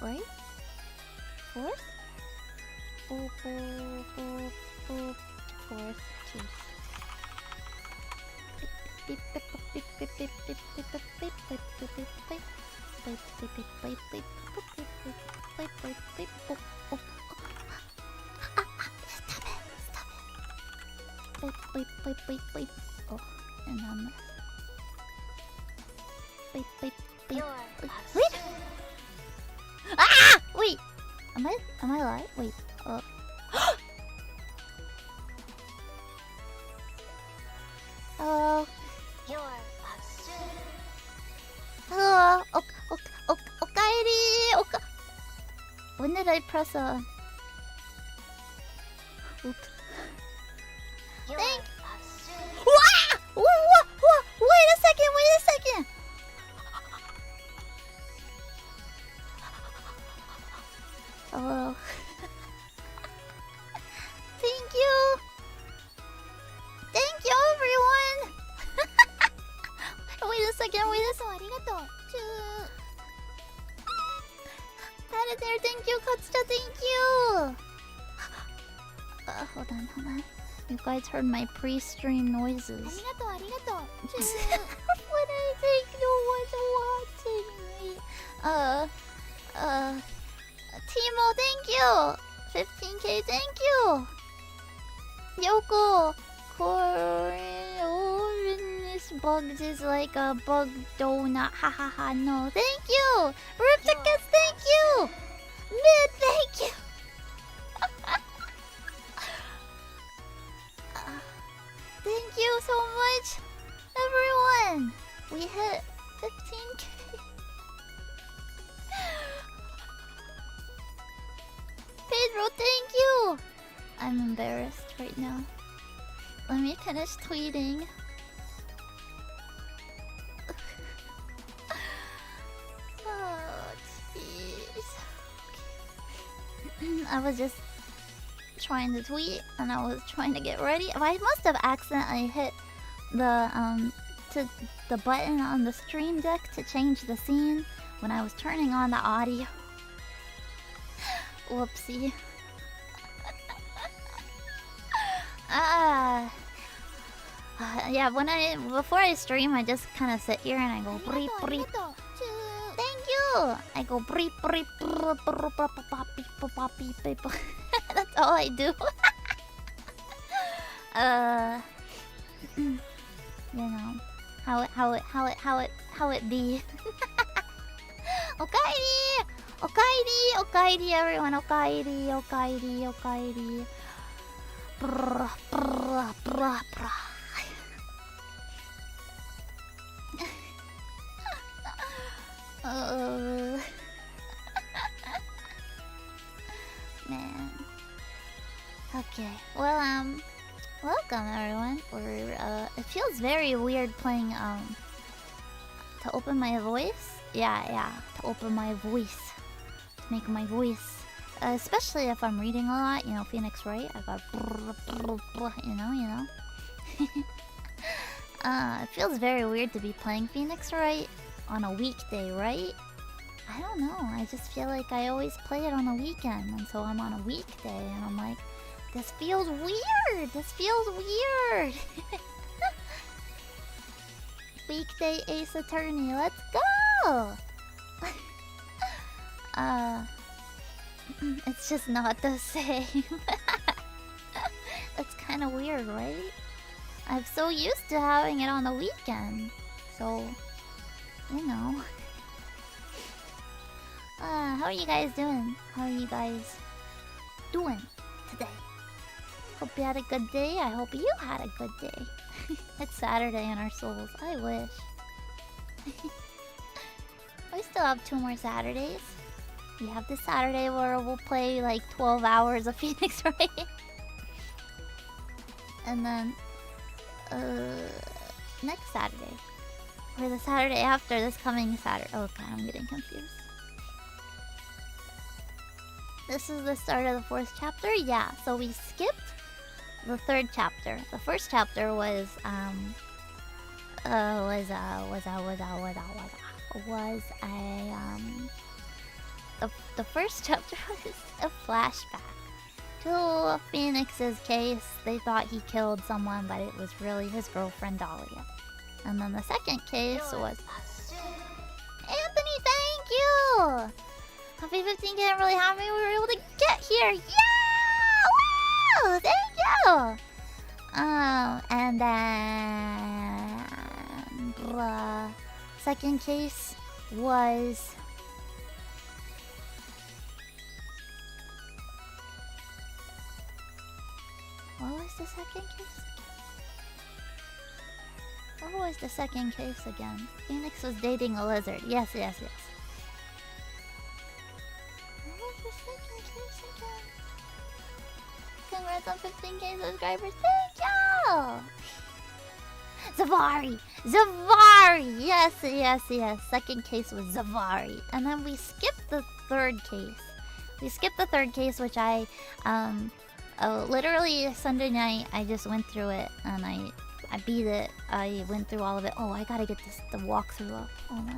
Right? Fourth? Boop, boop, boop, boop. Fourth, jeez. Beep, beep, beep, beep, beep, beep, beep, beep, beep, beep, beep, beep, beep. Beep, beep, beep, beep, beep, boop, beep, beep, beep, beep, beep, boop, boop. Stop it, stop it. Beep, beep, beep, beep, beep. Oh, and on this. Beep, beep, beep. Wait! Ah! Wait! Am I alive? Wait. Hello. Hello. Okaeri. When did I press a? Oops. Thank. Wait a second. Hello. Thank you, everyone. Wait a second. There, thank you, Katsuta, thank you. Hold on. You guys heard my pre-stream noises. When I think no one's watching me. Timo, thank you. 15k, thank you. Yoko, Coriolis bugs is like a bug donut. Hahaha, no. Thank you. Ripticus, thank you. Mid, thank you. Thank you so much, everyone. We hit 15k. Pedro, thank you. I'm embarrassed right now. Let me finish tweeting. Oh, jeez. Okay. I was just trying to tweet and I was trying to get ready. I must have accidentally hit the button on the stream deck to change the scene when I was turning on the audio. Whoopsie. Yeah, before I stream, I just kind of sit here and I go breep breep. Thank you. I go breep breep. That's all I do. You know how it be. Okaeri, everyone. Okaeri. Brr, brr, brr, brr. Man. Okay. Well, welcome everyone. It feels very weird playing to open my voice. Yeah, to open my voice. To make my voice. Especially if I'm reading a lot, you know, Phoenix Wright. I got you know. It feels very weird to be playing Phoenix Wright on a weekday, right? I don't know. I just feel like I always play it on a weekend, and so I'm on a weekday, and I'm like, this feels weird. Weekday Ace Attorney, let's go. It's just not the same. That's kind of weird, right? I'm so used to having it on the weekend, so you know. How are you guys doing? Today? Hope you had a good day. I hope you had a good day. It's Saturday in our souls. I wish. We still have 2 more Saturdays. We have this Saturday where we'll play like 12 hours of Phoenix Wright. And then next Saturday. Or the Saturday after this coming Saturday. Oh god, I'm getting confused. This is the start of the 4th chapter? Yeah, so we skipped the 3rd chapter. The 1st chapter was the first chapter was a flashback to Phoenix's case. They thought he killed someone, but it was really his girlfriend Dahlia. And then the second case was Anthony, thank you! Happy 15K, I'm really happy we were able to get here! Yeah! Woo! Thank you! And then the second case was what was the second case? What was the second case again? Phoenix was dating a lizard. Yes. What was the second case again? Congrats on 15K subscribers. Thank you! Zavari! Yes. Second case was Zavari. And then we skipped the 3rd case. Which I literally Sunday night I just went through it and I beat it. I went through all of it. Oh, I gotta get the walkthrough up. Hold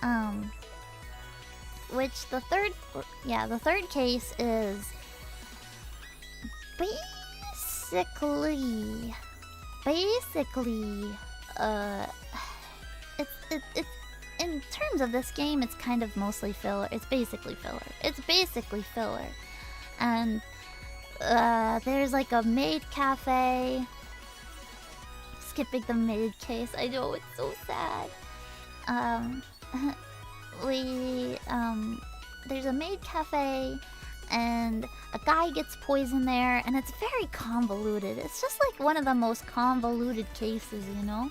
on. Which the third case is basically it's in terms of this game, it's kind of mostly filler. It's basically filler. And there's like a maid cafe. Skipping the maid case. I know, it's so sad. There's a maid cafe and a guy gets poisoned there and it's very convoluted. It's just like one of the most convoluted cases, you know?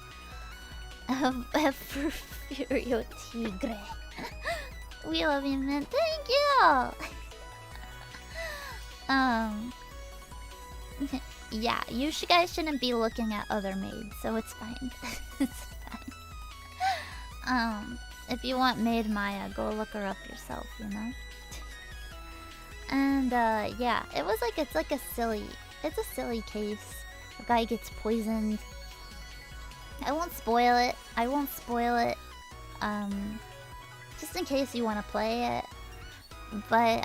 Furio Tigre. We love you, man. Thank you! Yeah, you guys shouldn't be looking at other maids, so it's fine. It's fine. If you want Maid Maya, go look her up yourself, you know? And yeah, it's a silly case. A guy gets poisoned. I won't spoil it. Just in case you want to play it. But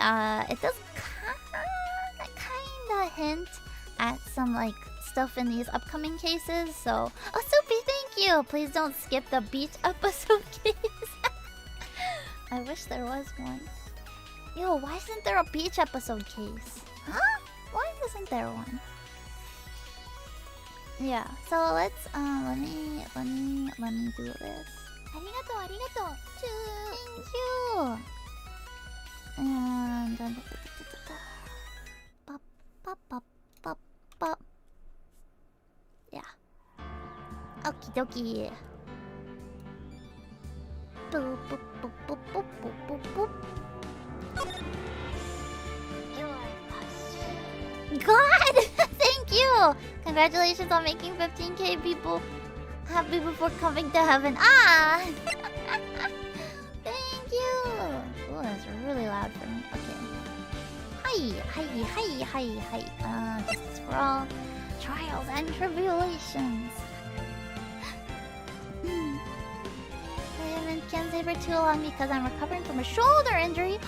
it does kinda hint at some like stuff in these upcoming cases. So, oh Soupy, thank you. Please don't skip the beach episode case. I wish there was one. Yo, why isn't there a beach episode case? Huh? Why isn't there one? Yeah, so let's let me do this. Arigato. Thank you. And yeah. Okie dokie. Boop boop boop boop boop boop boop. God! Thank you! Congratulations on making 15K, people. Happy before coming to heaven. Ah! Thank you! Oh, that's really loud for me. Okay. Hi. This is for all trials and tribulations. I can't stay for too long because I'm recovering from a shoulder injury.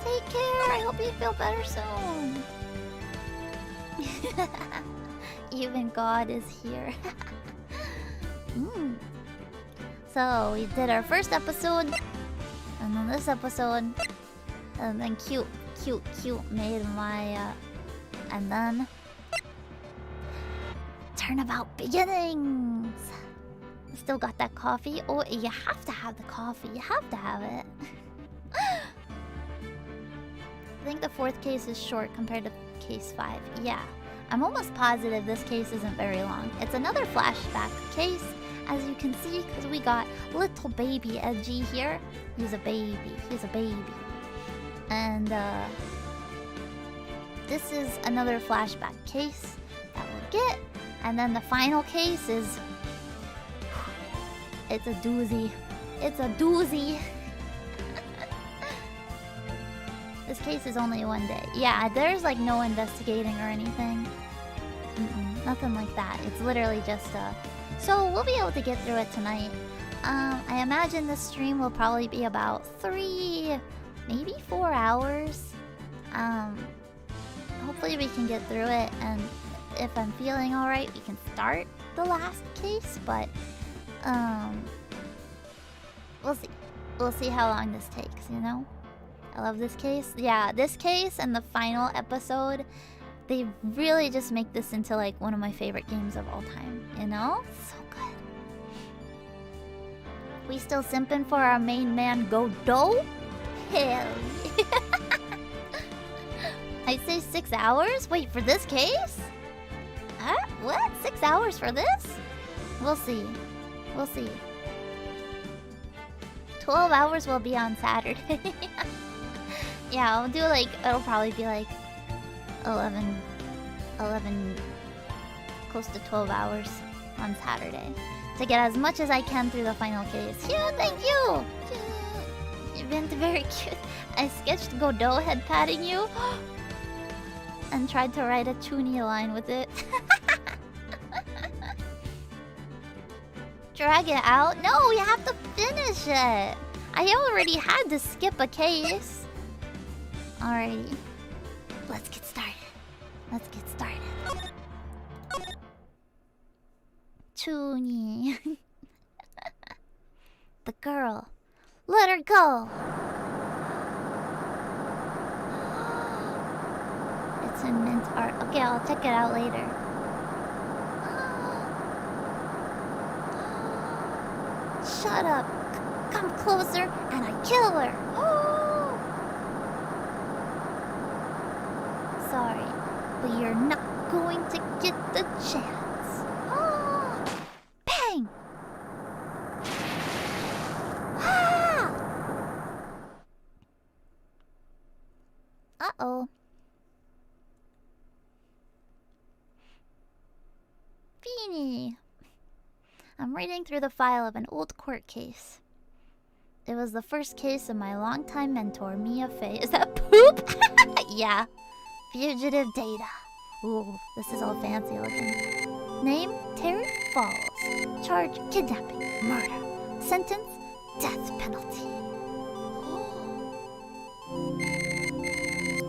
Take care. I hope you feel better soon. Even God is here. So we did our first episode, and then this episode, and then cute Maid Maya, and then turnabout beginnings. Still got that coffee. Oh, you have to have the coffee. You have to have it. I think the 4th case is short compared to case 5. Yeah, I'm almost positive this case isn't very long. It's another flashback case, as you can see, because we got little baby Edgy here. He's a baby. He's a baby. And this is another flashback case that we'll get. And then the final case is... It's a doozy. It's a doozy. This case is only 1 day. Yeah, there's like no investigating or anything. Nothing like that. It's literally just So we'll be able to get through it tonight. I imagine this stream will probably be about 3, maybe 4 hours. Hopefully we can get through it, and if I'm feeling alright, we can start the last case, but we'll see. We'll see how long this takes, you know? I love this case. Yeah, this case and the final episode, they really just make this into like one of my favorite games of all time, you know? So good. We still simping for our main man Godot? Hell yeah. I say 6 hours? Wait, for this case? Huh? What? 6 hours for this? We'll see. We'll see. 12 hours will be on Saturday. Yeah, I'll do like... It'll probably be like 11... Close to 12 hours on Saturday. To get as much as I can through the final case. Yeah, thank you! You've been very cute. I sketched Godot head patting you. And tried to write a Chuny line with it. Drag it out? No, you have to finish it. I already had to skip a case. Alrighty. Let's get started. Let's get started. Chuny. The girl. Let her go. It's in mint art. Okay, I'll check it out later. Shut up. Come closer and I kill her. Sorry, but you're not going to get the chance. Bang! Uh-oh. Beanie. I'm reading through the file of an old court case. It was the first case of my longtime mentor, Mia Fey. Is that poop? Yeah. Fugitive data. Ooh, this is all fancy looking. Name, Terry Falls. Charge, kidnapping, murder. Sentence, death penalty.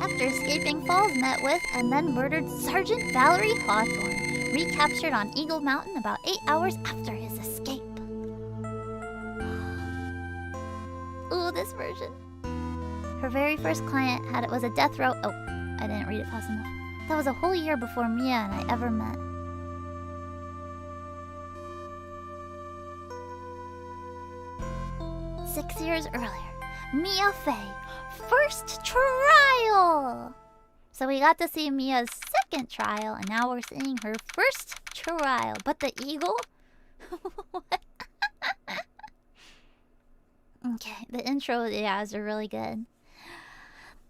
After escaping, Falls met with and then murdered Sergeant Valerie Hawthorne. Recaptured on Eagle Mountain about 8 hours after his escape. Ooh, this version. Her very first client was a death row. Oh, I didn't read it fast enough. That was a whole year before Mia and I ever met. Six years earlier, Mia Fey, first trial. So we got to see Mia's second trial, and now we're seeing her first trial. But the eagle? What? Okay, the intro, yeah, is really good.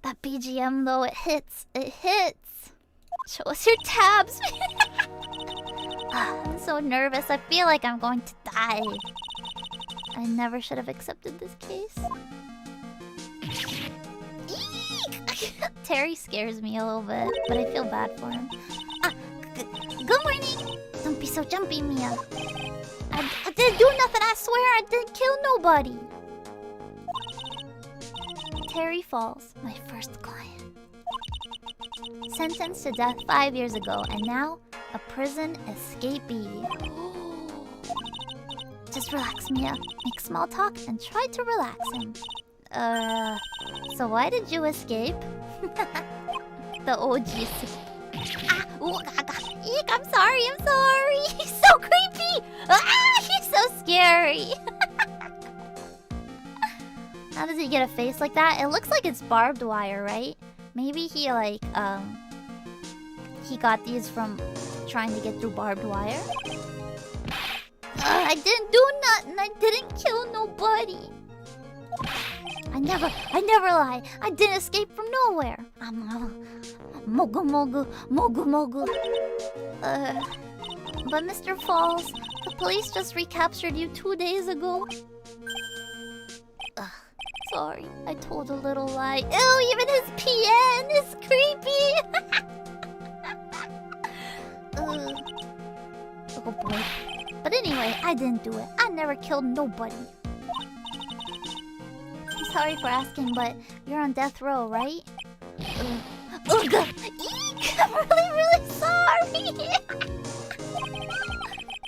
That BGM, though, it hits. It hits. Show us your tabs. I'm so nervous. I feel like I'm going to die. I never should have accepted this case. Terry scares me a little bit, but I feel bad for him. Good morning! Don't be so jumpy, Mia. I didn't do nothing, I swear I didn't kill nobody. Terry Falls, my first client. Sentenced to death 5 years ago, and now a prison escapee. Just relax, Mia. Make small talk and try to relax him. So why did you escape? The OGs. Eek, I'm sorry. He's so creepy. He's so scary. How does he get a face like that? It looks like it's barbed wire, right? Maybe he like, he got these from trying to get through barbed wire. I didn't do nothing. I didn't kill nobody. I never lie. I didn't escape from nowhere. Mogu mogu, mogu mogu. But Mr. Falls, the police just recaptured you 2 days ago. Sorry, I told a little lie. Ew, even his PN is creepy. Oh boy. But anyway, I didn't do it. I never killed nobody. I'm sorry for asking, but you're on death row, right? Ugh. Eek! I'm really sorry.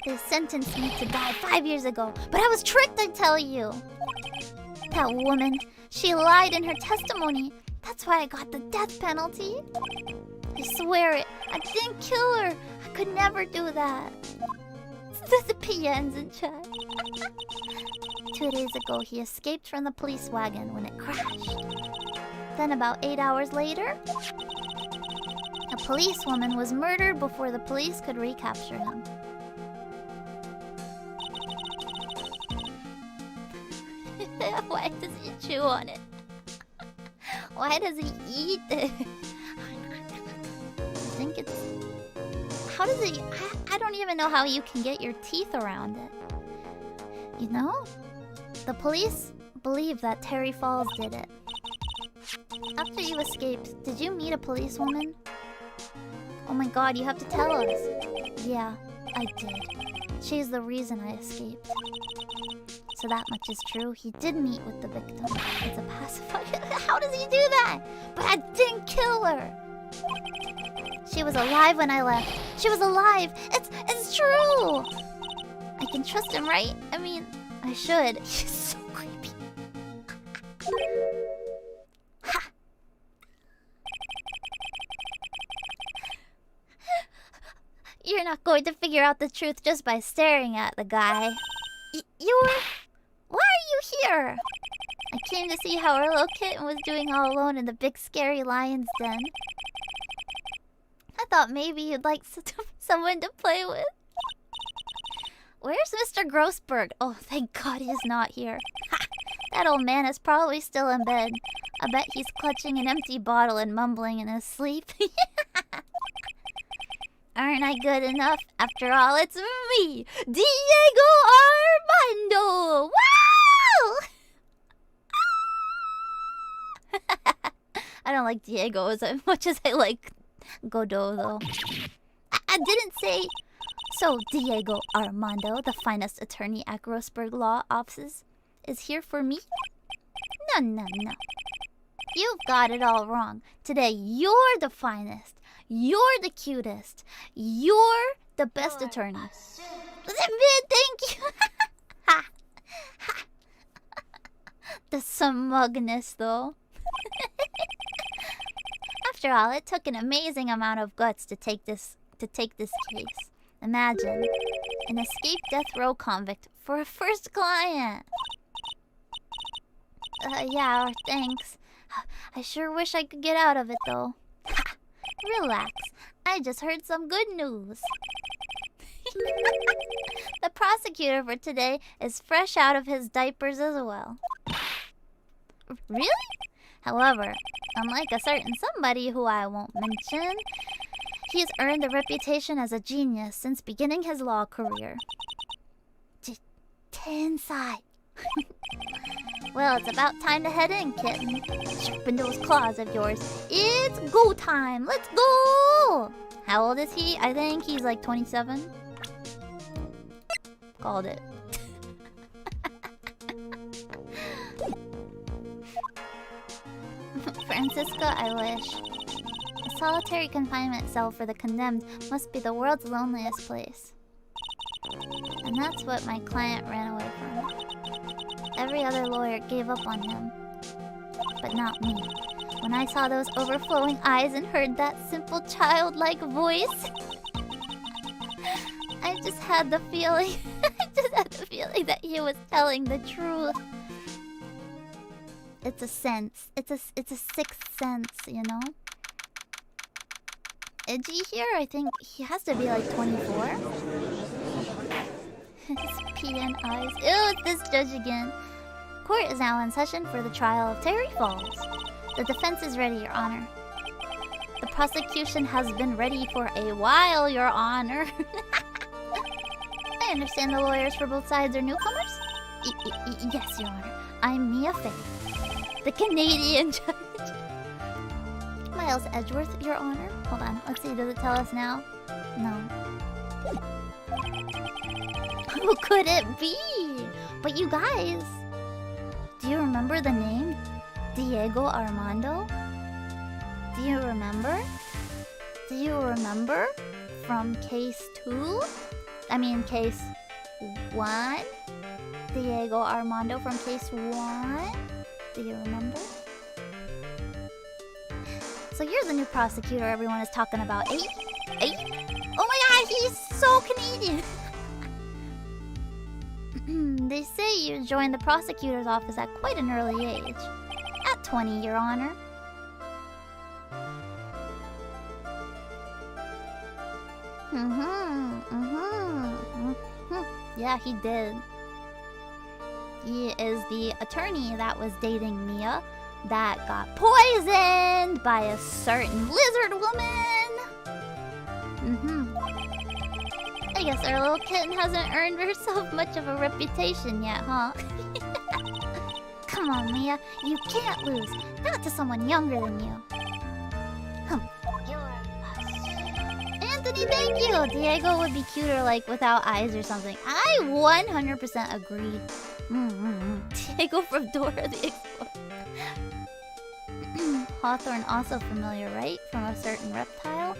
They sentenced me to die 5 years ago, but I was tricked, I tell you. That woman, she lied in her testimony. That's why I got the death penalty. I swear it. I didn't kill her. I could never do that. The PN's in chat. 2 days ago, he escaped from the police wagon when it crashed. Then about 8 hours later, a policewoman was murdered before the police could recapture him. Why does he chew on it? Why does he eat it? I think it's... How does he... I don't even know how you can get your teeth around it. You know? The police believe that Terry Falls did it. After you escaped, did you meet a policewoman? Oh my god, you have to tell us. Yeah, I did. She's the reason I escaped. So that much is true. He did meet with the victim. It's a pacifier. How does he do that? But I didn't kill her. She was alive when I left. She was alive. It's true. I can trust him, right? I mean, I should. He's so creepy. Ha. You're not going to figure out the truth just by staring at the guy. You were... Why are you here? I came to see how our little kitten was doing all alone in the big scary lion's den. I thought maybe you'd like someone to play with. Where's Mr. Grossberg? Oh, thank God he's not here. Ha! That old man is probably still in bed. I bet he's clutching an empty bottle and mumbling in his sleep. Aren't I good enough? After all, it's me, Diego Armando! Wow! I don't like Diego as much as I like Godot, though. I didn't say... So, Diego Armando, the finest attorney at Grossberg Law Offices, is here for me? No. You've got it all wrong. Today, you're the finest. You're the cutest. You're the best attorney. Thank you. The smugness, though. After all, it took an amazing amount of guts to take this case. Imagine an escaped death row convict for a first client. Yeah, thanks. I sure wish I could get out of it, though. Relax. I just heard some good news. The prosecutor for today is fresh out of his diapers as well. Really? However, unlike a certain somebody who I won't mention, he has earned a reputation as a genius since beginning his law career. Tensai. Well, it's about time to head in, kitten. Sharpen those claws of yours. It's go time. Let's go! How old is he? I think he's like 27. Called it. Francisca, I wish. A solitary confinement cell for the condemned must be the world's loneliest place. And that's what my client ran away from. Every other lawyer gave up on him. But not me. When I saw those overflowing eyes and heard that simple childlike voice, I just had the feeling... that he was telling the truth. It's a sense. It's a sixth sense, you know? Edgy here, I think he has to be like 24. PN eyes. Ew, it's this judge again. Court is now in session for the trial of Terry Falls. The defense is ready, Your Honor. The prosecution has been ready for a while, Your Honor. I understand the lawyers for both sides are newcomers? Yes, Your Honor. I'm Mia Fey, the Canadian judge. Miles Edgeworth, Your Honor. Hold on. Let's see. Does it tell us now? No. Who could it be? But you guys, do you remember the name? Diego Armando? Do you remember? Do you remember from case 2? I mean case 1? Diego Armando from case 1? Do you remember? So you're the new prosecutor everyone is talking about. Eh? Oh my god, he's so Canadian! They say you joined the prosecutor's office at quite an early age. At 20, Your Honor. Yeah, he did. He is the attorney that was dating Mia that got poisoned by a certain lizard woman. I guess our little kitten hasn't earned herself much of a reputation yet, huh? Come on, Mia. You can't lose. Not to someone younger than you. Anthony, thank you! Diego would be cuter, like, without eyes or something. I 100% agree. Diego from Dora the Explorer. Hawthorne also familiar, right? From a certain reptile?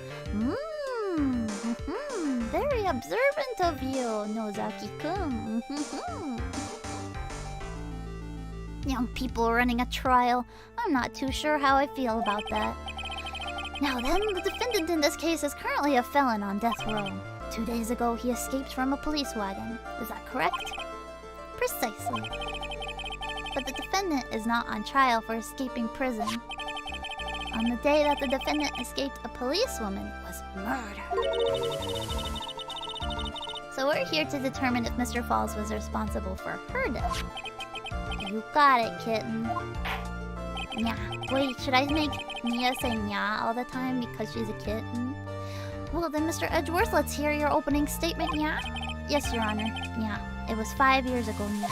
Very observant of you, Nozaki-kun. Young people running a trial. I'm not too sure how I feel about that. Now then, the defendant in this case is currently a felon on death row. 2 days ago, he escaped from a police wagon. Is that correct? Precisely. But the defendant is not on trial for escaping prison. On the day that the defendant escaped, a policewoman was murdered. So we're here to determine if Mr. Falls was responsible for her death. You got it, kitten. Nya. Wait, should I make Mia say nya all the time because she's a kitten? Well then, Mr. Edgeworth, let's hear your opening statement, nya. Yes, Your Honor. Nya. It was 5 years ago, nya.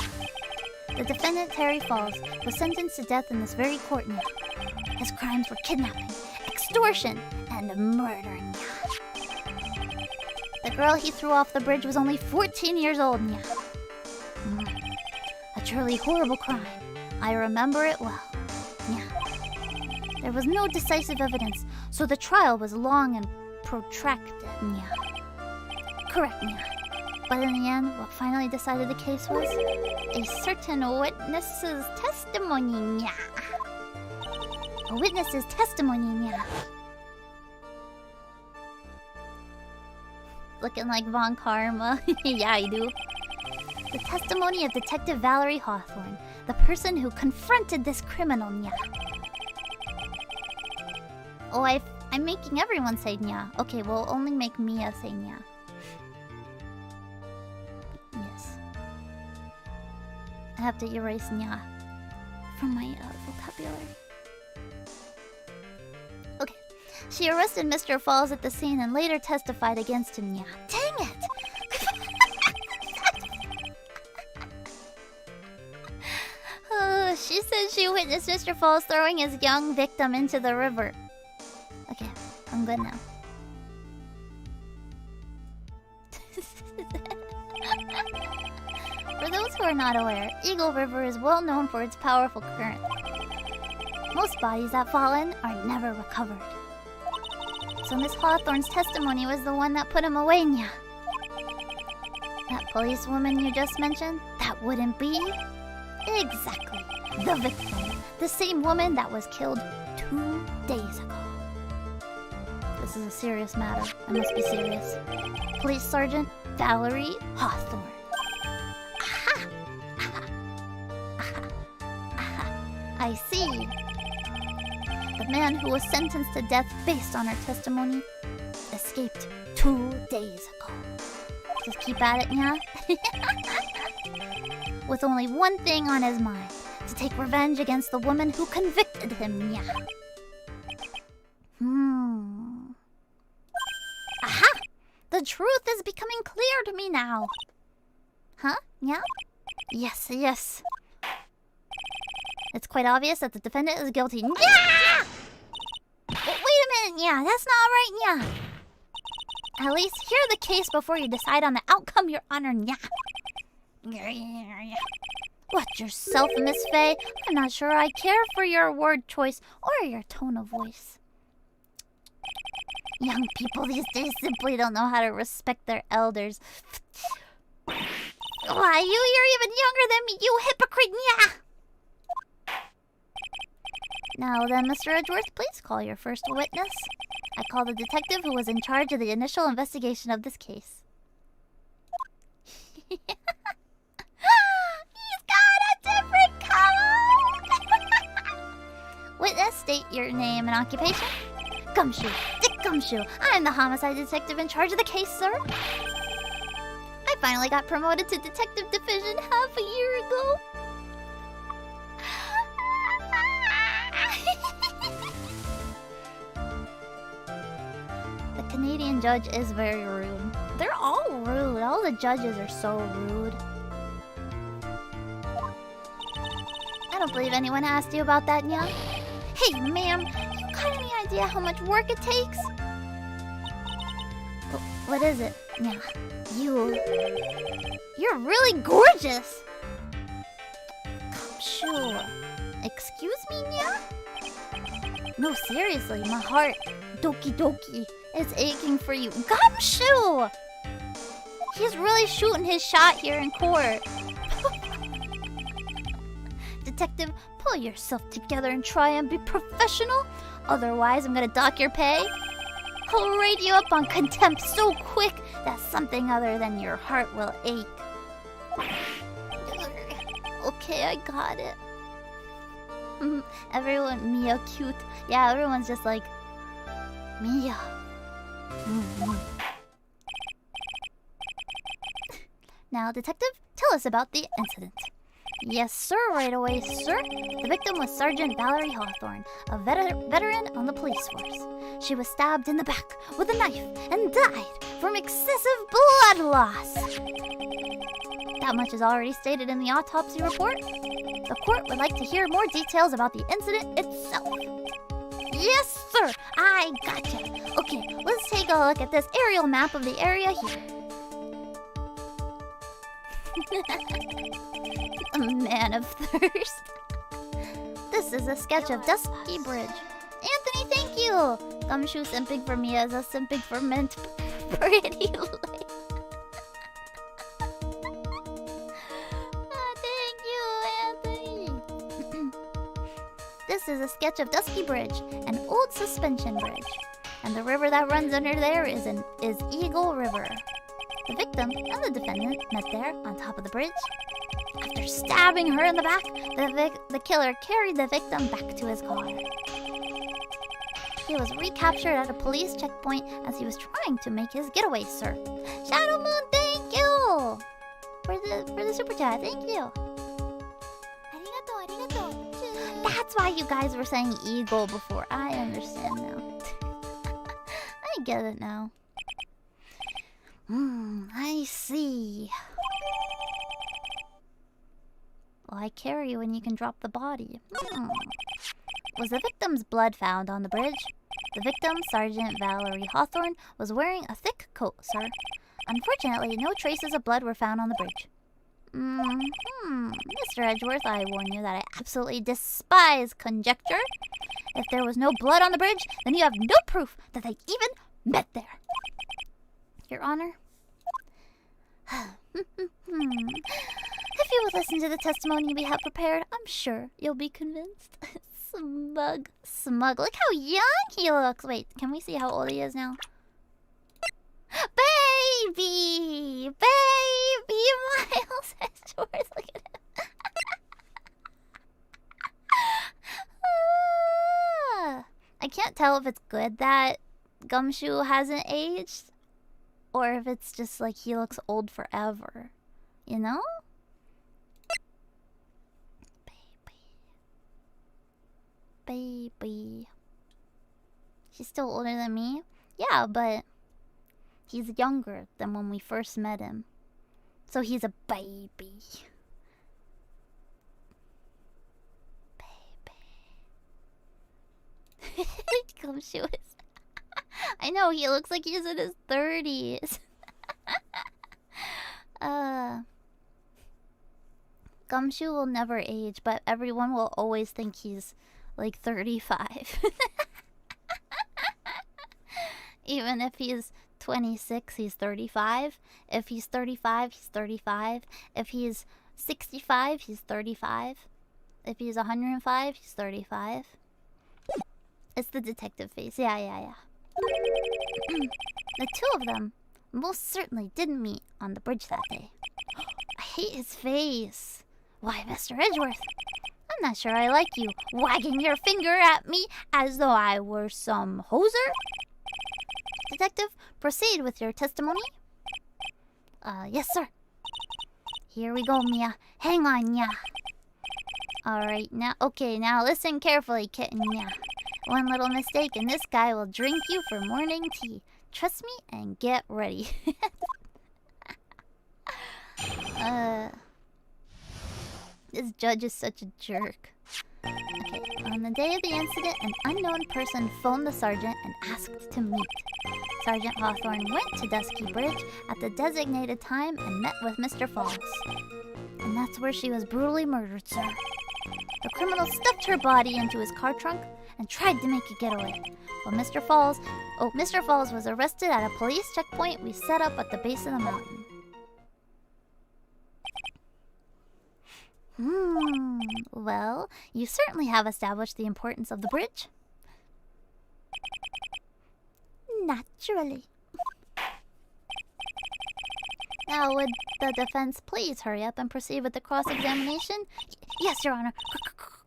The defendant, Terry Falls, was sentenced to death in this very court, nya. His crimes were kidnapping, extortion, and murder, nya. The girl he threw off the bridge was only 14 years old, nya. A truly horrible crime. I remember it well. Nya. There was no decisive evidence, so the trial was long and protracted, nya. Correct, nya. But in the end, what finally decided the case was a certain witness's testimony, nya. A witness's testimony, nya. Looking like Von Karma. Yeah, I do. The testimony of Detective Valerie Hawthorne, the person who confronted this criminal, nya. Oh, I'm making everyone say nya. Okay, we'll only make Mia say nya. Yes. I have to erase nya from my vocabulary. Okay. She arrested Mr. Falls at the scene and later testified against him, nya. Dang it! She said she witnessed Mr. Falls throwing his young victim into the river. Okay, I'm good now. For those who are not aware, Eagle River is well known for its powerful current. Most bodies that fall in are never recovered. So Miss Hawthorne's testimony was the one that put him away, nya. That policewoman you just mentioned, that wouldn't be... Exactly. The victim. The same woman that was killed 2 days ago. This is a serious matter. I must be serious. Police Sergeant Valerie Hawthorne. Aha! Aha! Aha! Aha! I see. The man who was sentenced to death based on her testimony escaped 2 days ago. Just keep at it, yeah? With only one thing on his mind. To take revenge against the woman who convicted him, yeah. Aha! The truth is becoming clear to me now. Huh? Yeah? Yes, yes. It's quite obvious that the defendant is guilty. Yeah! Wait a minute, yeah. That's not right, yeah. At least hear the case before you decide on the outcome, Your Honor, yeah. Watch yourself, Miss Faye. I'm not sure I care for your word choice or your tone of voice. Young people these days simply don't know how to respect their elders. Why, you're even younger than me, you hypocrite, yeah! Now then, Mr. Edgeworth, please call your first witness. I call the detective who was in charge of the initial investigation of this case. He's got a different color! Witness, state your name and occupation. Gumshoe. Dick Gumshoe. I'm the homicide detective in charge of the case, sir. I finally got promoted to detective division half a year ago. The Canadian judge is very rude. They're all rude. All the judges are so rude. I don't believe anyone asked you about that, Nya. Hey, ma'am, you got any idea how much work it takes? What is it, Nya? You're really gorgeous. Sure. Excuse me, Nya? No, seriously, my heart, doki doki, is aching for you. Gumshoe! He's really shooting his shot here in court. Detective, pull yourself together and try and be professional. Otherwise, I'm gonna dock your pay. I'll rate you up on contempt so quick that something other than your heart will ache. Okay, I got it. Everyone, Mia cute. Yeah, everyone's just like, Mia. Now, detective, tell us about the incident. Yes, sir, right away, sir. The victim was Sergeant Valerie Hawthorne, a veteran on the police force. She was stabbed in the back with a knife and died from excessive blood loss. That much is already stated in the autopsy report. The court would like to hear more details about the incident itself. Yes, sir, I gotcha. Okay, let's take a look at this aerial map of the area here. A man of thirst. This is a sketch of Dusky Bridge. Anthony, thank you! Gumshoe simping for me as a simping for mint pretty late. Thank you, Anthony! This is a sketch of Dusky Bridge, an old suspension bridge. And the river that runs under there is Eagle River. The victim and the defendant met there on top of the bridge. After stabbing her in the back, the killer carried the victim back to his car. He was recaptured at a police checkpoint as he was trying to make his getaway, sir. Shadow Moon, thank you! For the super chat, thank you. Arigato, arigato. That's why you guys were saying eagle before. I understand now. I get it now. I see. Why carry when you can drop the body? Was the victim's blood found on the bridge? The victim, Sergeant Valerie Hawthorne, was wearing a thick coat, sir. Unfortunately, no traces of blood were found on the bridge. Mr. Edgeworth, I warn you that I absolutely despise conjecture. If there was no blood on the bridge, then you have no proof that they even met there. Your Honor? If you would listen to the testimony we have prepared, I'm sure you'll be convinced. Smug. Look how young he looks. Wait, can we see how old he is now? Baby! Miles Edgeworth, look at him. I can't tell if it's good that Gumshoe hasn't aged. or if it's just like he looks old forever. You know? Baby. He's still older than me? Yeah, but he's younger than when we first met him. So he's a baby. Gumshoe is... I know, he looks like he's in his 30s. Gumshoe will never age, but everyone will always think he's like 35. Even if he's 26, he's 35. If he's 35, he's 35. If he's 65, he's 35. If he's 105, he's 35. It's the detective face. Yeah. The two of them most certainly didn't meet on the bridge that day. I hate his face. Why, Mr. Edgeworth, I'm not sure I like you wagging your finger at me as though I were some hoser. Detective, proceed with your testimony. Yes, sir. Here we go, Mia. Hang on, yeah. Alright, now listen carefully, kitten, yeah. One little mistake and this guy will drink you for morning tea. Trust me and get ready. This judge is such a jerk. Okay, on the day of the incident, an unknown person phoned the sergeant and asked to meet. Sergeant Hawthorne went to Dusky Bridge at the designated time and met with Mr. Falls. And that's where she was brutally murdered, sir. The criminal stuffed her body into his car trunk and tried to make a getaway. But Mr. Falls was arrested at a police checkpoint we set up at the base of the mountain. Well, you certainly have established the importance of the bridge. Naturally. Now, would the defense please hurry up and proceed with the cross-examination? Yes, Your Honor.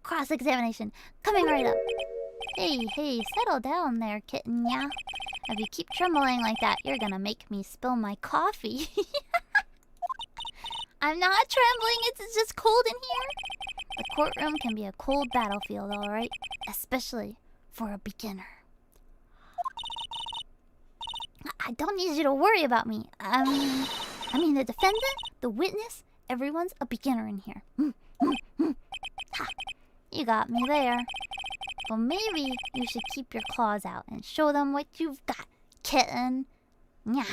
Cross-examination. Coming right up. Hey, settle down there, kitten, yeah? If you keep trembling like that, you're gonna make me spill my coffee. I'm not trembling, it's just cold in here. The courtroom can be a cold battlefield, alright? Especially for a beginner. I don't need you to worry about me. I mean the defendant, the witness, everyone's a beginner in here. Ha! You got me there. Well, maybe you should keep your claws out and show them what you've got, kitten. Nyah.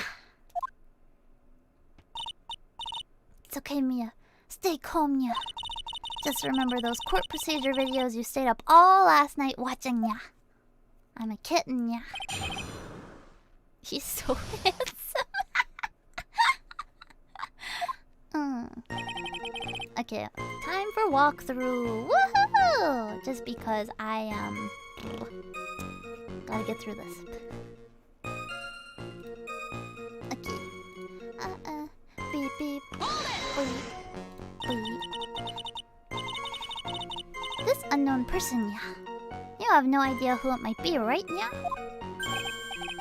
It's okay, Mia. Stay calm, Nya. Just remember those court procedure videos you stayed up all last night watching, Nya. I'm a kitten, Nya. He's so handsome. Okay, time for walkthrough. Woohoo! Just because I gotta get through this. Okay. Beep beep. Beep. Beep. This unknown person, yeah. You have no idea who it might be, right, yeah?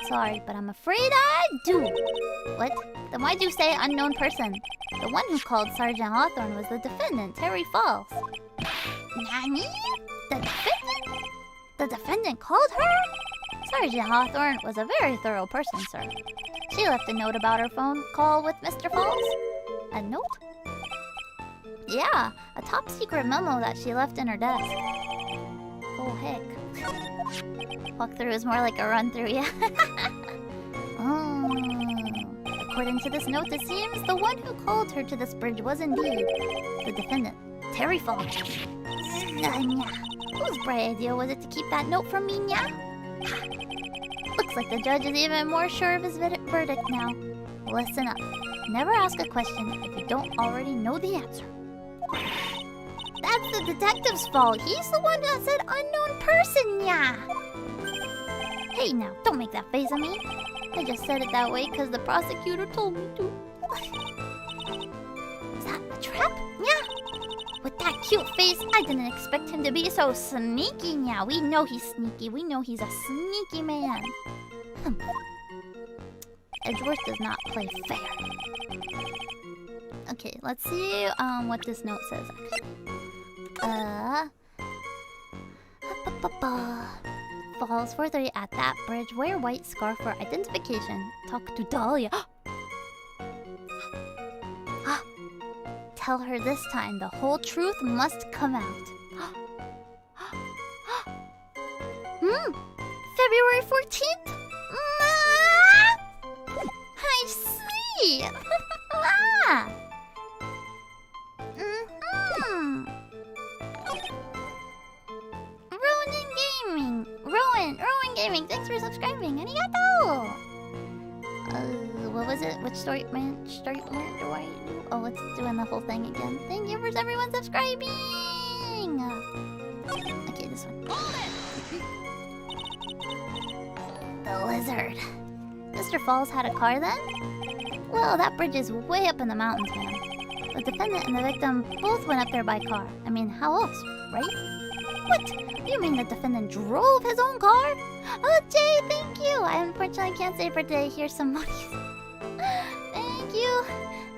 Sorry, but I'm afraid I do. What? Then why'd you say unknown person? The one who called Sergeant Hawthorne was the defendant, Terry Falls. Nani? The defendant? The defendant called her? Sergeant Hawthorne was a very thorough person, sir. She left a note about her phone call with Mr. Falls. A note? Yeah, a top secret memo that she left in her desk. Oh, heck. Walkthrough is more like a run-through, yeah. According to this note, it seems the one who called her to this bridge was indeed the defendant, Terry Falls. Whose bright idea was it to keep that note from me, nya? Looks like the judge is even more sure of his verdict now. Listen up. Never ask a question if you don't already know the answer. That's the detective's fault. He's the one that said unknown person, yeah. Hey now, don't make that face at me. I just said it that way because the prosecutor told me to. Is that a trap? Yeah. With that cute face, I didn't expect him to be so sneaky, yeah. We know he's sneaky. We know he's a sneaky man. Edgeworth does not play fair. Okay, let's see what this note says actually. Falls 4:30 at that bridge. Wear white scarf for identification. Talk to Dahlia. Tell her this time the whole truth must come out. February 14th? I see! Ronin Gaming! Rowan Gaming, thanks for subscribing! Arigato! What was it? Which story do I do? Oh, let's doing the whole thing again. Thank you for everyone subscribing! Okay, this one. The lizard. Mr. Falls had a car then? Well, that bridge is way up in the mountains, man. The defendant and the victim both went up there by car. I mean, how else, right? What? You mean the defendant drove his own car? Oh, Jay, thank you! I unfortunately can't say for today. Here's some money. Thank you.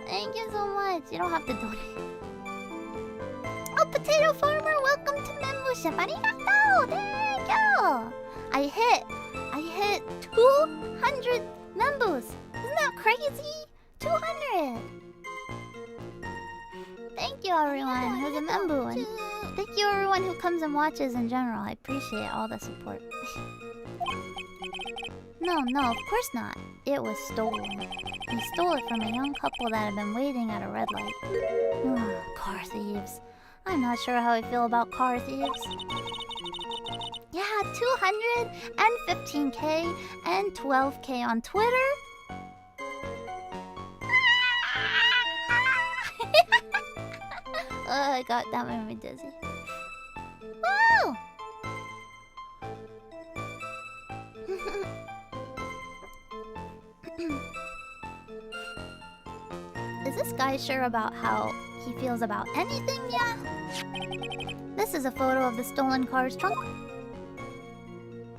Thank you so much. You don't have to donate. Oh, Potato Farmer, welcome to membership. Arigato! Thank you! I hit 200 members. Isn't that crazy? 200! Thank you everyone who's a member. And thank you everyone who comes and watches in general. I appreciate all the support. No, of course not. It was stolen. He stole it from a young couple that had been waiting at a red light. Car thieves. I'm not sure how I feel about car thieves. Yeah, 215k and 12k on Twitter. Oh, that made me dizzy. Woo! Is this guy sure about how he feels about anything? Yeah. This is a photo of the stolen car's trunk.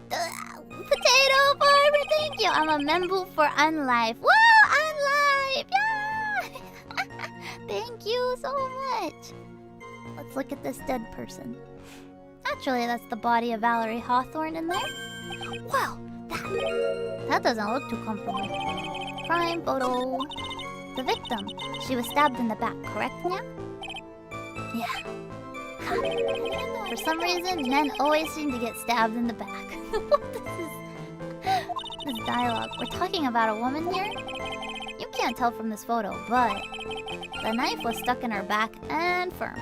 Potato Farmer, thank you. I'm a member for Unlife. Whoa, Unlife! Yeah! Thank you so much. Let's look at this dead person. Actually, that's the body of Valerie Hawthorne in there. Wow, that doesn't look too comfortable. Crime photo. The victim. She was stabbed in the back, correct, Nya? Yeah. For some reason, men always seem to get stabbed in the back. This dialogue. We're talking about a woman here? You can't tell from this photo, but the knife was stuck in her back and firm.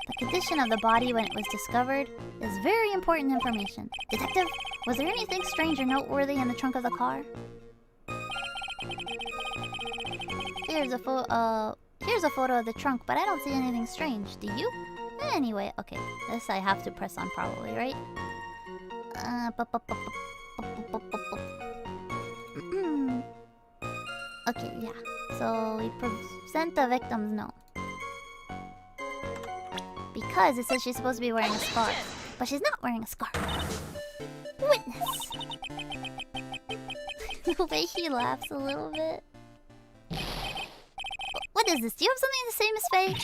The condition of the body when it was discovered is very important information. Detective, was there anything strange or noteworthy in the trunk of the car? Here's a photo of the trunk, but I don't see anything strange. Do you? Anyway, okay. This I have to press on probably, right? Okay, yeah. So we present the victim's note. Because it says she's supposed to be wearing a scarf. But she's not wearing a scarf. Witness! The way he laughs a little bit. What is this? Do you have something to say, Miss Faye?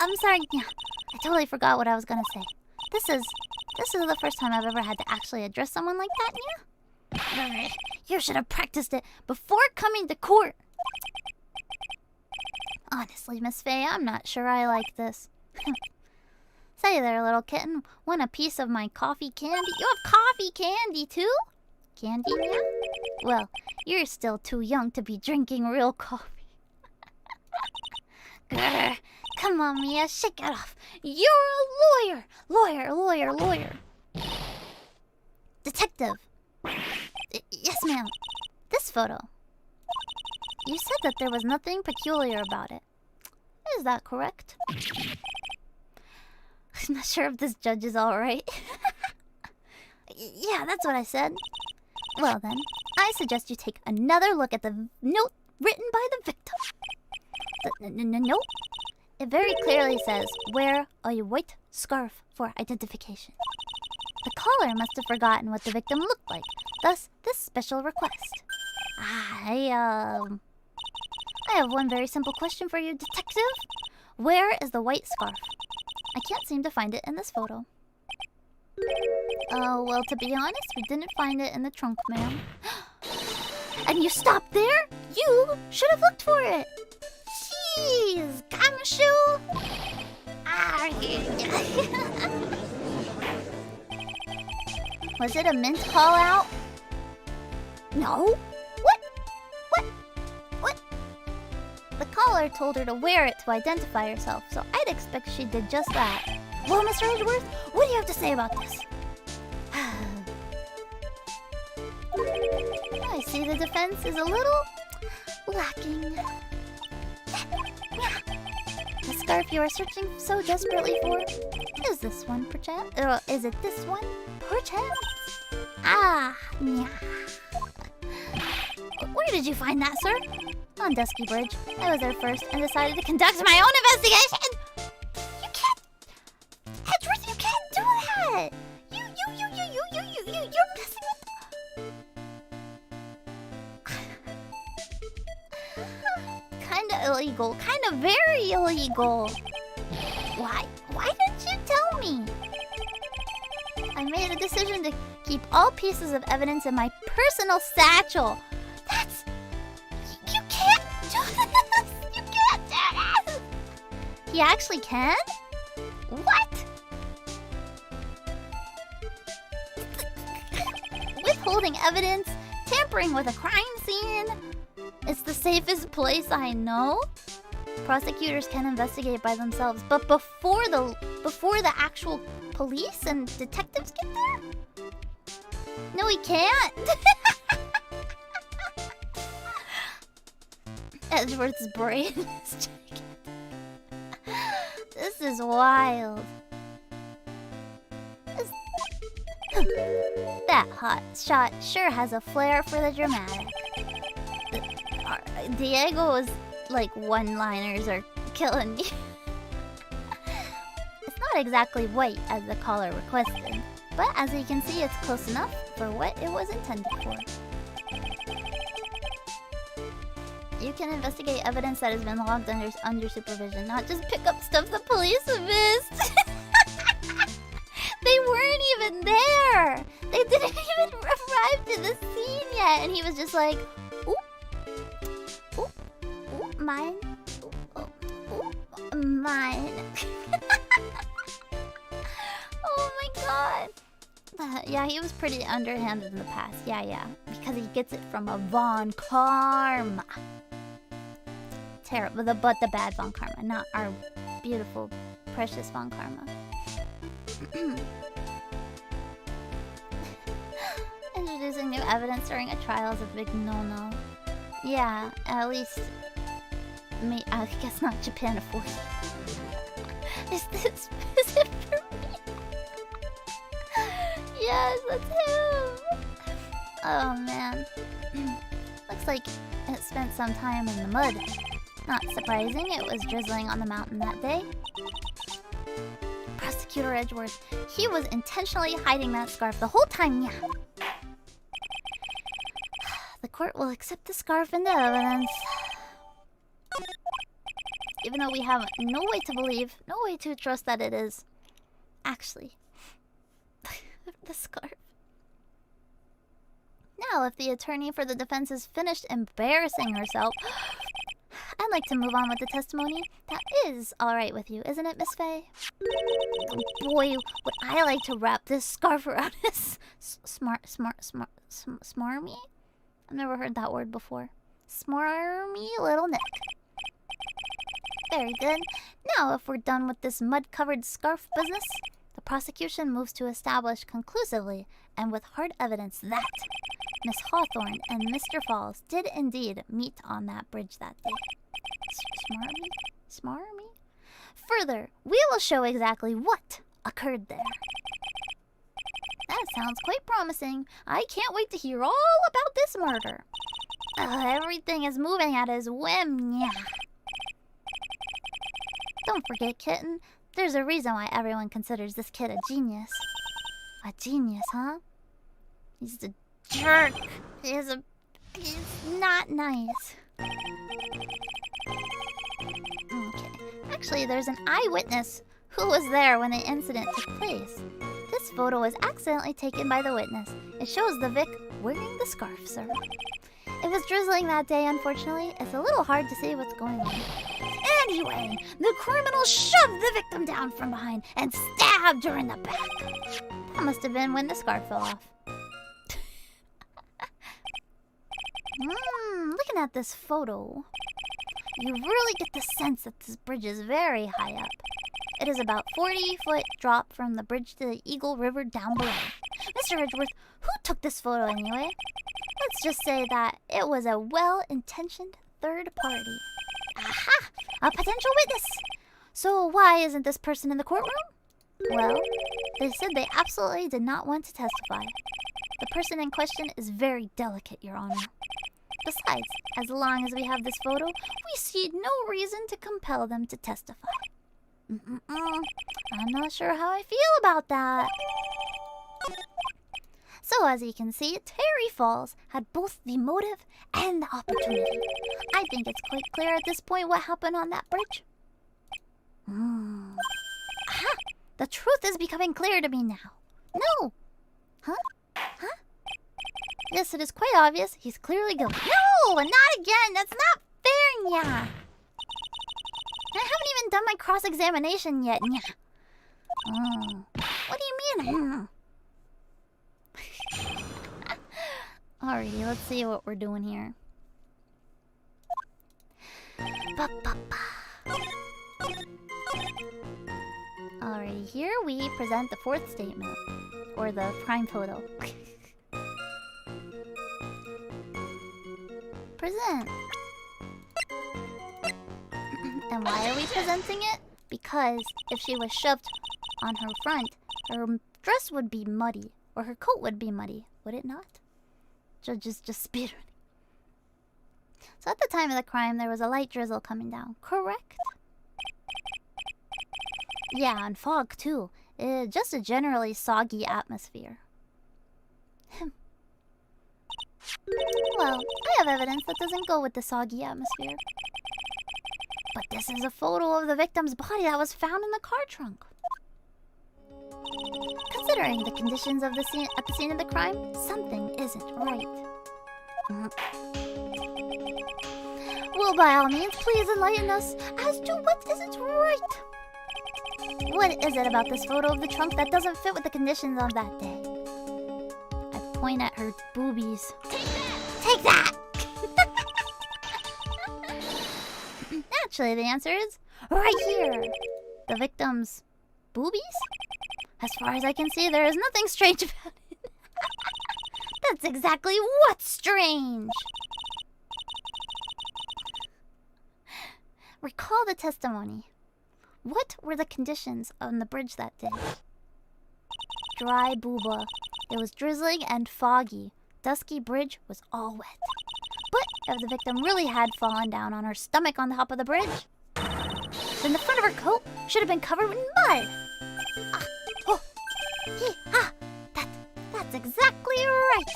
I'm sorry, yeah. I totally forgot what I was gonna say. This is the first time I've ever had to actually address someone like that, yeah? You should have practiced it before coming to court. Honestly, Miss Faye, I'm not sure I like this. Say there, little kitten. Want a piece of my coffee candy? You have coffee candy, too? Candy, yeah? Well, you're still too young to be drinking real coffee. Grr. Come on, Mia, shake it off. You're a lawyer. Detective. Yes, ma'am. This photo. You said that there was nothing peculiar about it. Is that correct? I'm not sure if this judge is alright. Yeah, that's what I said. Well then, I suggest you take another look at the note written by the victim. The note? It very clearly says, wear a white scarf for identification. The caller must have forgotten what the victim looked like, thus this special request. I have one very simple question for you, detective. Where is the white scarf? I can't seem to find it in this photo. Well, to be honest, we didn't find it in the trunk, ma'am. And you stopped there? You should have looked for it. Jeez, gumshoe. Was it a mint call out? No. What? The caller told her to wear it to identify herself, so I'd expect she did just that. Well, Mr. Edgeworth, what do you have to say about this? I see the defense is a little lacking. The scarf you are searching so desperately for? Is this one, perchance? Or is it this one, perchance? Ah, yeah. Where did you find that, sir? On Dusky Bridge. I was there first and decided to conduct my own investigation. You can't, Edgeworth. You can't do that. You're messing with. Kinda illegal. Kinda very illegal. Why didn't you tell me? I made a decision to keep all pieces of evidence in my personal satchel. That's... You can't do this! You can't do this! He actually can? What? Withholding evidence? Tampering with a crime scene? It's the safest place I know? Prosecutors can investigate by themselves, but before the actual police and detectives get there? No, he can't! Edgeworth's brain is shaking. This is wild. That hot shot sure has a flair for the dramatic. Diego's like one-liners are killing me. It's not exactly white as the caller requested, but as you can see, it's close enough for what it was intended for. You can investigate evidence that has been logged under supervision, not just pick up stuff the police have missed. They weren't even there. They didn't even arrive to the scene yet, and he was just like, "Ooh, ooh, ooh, mine, ooh, ooh, mine." Oh my god. Yeah, he was pretty underhanded in the past. Yeah, because he gets it from a Von Karma. Terrible, but the bad Von Karma, not our beautiful, precious Von Karma. Introducing new evidence during a trial is a big no-no. Yeah, at least... I guess not Japan affords. Is it for me? Yes, that's him! Oh man. Looks like it spent some time in the mud. Not surprising, it was drizzling on the mountain that day. Prosecutor Edgeworth, he was intentionally hiding that scarf the whole time, yeah. The court will accept the scarf into evidence. Even though we have no way to believe, no way to trust that it is actually the scarf. Now, if the attorney for the defense is finished embarrassing herself, I'd like to move on with the testimony. That is alright with you, isn't it, Miss Faye? Boy, would I like to wrap this scarf around his smarmy? I've never heard that word before. Smarmy little neck. Very good. Now, if we're done with this mud-covered scarf business, the prosecution moves to establish conclusively and with hard evidence that Miss Hawthorne and Mr. Falls did indeed meet on that bridge that day. Smarmy? Further, we will show exactly what occurred there. That sounds quite promising. I can't wait to hear all about this murder. Everything is moving at his whim, yeah. Don't forget, kitten. There's a reason why everyone considers this kid a genius. A genius, huh? He's a jerk. He's a It's not nice. Okay. Actually, there's an eyewitness who was there when the incident took place. This photo was accidentally taken by the witness. It shows the Vic wearing the scarf, sir. It was drizzling that day, unfortunately. It's a little hard to see what's going on. Anyway, the criminal shoved the victim down from behind and stabbed her in the back. That must have been when the scarf fell off. Looking at this photo, you really get the sense that this bridge is very high up. It is about 40-foot drop from the bridge to the Eagle River down below. Mr. Edgeworth, who took this photo anyway? Let's just say that it was a well-intentioned third party. Aha! A potential witness! So why isn't this person in the courtroom? Well, they said they absolutely did not want to testify. The person in question is very delicate, Your Honor. Besides, as long as we have this photo, we see no reason to compel them to testify. I'm not sure how I feel about that. So as you can see, Terry Falls had both the motive and the opportunity. I think it's quite clear at this point what happened on that bridge. Aha! The truth is becoming clear to me now. No! Huh? Yes, it is quite obvious. He's clearly guilty. No! Not again! That's not fair, yeah! I haven't even done my cross-examination yet, yeah. What do you mean? Alrighty, let's see what we're doing here. Alrighty, here we present the fourth statement. Or the prime photo. Present. And why are we presenting it? Because if she was shoved on her front, her dress would be muddy. Or her coat would be muddy. Would it not? Judges just speedrunning. So at the time of the crime, there was a light drizzle coming down. Correct? Yeah, and fog too. Just a generally soggy atmosphere. Well, I have evidence that doesn't go with the soggy atmosphere. But this is a photo of the victim's body that was found in the car trunk. Considering the conditions of the scene at the scene of the crime, something isn't right. Well, by all means, please enlighten us as to what isn't right. What is it about this photo of the trunk that doesn't fit with the conditions of that day? I point at her boobies. Take that! Actually, the answer is right here. The victim's boobies? As far as I can see, there is nothing strange about it. That's exactly what's strange. Recall the testimony. What were the conditions on the bridge that day? Dry booba. It was drizzling and foggy. Dusky bridge was all wet. But if the victim really had fallen down on her stomach on the top of the bridge, then the front of her coat should have been covered with mud. That's exactly right.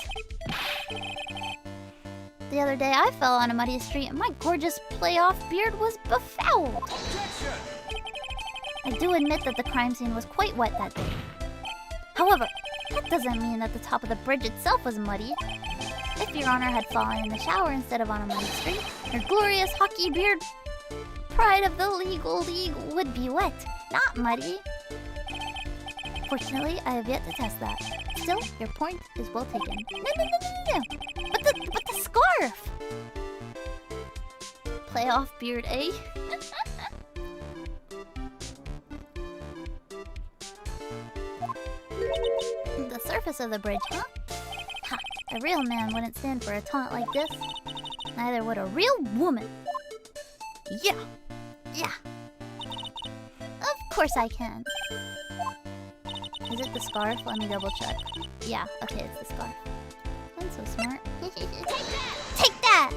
The other day I fell on a muddy street and my gorgeous playoff beard was befouled. I do admit that the crime scene was quite wet that day. However, that doesn't mean that the top of the bridge itself was muddy. If Your Honor had fallen in the shower instead of on a muddy street, her glorious hockey beard, pride of the legal league, would be wet, not muddy. Fortunately, I have yet to test that. Still, your point is well taken. No. But the scarf! Playoff beard, eh? The surface of the bridge, huh? Ha! A real man wouldn't stand for a taunt like this. Neither would a real woman. Yeah! Of course I can. Is it the scarf? Let me double check. Yeah, okay, it's the scarf. I'm so smart. Take that!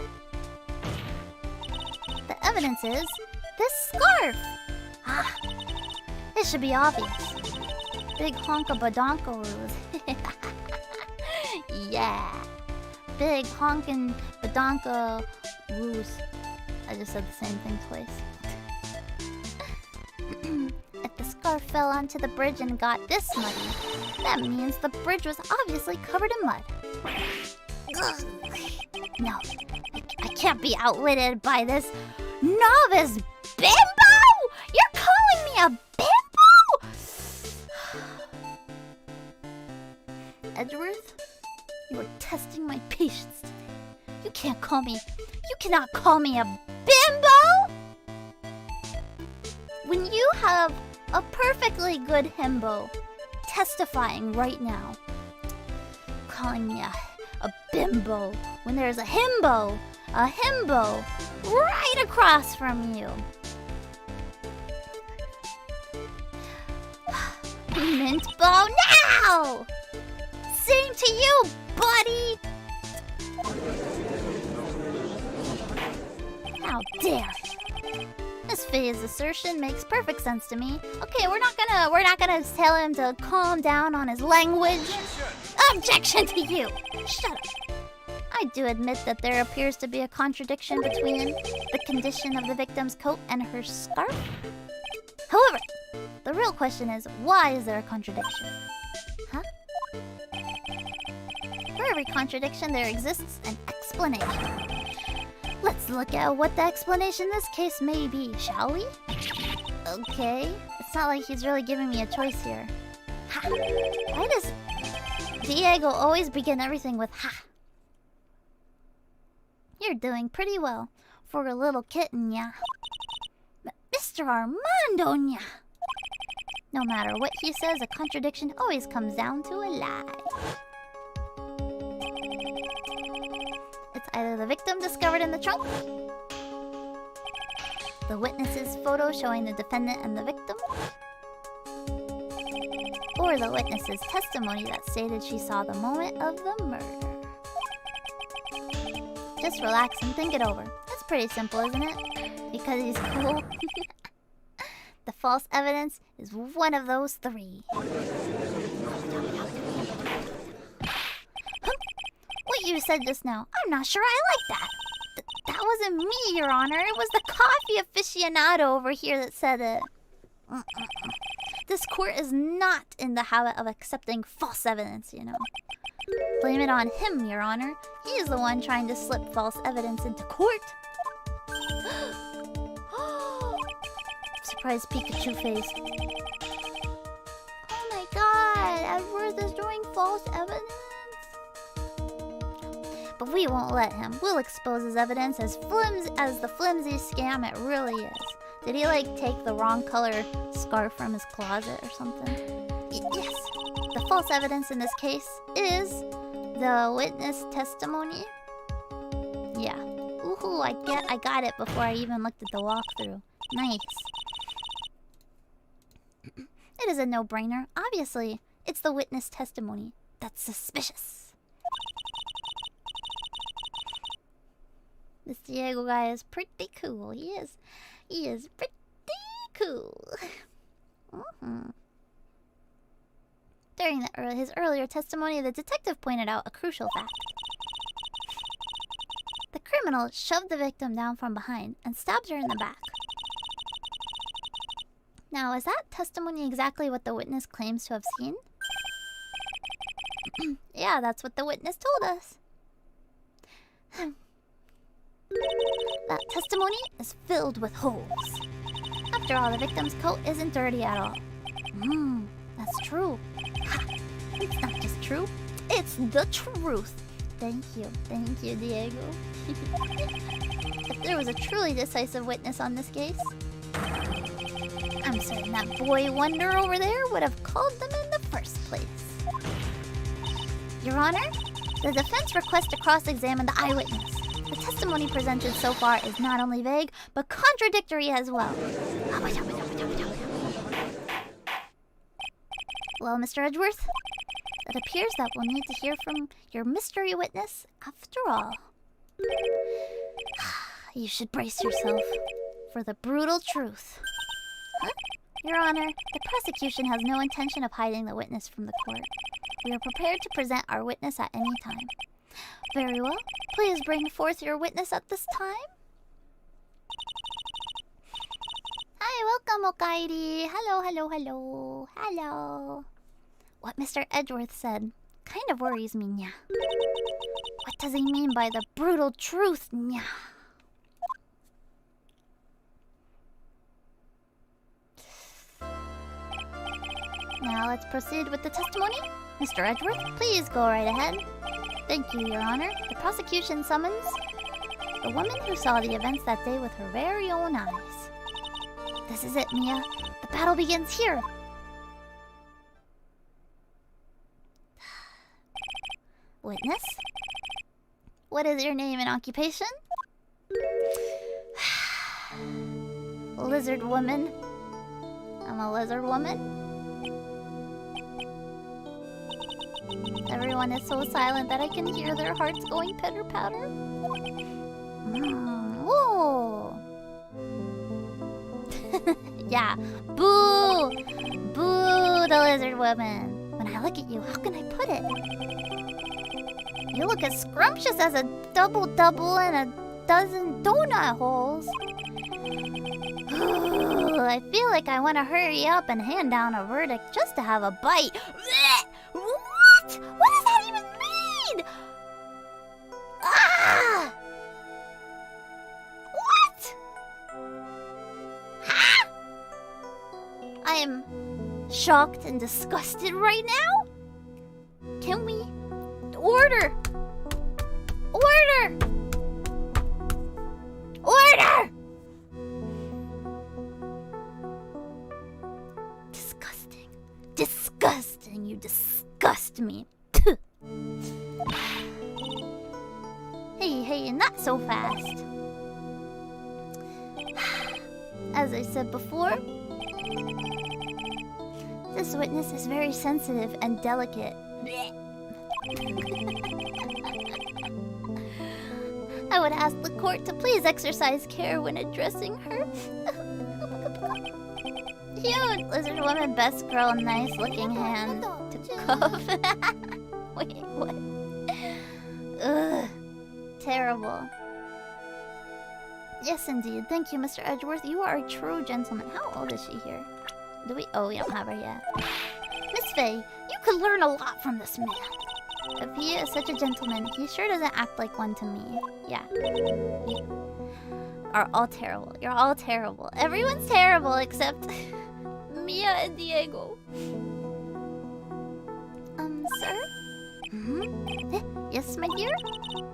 The evidence is this scarf! It should be obvious. Big honka badonka ruse. Yeah. big honkin' badonka ruse. I just said the same thing twice. If the scarf fell onto the bridge and got this muddy, that means the bridge was obviously covered in mud. Ugh. No, I can't be outwitted by this novice bimbo! You're calling me a bimbo?! Edgeworth, you are testing my patience today. You cannot call me a bimbo! When you have a perfectly good himbo testifying right now, calling me a bimbo when there's a himbo right across from you. Mint bow now! Same to you, buddy! How dare! Miss Faye's assertion makes perfect sense to me. Okay, we're not gonna tell him to calm down on his language. Objection to you! Shut up. I do admit that there appears to be a contradiction between the condition of the victim's coat and her scarf. However, the real question is, why is there a contradiction? Huh? For every contradiction, there exists an explanation. Let's look at what the explanation in this case may be, shall we? Okay, it's not like he's really giving me a choice here. Ha! Why does Diego always begin everything with ha? You're doing pretty well for a little kitten, yeah. But Mr. Armando, yeah. No matter what he says, a contradiction always comes down to a lie. It's either the victim discovered in the trunk, the witness's photo showing the defendant and the victim, or the witness's testimony that stated she saw the moment of the murder. Just relax and think it over. It's pretty simple, isn't it? Because he's cool. The false evidence is one of those three. What you said just now, I'm not sure I like that. That wasn't me, Your Honor. It was the coffee aficionado over here that said it. This court is not in the habit of accepting false evidence, you know. Blame it on him, Your Honor. He is the one trying to slip false evidence into court. Surprise Pikachu face. Oh my god, Edward is doing false evidence? But we won't let him. We'll expose his evidence as the flimsy scam it really is. Did he like take the wrong color scarf from his closet or something? Yes. The false evidence in this case is the witness testimony. Yeah. Ooh, I got it before I even looked at the walkthrough. Nice. It is a no-brainer. Obviously, it's the witness testimony that's suspicious. This Diego guy is pretty cool. He is pretty cool. During his earlier testimony, the detective pointed out a crucial fact. The criminal shoved the victim down from behind and stabbed her in the back. Now, is that testimony exactly what the witness claims to have seen? Yeah, that's what the witness told us. That testimony is filled with holes. After all, the victim's coat isn't dirty at all. That's true. It's not just true, it's the truth. Thank you, Diego. If there was a truly decisive witness on this case, I'm certain that boy wonder over there would have called them in the first place. Your Honor, the defense requests to cross-examine the eyewitness. The testimony presented so far is not only vague, but contradictory as well. Well, Mr. Edgeworth, it appears that we'll need to hear from your mystery witness after all. You should brace yourself for the brutal truth. Huh? Your Honor, the prosecution has no intention of hiding the witness from the court. We are prepared to present our witness at any time. Very well. Please bring forth your witness at this time. Hi, welcome, Okairi. Hello, hello, hello. Hello. What Mr. Edgeworth said kind of worries me, nya. What does he mean by the brutal truth, nya? Now let's proceed with the testimony. Mr. Edgeworth, please go right ahead. Thank you, Your Honor. The prosecution summons the woman who saw the events that day with her very own eyes. This is it, Mia. The battle begins here. Witness? What is your name and occupation? Lizard woman. I'm a lizard woman. Everyone is so silent that I can hear their hearts going pitter-patter. Whoa. Yeah. Boo! Boo the lizard woman. When I look at you, how can I put it? You look as scrumptious as a double-double and a dozen donut holes. I feel like I want to hurry up and hand down a verdict just to have a bite. What? What does that even mean? Ah! What? Ah! I am shocked and disgusted right now. Can we order? Order! Order! Disgusting. Disgusting. You disgust me. Hey, not so fast. As I said before, this witness is very sensitive and delicate. I would ask the court to please exercise care when addressing her. Cute! Lizard woman, best girl, nice looking hand to cuff. Wait, what? Ugh. Terrible. Yes, indeed. Thank you, Mr. Edgeworth. You are a true gentleman. How old is she here? Do we? Oh, we don't have her yet. Miss Faye, you could learn a lot from this man. If he is such a gentleman, he sure doesn't act like one to me. Yeah. You are all terrible. You're all terrible. Everyone's terrible except Mia and Diego. Sir? Yes, my dear?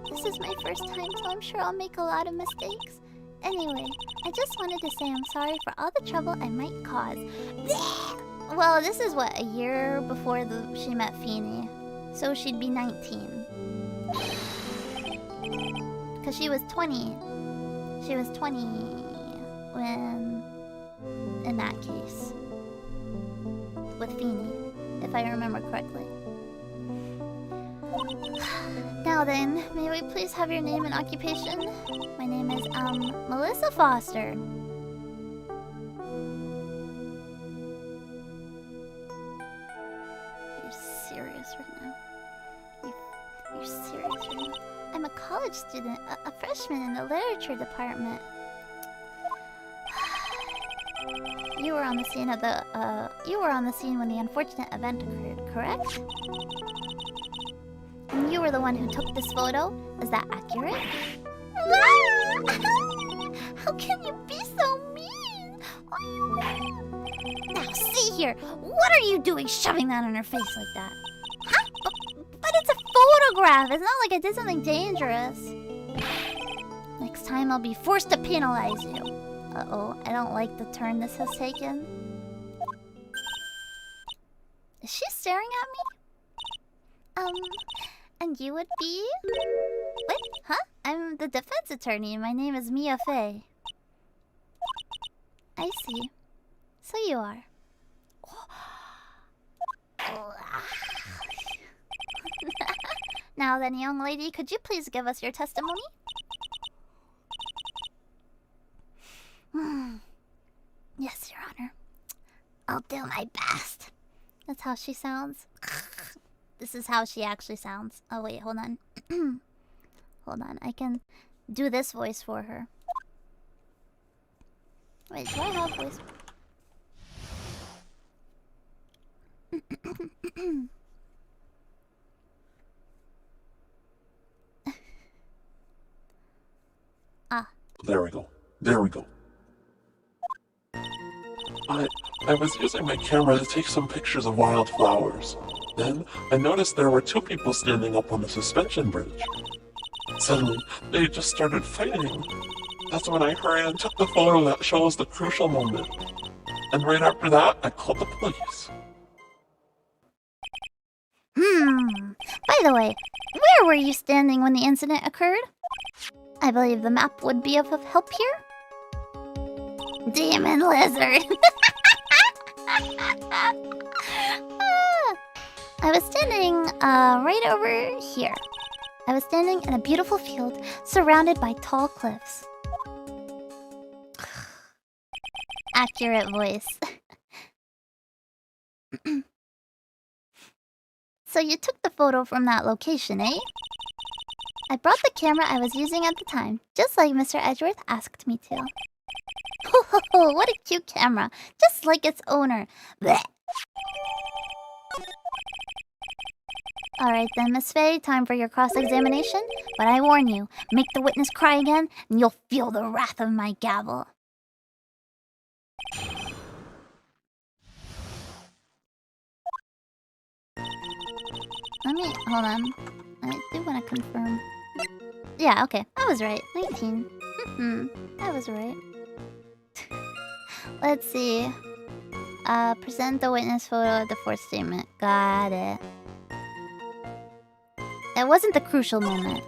This is my first time, so I'm sure I'll make a lot of mistakes. Anyway, I just wanted to say I'm sorry for all the trouble I might cause. Well, this is what, a year before she met Feeny. So she'd be 19. Because she was 20. She was 20 when... in that case. With Feeny, if I remember correctly. Now then, may we please have your name and occupation? My name is, Melissa Foster. You're serious right now? You're serious right now? I'm a college student, a freshman in the literature department. You were on the scene of the, you were on the scene when the unfortunate event occurred, correct? And you were the one who took this photo? Is that accurate? How can you be so mean? Now see here, what are you doing shoving that on her face like that? Huh? But it's a photograph. It's not like I did something dangerous. Next time I'll be forced to penalize you. Uh-oh, I don't like the turn this has taken. Is she staring at me? And you would be? Wait, huh? I'm the defense attorney. My name is Mia Fey. I see. So you are. Now then, young lady, could you please give us your testimony? Yes, Your Honor. I'll do my best. That's how she sounds. This is how she actually sounds. Oh wait, hold on. Hold on, I can do this voice for her. Wait, do I have voice? Ah. There we go. There we go. I was using my camera to take some pictures of wildflowers. Then I noticed there were two people standing up on the suspension bridge. Suddenly, they just started fighting. That's when I hurried and took the photo that shows the crucial moment. And right after that, I called the police. By the way, where were you standing when the incident occurred? I believe the map would be of help here. Demon lizard. I was standing right over here. I was standing in a beautiful field surrounded by tall cliffs. Accurate voice. So you took the photo from that location, eh? I brought the camera I was using at the time, just like Mr. Edgeworth asked me to. Oh, what a cute camera, just like its owner. Blech. Alright then, Miss Faye, time for your cross-examination. But I warn you, make the witness cry again, and you'll feel the wrath of my gavel. Hold on. I do want to confirm. Yeah, okay, I was right. 19. I was right. Let's see. Present the witness photo of the fourth statement. Got it. It wasn't the crucial moment.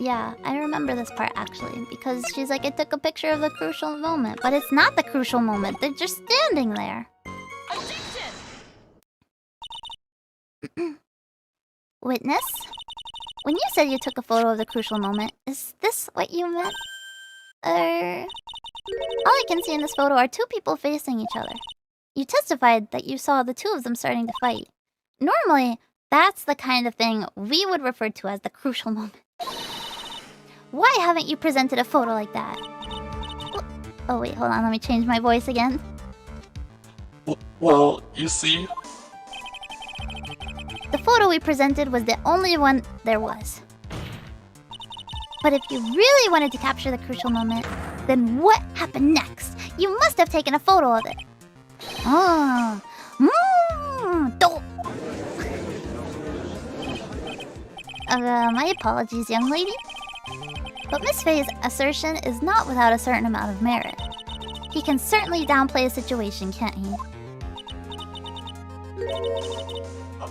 Yeah, I remember this part actually, because she's like, I took a picture of the crucial moment, but it's not the crucial moment. They're just standing there. Witness? When you said you took a photo of the crucial moment, is this what you meant? All I can see in this photo are two people facing each other. You testified that you saw the two of them starting to fight. Normally, that's the kind of thing we would refer to as the crucial moment. Why haven't you presented a photo like that? Oh wait, hold on, let me change my voice again. Well, you see... The photo we presented was the only one there was. But if you really wanted to capture the crucial moment, then what happened next? You must have taken a photo of it. Oh. My apologies, young lady. But Miss Faye's assertion is not without a certain amount of merit. He can certainly downplay a situation, can't he?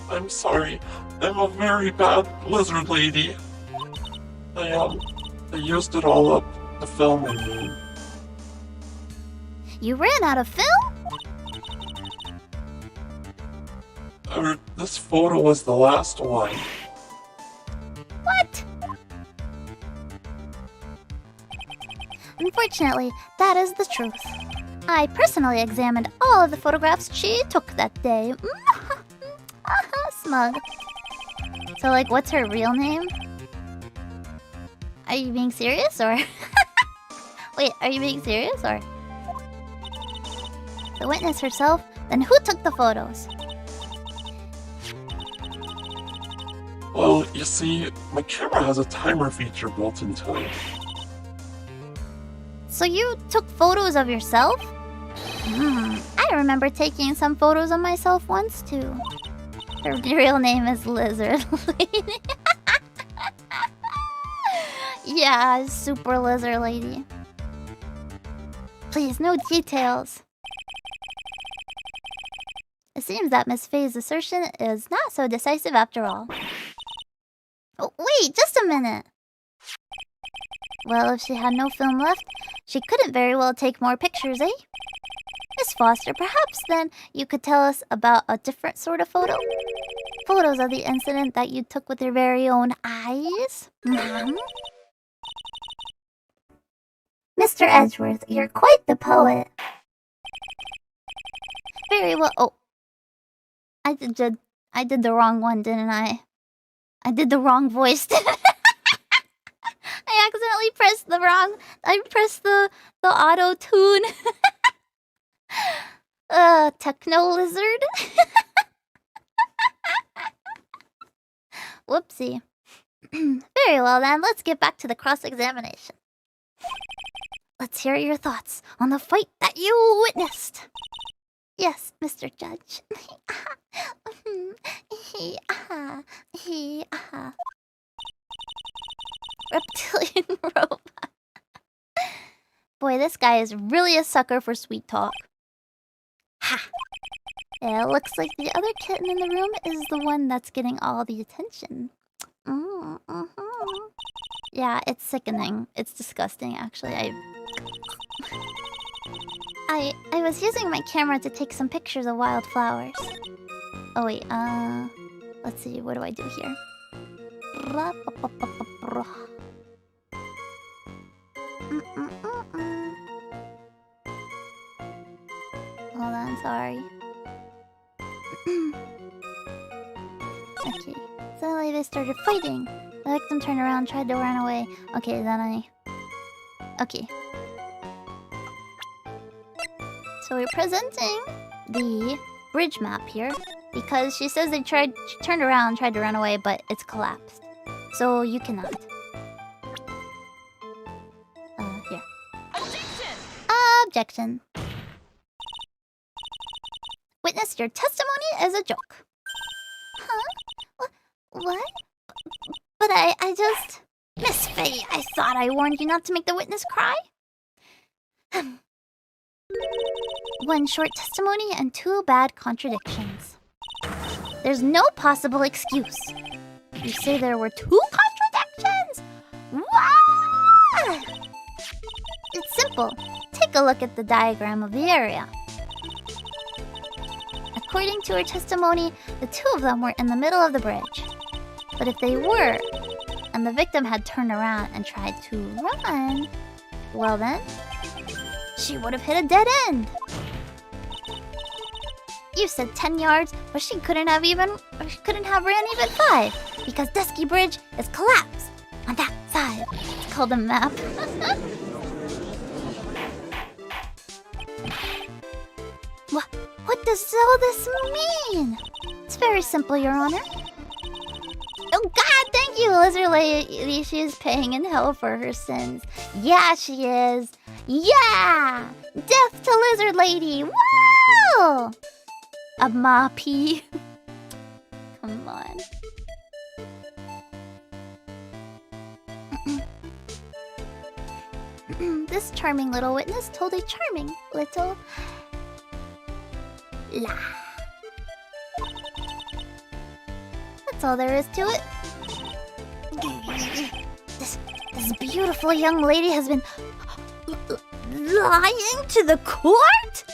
I'm sorry. I'm a very bad lizard lady. I used it all up. The film, I mean. You ran out of film? This photo was the last one. What? Unfortunately, that is the truth. I personally examined all of the photographs she took that day. Smug. So, like, what's her real name? Are you being serious, or... Wait, are you being serious, or... The witness herself? Then who took the photos? Well, you see, my camera has a timer feature built into it. So you took photos of yourself? I remember taking some photos of myself once, too. Her real name is Lizard Lady. Yeah, super lizard lady. Please, no details. It seems that Miss Faye's assertion is not so decisive after all. Oh, wait, just a minute. Well, if she had no film left, she couldn't very well take more pictures, eh? Miss Foster, perhaps then you could tell us about a different sort of photo? Photos of the incident that you took with your very own eyes? Mr. Edgeworth, you're quite the poet. Very well. Oh. I did the wrong one, didn't I? I did the wrong voice. I accidentally pressed the wrong. I pressed the auto tune. Techno lizard. Whoopsie. Very well then, let's get back to the cross-examination. Let's hear your thoughts on the fight that you witnessed. Yes, Mr. Judge. Reptilian robot. Boy, this guy is really a sucker for sweet talk. Ha! Yeah, it looks like the other kitten in the room is the one that's getting all the attention. Yeah, it's sickening. It's disgusting, actually. I was using my camera to take some pictures of wildflowers. Oh wait, let's see, what do I do here? Hold on, sorry. Okay, suddenly they started fighting. The victim turned around, tried to run away. Okay, then okay. So we're presenting the bridge map here because she says she turned around, tried to run away, but it's collapsed. So you cannot. Here. Objection. Witness, your testimony is a joke. Huh? What? But I just... Miss Faye, I thought I warned you not to make the witness cry. One short testimony and two bad contradictions. There's no possible excuse. You say there were two contradictions? What? It's simple. Take a look at the diagram of the area. According to her testimony, the two of them were in the middle of the bridge. But if they were, and the victim had turned around and tried to run, well then, she would have hit a dead end. You said 10 yards, but she couldn't have ran even 5 because Dusky Bridge is collapsed on that side. It's called a map. What does all this mean? It's very simple, Your Honor. Oh God, thank you, Lizard Lady. She is paying in hell for her sins. Yeah, she is. Yeah! Death to Lizard Lady! Whoa! A moppy. Come on. This charming little witness told a charming little lie. That's all there is to it. This beautiful young lady has been lying to the court?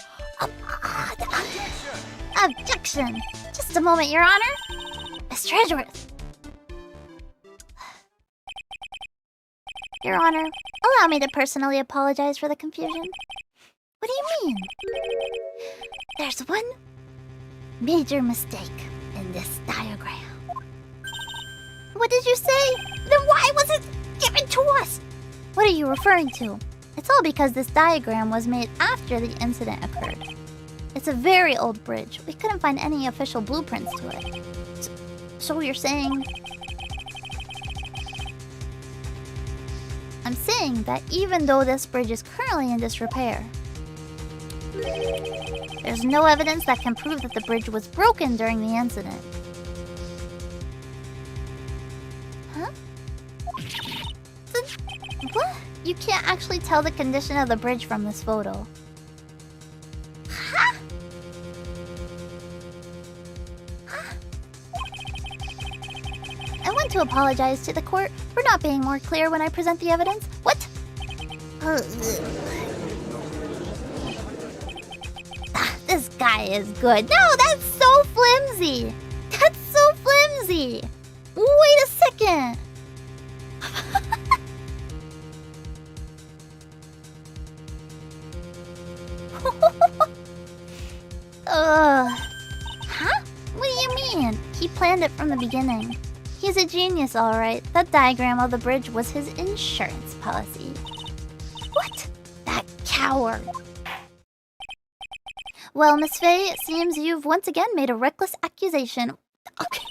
Objection! Just a moment, Your Honor. Mr. Edgeworth. Your Honor, allow me to personally apologize for the confusion. What do you mean? There's one major mistake in this diagram. What did you say? Then why was it given to us? What are you referring to? It's all because this diagram was made after the incident occurred. It's a very old bridge. We couldn't find any official blueprints to it. So you're saying... I'm saying that even though this bridge is currently in disrepair, there's no evidence that can prove that the bridge was broken during the incident. Huh? What? You can't actually tell the condition of the bridge from this photo. Huh? I want to apologize to the court for not being more clear when I present the evidence. What? This guy is good. No, that's so flimsy. That's so flimsy. Wait a second. Huh? What planned it from the beginning. He's a genius, alright. That diagram of the bridge was his insurance policy. What? That coward. Well, Miss Faye, it seems you've once again made a reckless accusation. Okay.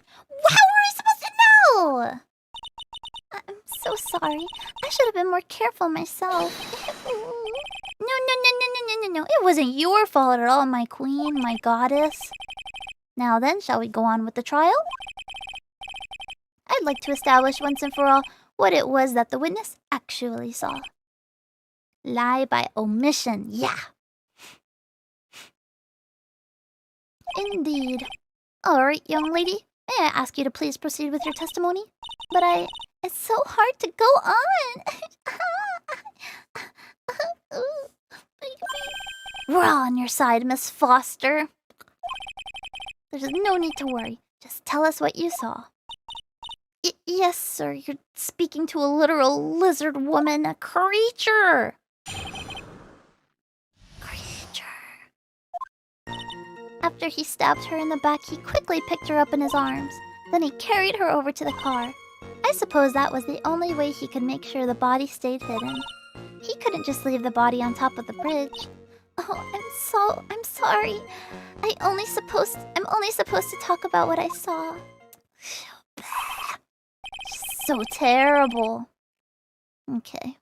How were we supposed to know? I'm so sorry. I should have been more careful myself. No. It wasn't your fault at all, my queen, my goddess. Now then, shall we go on with the trial? I'd like to establish once and for all what it was that the witness actually saw. Lie by omission, yeah. Indeed. Alright, young lady. May I ask you to please proceed with your testimony? But it's so hard to go on. We're all on your side, Miss Foster. There's no need to worry. Just tell us what you saw. Yes, sir. You're speaking to a literal lizard woman, a creature. After he stabbed her in the back, he quickly picked her up in his arms. Then he carried her over to the car. I suppose that was the only way he could make sure the body stayed hidden. He couldn't just leave the body on top of the bridge. Oh, I'm sorry. I'm only supposed to talk about what I saw. So terrible. Okay.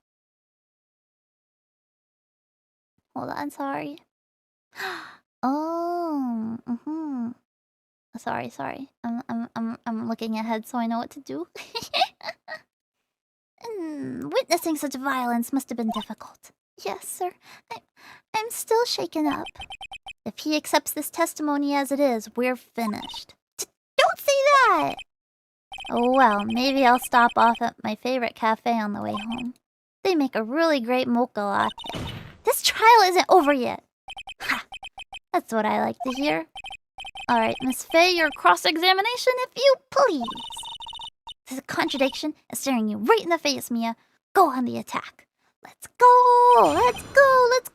Hold on, sorry. Oh, Sorry. I'm looking ahead so I know what to do. Witnessing such violence must have been difficult. Yes, sir. I'm still shaken up. If he accepts this testimony as it is, we're finished. Don't say that! Oh well, maybe I'll stop off at my favorite cafe on the way home. They make a really great mocha latte. This trial isn't over yet. Ha! That's what I like to hear. Alright, Miss Faye, your cross-examination, if you please. This is a contradiction. It's staring you right in the face, Mia. Go on the attack. Let's go! Let's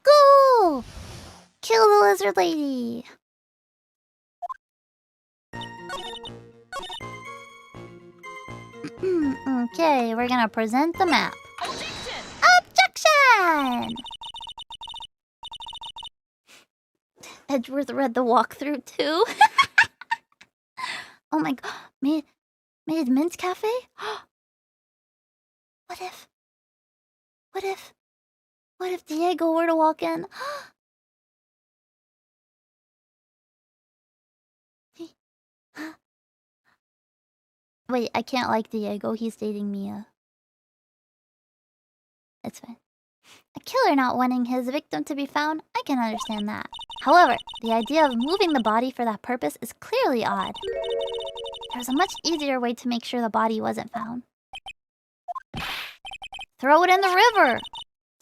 go! Kill the lizard lady. Okay, we're gonna present the map. Objection! Edgeworth read the walkthrough too. Oh my god. Made Mint Cafe? What if Diego were to walk in? Wait, I can't like Diego. He's dating Mia. It's fine. A killer not wanting his victim to be found, I can understand that. However, the idea of moving the body for that purpose is clearly odd. There's a much easier way to make sure the body wasn't found. Throw it in the river!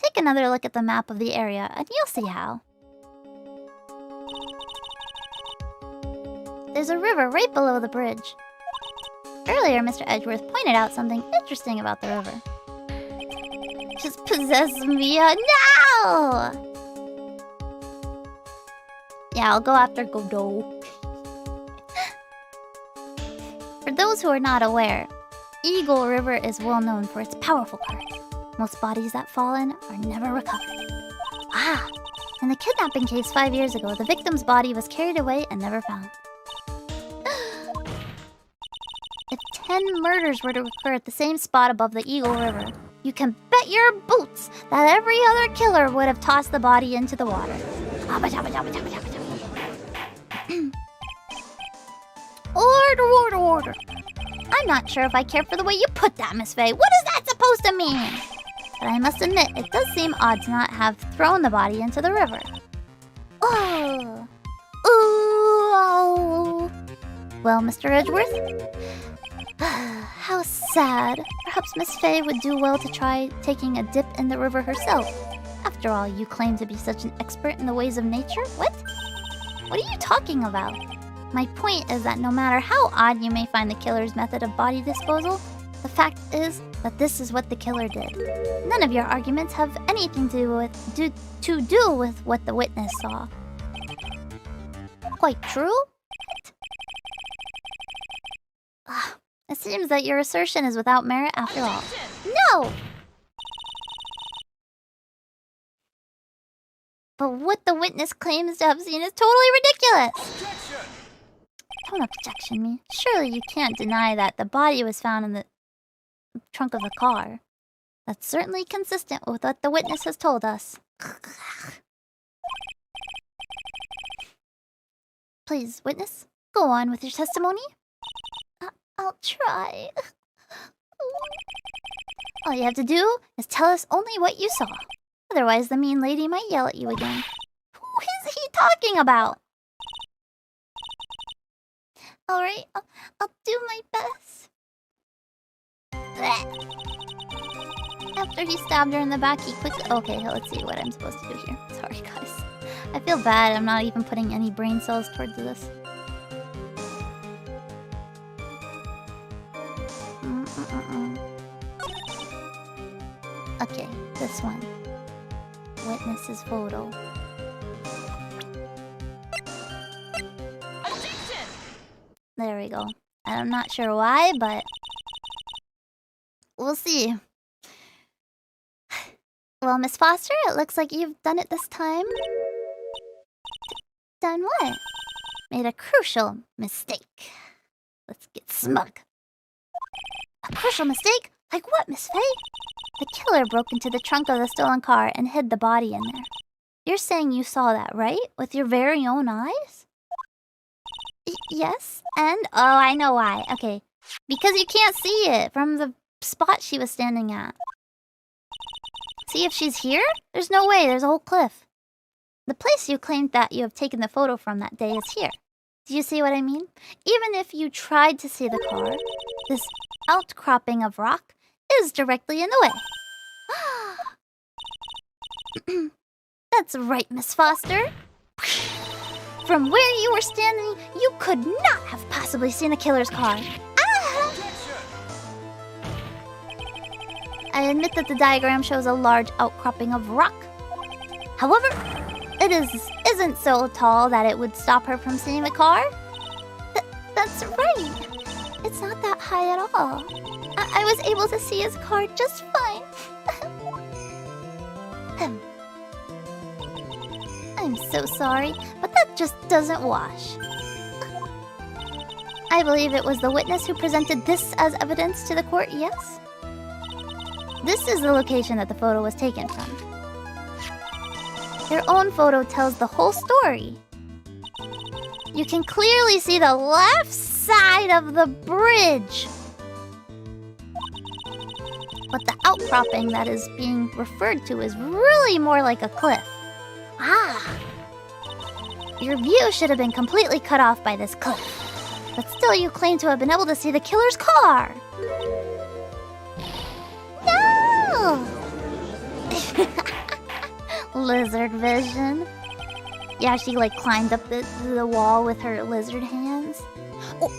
Take another look at the map of the area, and you'll see how. There's a river right below the bridge. Earlier, Mr. Edgeworth pointed out something interesting about the river. Just possess Mia. No! Yeah, I'll go after Godot. For those who are not aware, Eagle River is well known for its powerful current. Most bodies that fall in are never recovered. Ah! In the kidnapping case 5 years ago, the victim's body was carried away and never found. If 10 murders were to occur at the same spot above the Eagle River, you can bet your boots that every other killer would have tossed the body into the water. Order. I'm not sure if I care for the way you put that, Miss Faye. What is that supposed to mean? But I must admit, it does seem odd to not have thrown the body into the river. Oh. Ooh. Well, Mr. Edgeworth? How sad. Perhaps Miss Faye would do well to try taking a dip in the river herself. After all, you claim to be such an expert in the ways of nature? What? What are you talking about? My point is that no matter how odd you may find the killer's method of body disposal, the fact is that this is what the killer did. None of your arguments have anything to do with what the witness saw. Quite true? It seems that your assertion is without merit after all. No! But what the witness claims to have seen is totally ridiculous! Don't objection me. Surely you can't deny that the body was found in the trunk of the car. That's certainly consistent with what the witness has told us. Please, witness, go on with your testimony. I'll try. All you have to do is tell us only what you saw. Otherwise, the mean lady might yell at you again. Who is he talking about? Alright, I'll do my best. After he stabbed her in the back, he quickly... Okay, let's see what I'm supposed to do here. Sorry, guys. I feel bad I'm not even putting any brain cells towards this. Okay, this one. Witness's photo. There we go. I'm not sure why, but we'll see. Well, Miss Foster, it looks like you've done it this time. Done what? Made a crucial mistake. Let's get smug. A crucial mistake? Like what, Miss Faye? The killer broke into the trunk of the stolen car and hid the body in there. You're saying you saw that, right? With your very own eyes? Yes, and? Oh, I know why. Okay. Because you can't see it from the spot she was standing at. See if she's here? There's no way, there's a whole cliff. The place you claimed that you have taken the photo from that day is here. Do you see what I mean? Even if you tried to see the car, this outcropping of rock is directly in the way. That's right, Miss Foster. From where you were standing, you could not have possibly seen the killer's car. Ah! I admit that the diagram shows a large outcropping of rock. However, it isn't so tall that it would stop her from seeing the car. That's right. It's not that high at all. I was able to see his car just fine. I'm so sorry, but that just doesn't wash. I believe it was the witness who presented this as evidence to the court, yes? This is the location that the photo was taken from. Your own photo tells the whole story. You can clearly see the left side of the bridge. But the outcropping that is being referred to is really more like a cliff. Ah! Your view should have been completely cut off by this cliff. But still you claim to have been able to see the killer's car. No! Lizard vision. Yeah, she like climbed up the wall with her lizard hands.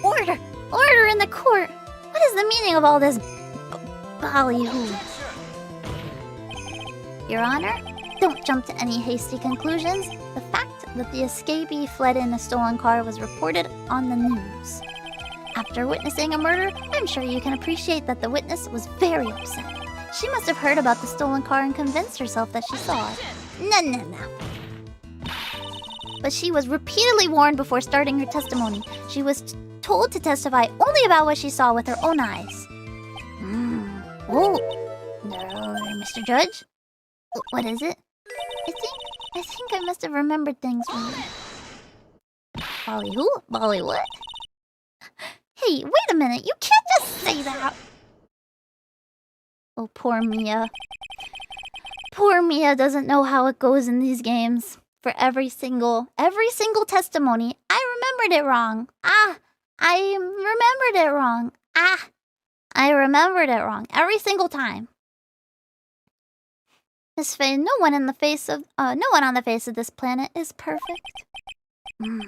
Order! Order in the court! What is the meaning of all this ballyhoo? Your Honor, don't jump to any hasty conclusions. The fact that the escapee fled in a stolen car was reported on the news. After witnessing a murder, I'm sure you can appreciate that the witness was very upset. She must have heard about the stolen car and convinced herself that she saw it. No. But she was repeatedly warned before starting her testimony. She was told to testify only about what she saw with her own eyes. Oh, no, Mr. Judge? What is it? I think I must have remembered things from you. Bolly who? Bolly what? Hey, wait a minute, you can't just say that! Oh, poor Mia. Poor Mia doesn't know how it goes in these games. For every single testimony, I remembered it wrong. I remembered it wrong. I remembered it wrong every single time. Miss Faye, no one on the face of this planet is perfect.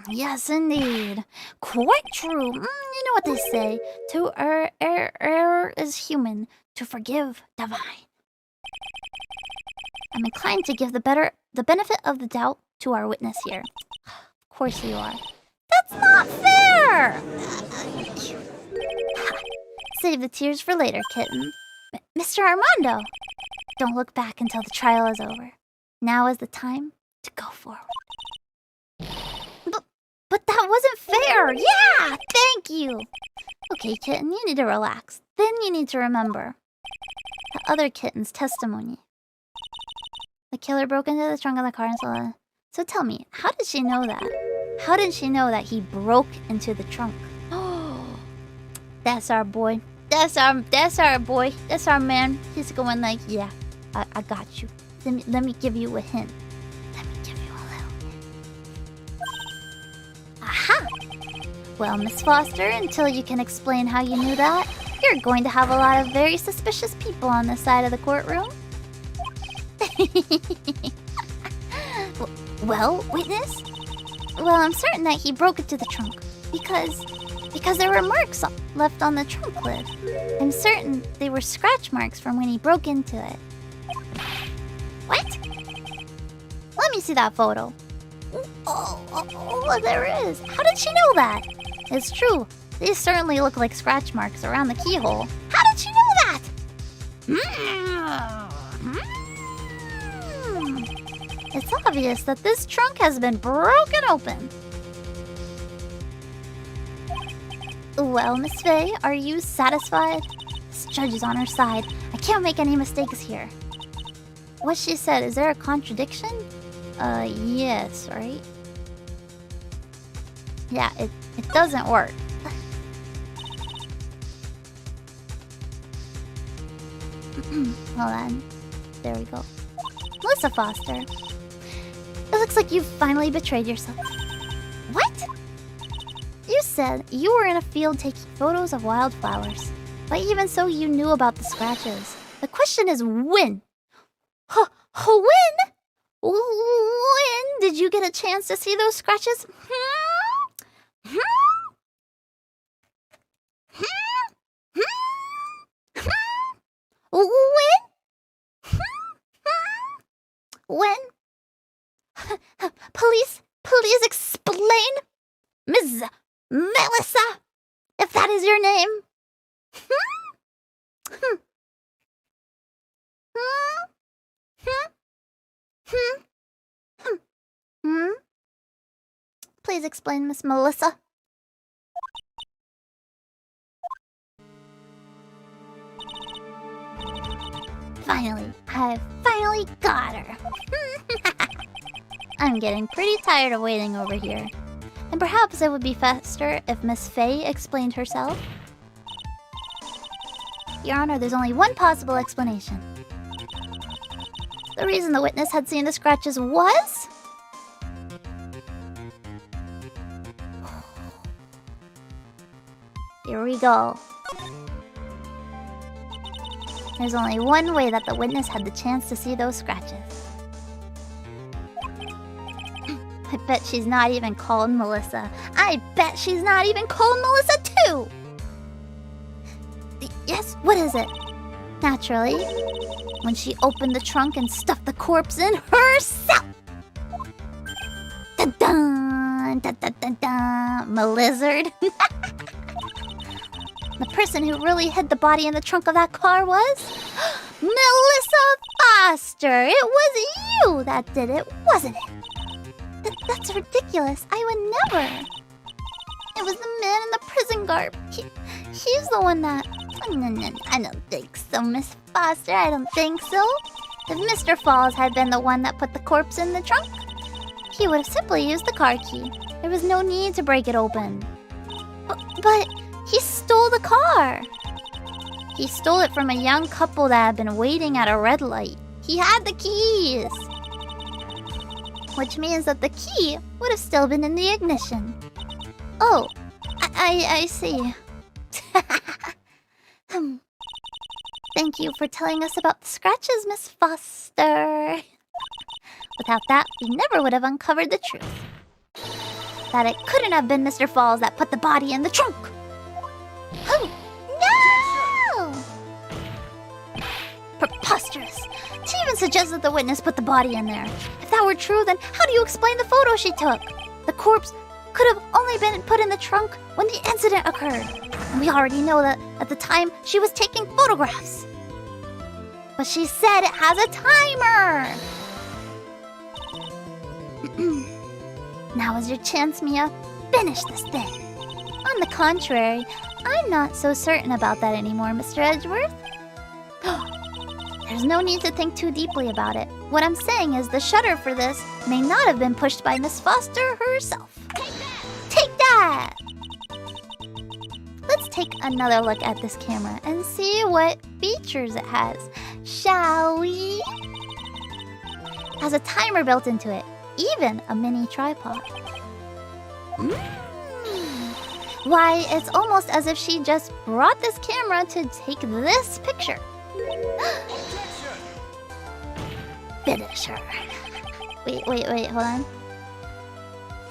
Yes, indeed. Quite true. You know what they say. To err is human. To forgive, divine. I'm inclined to give the benefit of the doubt to our witness here. Of course you are. That's not fair! Save the tears for later, kitten. Mr. Armando! Don't look back until the trial is over. Now is the time to go forward. But that wasn't fair! Yeah! Thank you! Okay, kitten, you need to relax. Then you need to remember the other kitten's testimony. The killer broke into the trunk of the car and stole it. So tell me, how did she know that? How did she know that he broke into the trunk? Oh, that's our boy. That's our boy. That's our man. He's going like, yeah, I got you. Let me give you a hint. Let me give you a little hint. Aha! Well, Miss Foster, until you can explain how you knew that, you're going to have a lot of very suspicious people on this side of the courtroom. Well, witness? Well, I'm certain that he broke into the trunk because there were marks left on the trunk lid. I'm certain they were scratch marks from when he broke into it. What? Let me see that photo. Oh, there is. How did she know that? It's true. These certainly look like scratch marks around the keyhole. How did she know that? It's obvious that this trunk has been broken open. Well, Miss Faye, are you satisfied? This judge is on her side. I can't make any mistakes here. What she said, is there a contradiction? Yes, right? Yeah, it doesn't work. Hold on. There we go. Melissa Foster. It looks like you've finally betrayed yourself. What? You said you were in a field taking photos of wildflowers. But even so, you knew about the scratches. The question is when? When? When did you get a chance to see those scratches? When? Please explain, Ms. Melissa, if that is your name. Please explain, Miss Melissa. Finally, I finally got her. I'm getting pretty tired of waiting over here. And perhaps it would be faster if Miss Faye explained herself. Your Honor, there's only one possible explanation. The reason the witness had seen the scratches was... Here we go. There's only one way that the witness had the chance to see those scratches. I bet she's not even called Melissa. I bet she's not even called Melissa too! Yes, what is it? Naturally, when she opened the trunk and stuffed the corpse in herself! Dun-dun! Dun-dun-dun-dun! Melizzard! The person who really hid the body in the trunk of that car was... Melissa Foster! It was you that did it, wasn't it? That's ridiculous. I would never. It was the man in the prison garb. He's the one that... I don't think so, Miss Foster. I don't think so. If Mr. Falls had been the one that put the corpse in the trunk, he would have simply used the car key. There was no need to break it open. But he stole the car. He stole it from a young couple that had been waiting at a red light. He had the keys. Which means that the key would have still been in the ignition. Oh, I see. Thank you for telling us about the scratches, Miss Foster. Without that, we never would have uncovered the truth. That it couldn't have been Mr. Falls that put the body in the trunk. Oh, no! Preposterous. She even suggests that the witness put the body in there. If that were true, then how do you explain the photo she took? The corpse could have only been put in the trunk when the incident occurred. And we already know that at the time she was taking photographs. But she said it has a timer! Now is your chance, Mia. Finish this thing. On the contrary, I'm not so certain about that anymore, Mr. Edgeworth. There's no need to think too deeply about it. What I'm saying is the shutter for this may not have been pushed by Miss Foster herself. Take that! Let's take another look at this camera and see what features it has, shall we? It has a timer built into it, even a mini tripod. Why, it's almost as if she just brought this camera to take this picture. Finish her. Wait, hold on.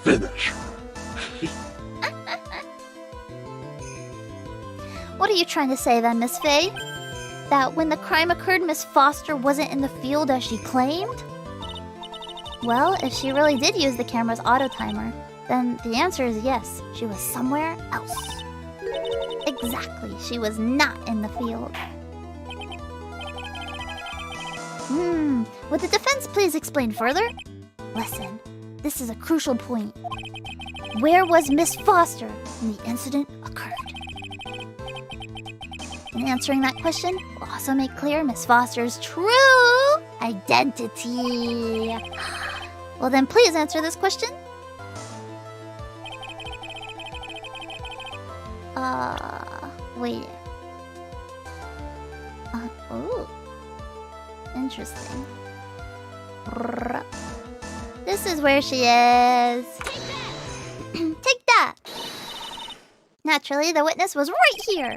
Finish her. What are you trying to say then, Miss Faye? That when the crime occurred, Miss Foster wasn't in the field as she claimed? Well, if she really did use the camera's auto timer, then the answer is yes, she was somewhere else. Exactly, she was not in the field. Would the defense please explain further? Listen, this is a crucial point. Where was Miss Foster when the incident occurred? And answering that question will also make clear Miss Foster's true identity. Well then, please answer this question. Wait. Oh. Interesting. This is where she is. Take that! Naturally, the witness was right here.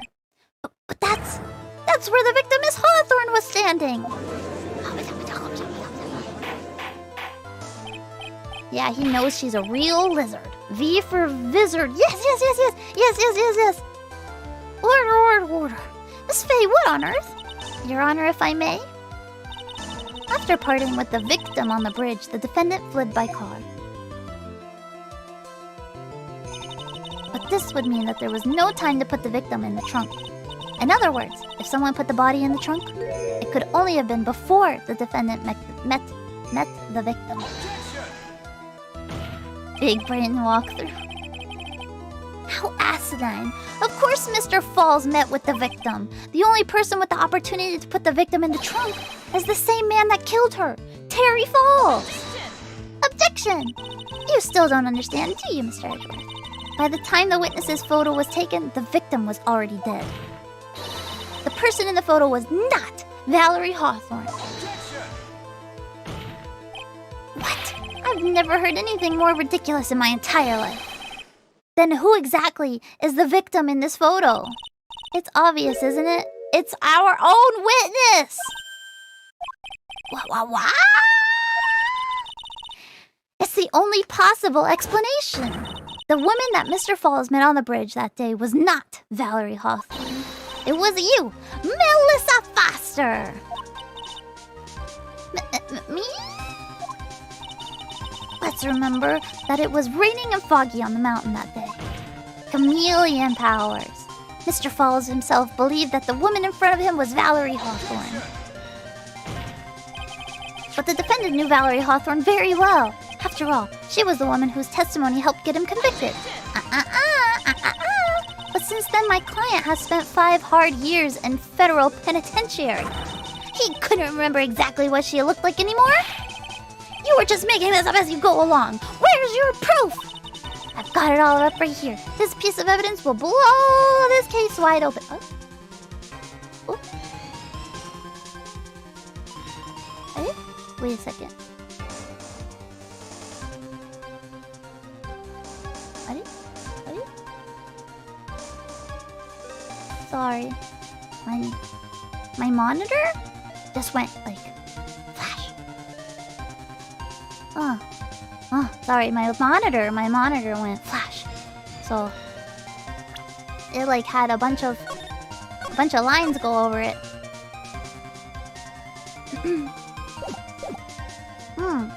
But that's where the victim, Miss Hawthorne, was standing. Yeah, he knows she's a real lizard. V for Vizard. Yes. Order. Miss Faye, what on earth? Your Honor, if I may? After parting with the victim on the bridge, the defendant fled by car. But this would mean that there was no time to put the victim in the trunk. In other words, if someone put the body in the trunk, it could only have been before the defendant met the victim. Big brain walkthrough. How asinine. Of course Mr. Falls met with the victim. The only person with the opportunity to put the victim in the trunk is the same man that killed her, Terry Falls. Objection! You still don't understand, do you, Mr. Edgeworth? By the time the witness's photo was taken, the victim was already dead. The person in the photo was not Valerie Hawthorne. What? I've never heard anything more ridiculous in my entire life. Then who exactly is the victim in this photo? It's obvious, isn't it? It's our own witness! What? It's the only possible explanation. The woman that Mr. Falls met on the bridge that day was not Valerie Hawthorne. It was you, Melissa Foster. Me? Let's remember that it was raining and foggy on the mountain that day. Chameleon powers. Mr. Falls himself believed that the woman in front of him was Valerie Hawthorne. But the defendant knew Valerie Hawthorne very well. After all, she was the woman whose testimony helped get him convicted. But since then, my client has spent 5 hard years in federal penitentiary. He couldn't remember exactly what she looked like anymore. You were just making this up as you go along. Where's your proof? I've got it all up right here. This piece of evidence will blow this case wide open. Oh. Hey? Wait a second. Sorry. My monitor just went like flash. Sorry, my monitor went flash. So it like had a bunch of lines go over it.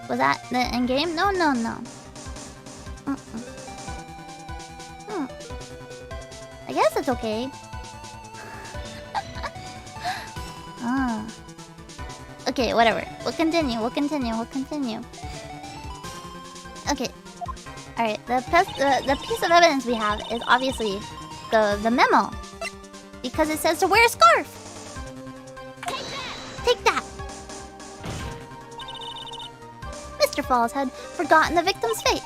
Was that the end game? No. I guess it's okay. Ah. Okay, whatever. We'll continue. Okay. Alright, the piece of evidence we have is obviously the memo. Because it says to wear a scarf! Take that! Mr. Falls had forgotten the victim's face.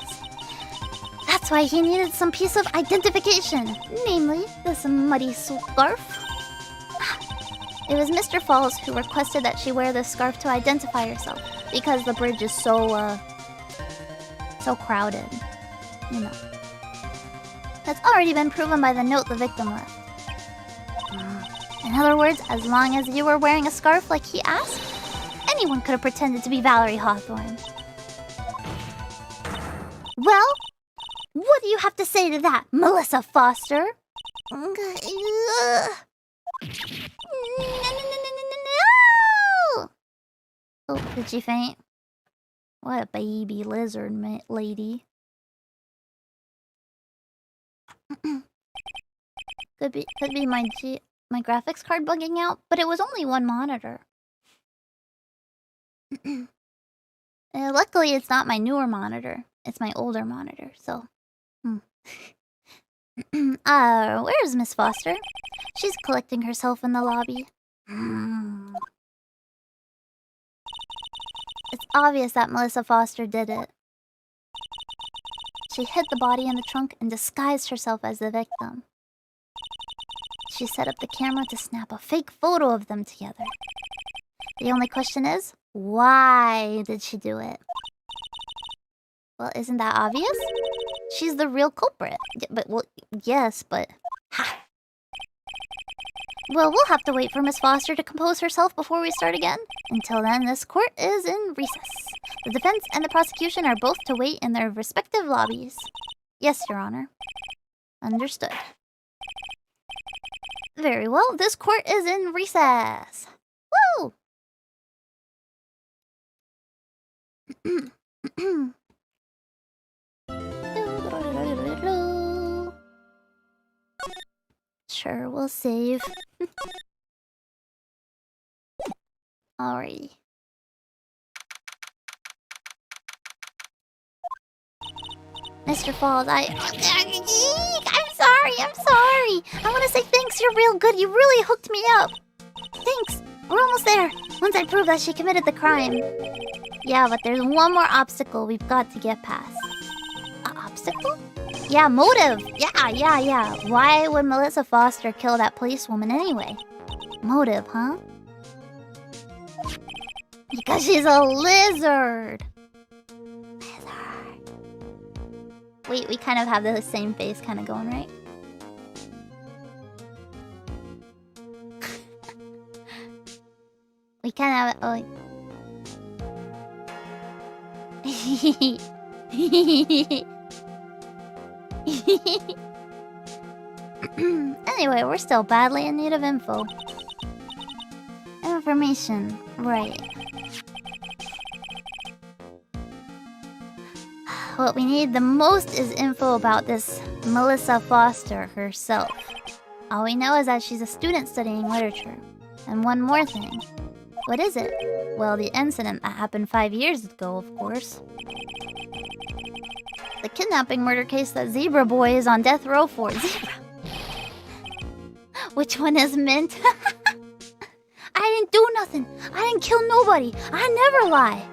That's why he needed some piece of identification, namely this muddy scarf. It was Mr. Falls who requested that she wear this scarf to identify herself, because the bridge is so crowded, you know. That's already been proven by the note the victim left. In other words, as long as you were wearing a scarf like he asked, anyone could have pretended to be Valerie Hawthorne. Well, what do you have to say to that, Melissa Foster? No! Oh, did she faint? What a baby lizard lady. Could be my graphics card bugging out, but it was only one monitor. Luckily, it's not my newer monitor. It's my older monitor, so... where's Miss Foster? She's collecting herself in the lobby. It's obvious that Melissa Foster did it. She hid the body in the trunk and disguised herself as the victim. She set up the camera to snap a fake photo of them together. The only question is, why did she do it? Well, isn't that obvious? She's the real culprit. Well, yes, but... Ha! Well, we'll have to wait for Miss Foster to compose herself before we start again. Until then, this court is in recess. The defense and the prosecution are both to wait in their respective lobbies. Yes, Your Honor. Understood. Very well, this court is in recess. Woo! Sure, we'll save. Alrighty. Mr. Falls, I'm sorry. I want to say thanks, you're real good. You really hooked me up. Thanks. We're almost there. Once I prove that she committed the crime. Yeah, but there's one more obstacle we've got to get past. Obstacle? Yeah, motive. Yeah. Why would Melissa Foster kill that policewoman anyway? Motive, huh? Because she's a lizard. Wait, we kind of have the same face kind of going, right? We kind of... Oh. Anyway, we're still badly in need of info. Information, right. What we need the most is info about this Melissa Foster herself. All we know is that she's a student studying literature. And one more thing. What is it? Well, the incident that happened 5 years ago, of course. The kidnapping murder case that Zebra Boy is on death row for. Zebra? Which one is Mint? I didn't do nothing. I didn't kill nobody. I never lie.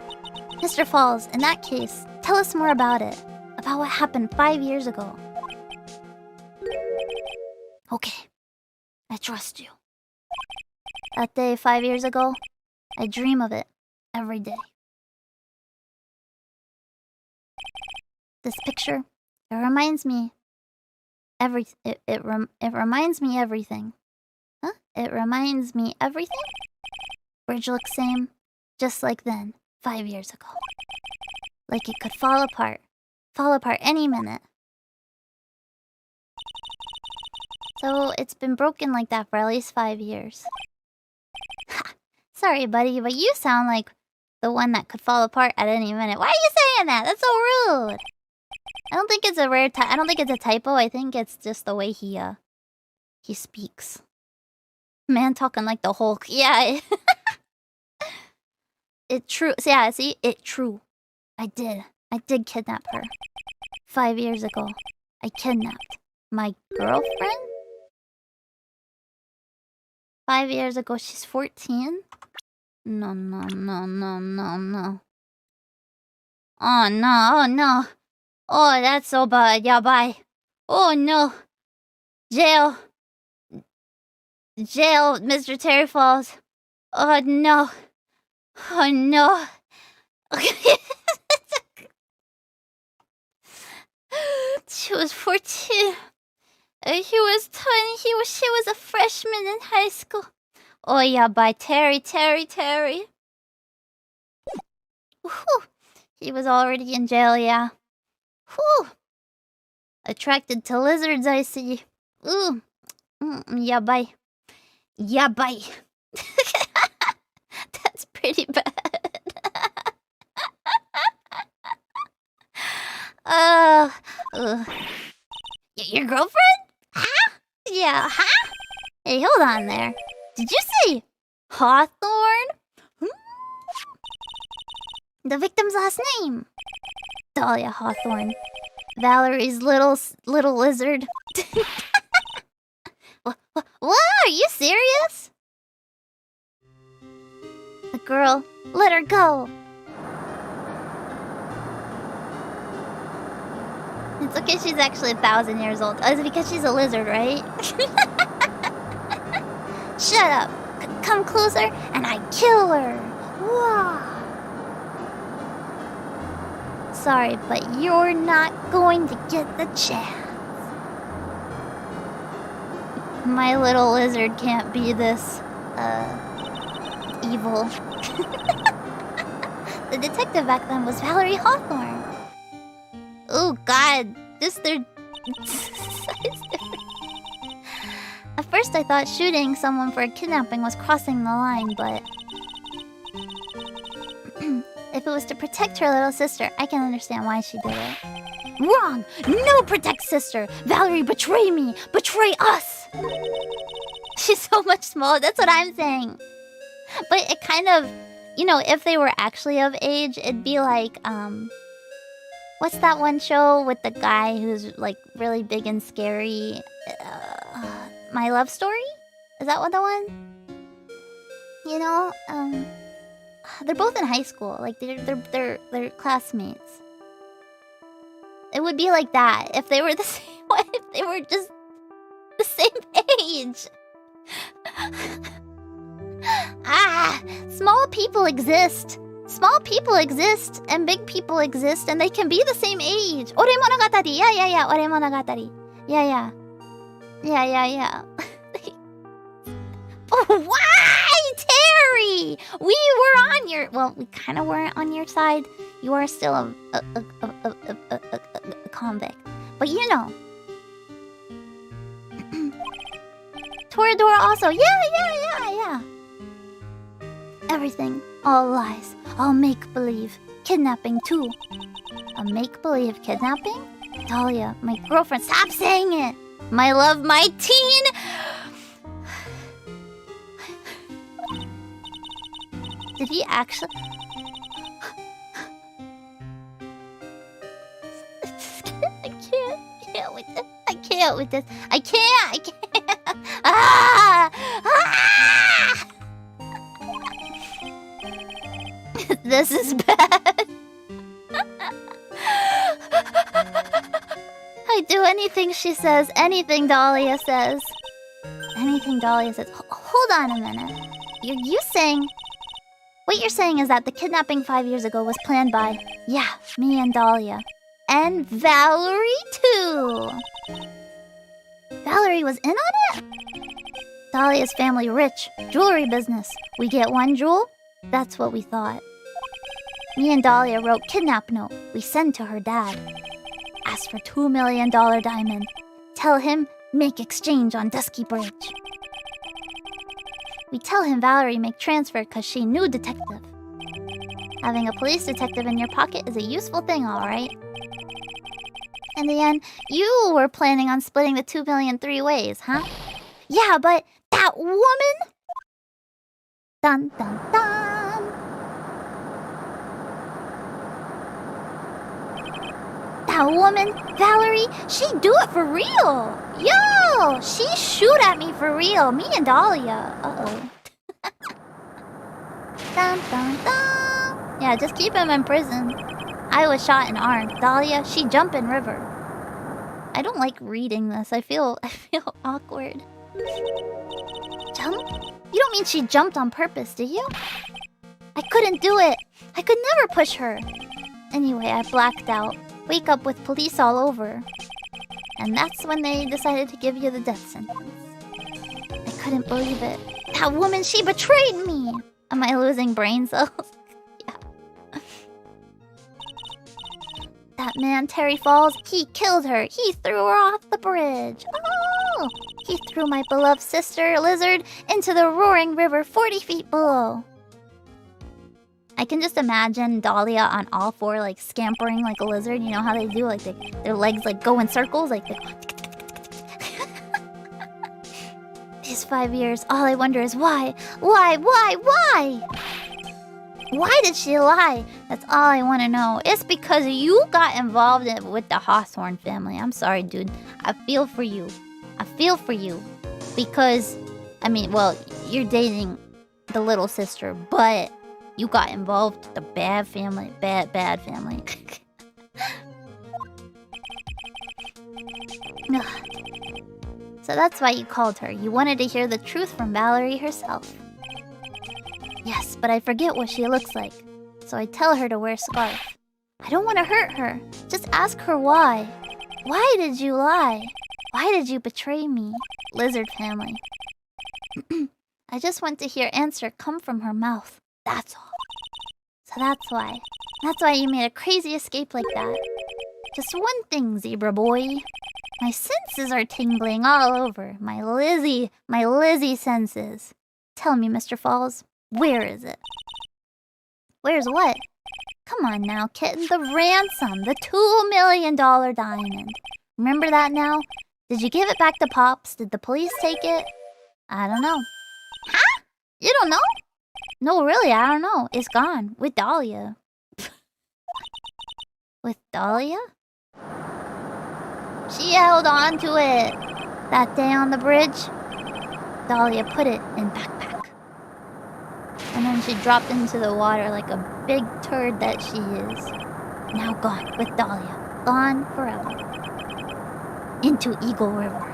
Mr. Falls, in that case, tell us more about it. About what happened 5 years ago. Okay. I trust you. That day 5 years ago, I dream of it every day. This picture, it reminds me it reminds me everything. Huh? It reminds me everything? Bridge looks same, just like then, 5 years ago. Like it could fall apart any minute. So it's been broken like that for at least 5 years. Sorry, buddy, but you sound like the one that could fall apart at any minute. Why are you saying that? That's so rude. I don't think it's a I don't think it's a typo. I think it's just the way he He speaks. Man talking like the Hulk. Yeah. It true. Yeah, see? It true. I did kidnap her. 5 years ago. I kidnapped my girlfriend? 5 years ago, she's 14? No. Oh no. Oh, that's so bad. Yeah, bye. Oh no. Jail, Mr. Terry Falls. Oh no. She was 14. He was 20. She was a freshman in high school. Oh yeah, by Terry. Whew. He was already in jail, yeah. Whew. Attracted to lizards, I see. Ooh. Yeah, bye. That's pretty bad. Your girlfriend? Huh? Yeah, huh? Hey, hold on there. Did you say Hawthorne? The victim's last name. Dahlia Hawthorne. Valerie's little lizard. What? Are you serious? The girl, let her go. It's okay, she's actually 1,000 years old. Oh, it's because she's a lizard, right? Shut up. Come closer and I kill her. Whoa. Sorry, but you're not going to get the chance. My little lizard can't be this, evil. The detective back then was Valerie Hawthorne. Oh god, At first I thought shooting someone for a kidnapping was crossing the line, but if it was to protect her little sister, I can understand why she did it. Wrong! No protect sister! Valerie, betray me! Betray us! She's so much smaller, that's what I'm saying. But it kind of, you know, if they were actually of age, it'd be like, what's that one show with the guy who's like really big and scary? My Love Story? Is that what the one? You know, they're both in high school. Like they're classmates. It would be like that if they were the same. If they were just the same age. Small people exist. Small people exist and big people exist and they can be the same age. Ore monogatari. Yeah. Ore monogatari. Yeah. Oh, why, Terry? We were on your... Well, we kind of weren't on your side. You are still a convict. But you know. Toradora also. Yeah. Everything. All lies. All make-believe. Kidnapping, too. A make-believe kidnapping? Dahlia, my girlfriend. Stop saying it! My love, my teen! Did he actually... I can't with this. I can't. This is bad. I do anything she says, anything Dahlia says. Hold on a minute. You saying... What you're saying is that the kidnapping 5 years ago was planned by, yeah, me and Dahlia. And Valerie, too. Valerie was in on it? Dahlia's family rich, jewelry business. We get one jewel? That's what we thought. Me and Dahlia wrote kidnap note. We send to her dad. Ask for $2 million diamond. Tell him, make exchange on Dusky Bridge. We tell him Valerie make transfer cause she knew detective. Having a police detective in your pocket is a useful thing, alright? In the end, you were planning on splitting the $2 million 3 ways, huh? Yeah, but that woman... Dun dun dun! That woman, Valerie, she do it for real! Yo! She shoot at me for real, me and Dahlia. Uh-oh. Dun dun dun! Yeah, just keep him in prison. I was shot and armed. Dahlia, she jump in river. I don't like reading this. I feel awkward. Jump? You don't mean she jumped on purpose, do you? I couldn't do it. I could never push her. Anyway, I blacked out. Wake up with police all over. And that's when they decided to give you the death sentence. I couldn't believe it. That woman, she betrayed me! Am I losing brain cells? Yeah. That man, Terry Falls, he killed her. He threw her off the bridge. Oh! He threw my beloved sister, Lizard, into the roaring river 40 feet below. I can just imagine Dahlia on all four, like, scampering like a lizard. You know how they do? Like, their legs, like, go in circles? Like, These 5 years, all I wonder is why? Why? Why did she lie? That's all I want to know. It's because you got involved with the Hawthorne family. I'm sorry, dude. I feel for you. Because, I mean, well, you're dating the little sister, but... you got involved with the bad family. Bad family. So that's why you called her. You wanted to hear the truth from Valerie herself. Yes, but I forget what she looks like. So I tell her to wear a scarf. I don't want to hurt her. Just ask her why. Why did you lie? Why did you betray me? Lizard family. I just want to hear answer come from her mouth. That's all. So that's why. That's why you made a crazy escape like that. Just one thing, zebra boy. My senses are tingling all over. My Lizzie senses. Tell me, Mr. Falls, where is it? Where's what? Come on now, kitten. The ransom. The $2 million diamond. Remember that now? Did you give it back to Pops? Did the police take it? I don't know. Huh? You don't know? No, really, I don't know. It's gone. With Dahlia. With Dahlia? She held on to it. That day on the bridge, Dahlia put it in backpack. And then she dropped into the water like a big turd that she is. Now gone with Dahlia. Gone forever. Into Eagle River.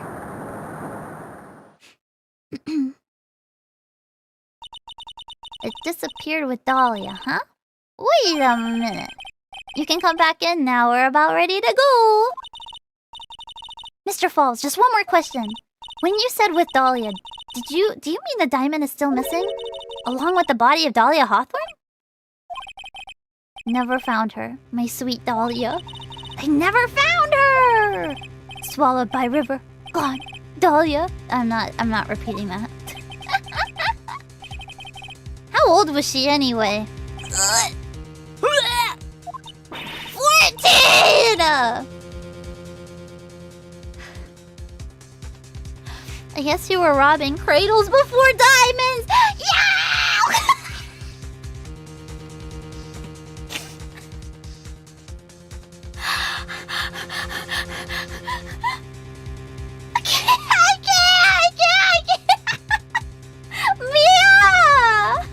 It disappeared with Dahlia, huh? Wait a minute. You can come back in now. We're about ready to go. Mr. Falls, just one more question. When you said with Dahlia, do you mean the diamond is still missing? Along with the body of Dahlia Hawthorne? Never found her, my sweet Dahlia. I never found her! Swallowed by river. Gone. Dahlia. I'm not repeating that. How old was she anyway? 14! I guess you were robbing cradles before diamonds! Yeah! I can't! Mia!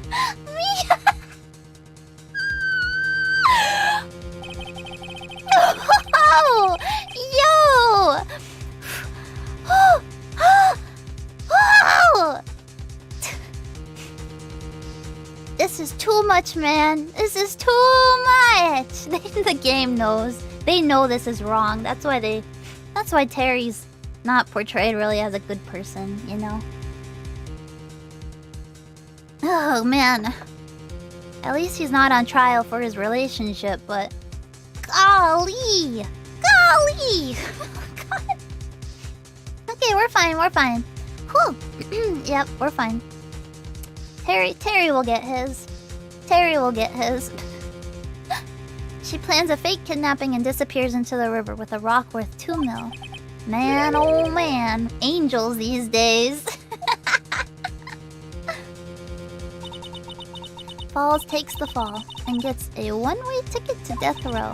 Oh! Yo! This is too much, man. This is too much. The game knows. They know this is wrong. That's why Terry's not portrayed really as a good person, you know? Oh, man. At least he's not on trial for his relationship, but... Golly! Golly! God. Okay, we're fine. Whew. Yep, we're fine. Terry will get his. She plans a fake kidnapping and disappears into the river with a rock worth $2 million. Man, oh man. Angels these days. Falls takes the fall and gets a one-way ticket to death row.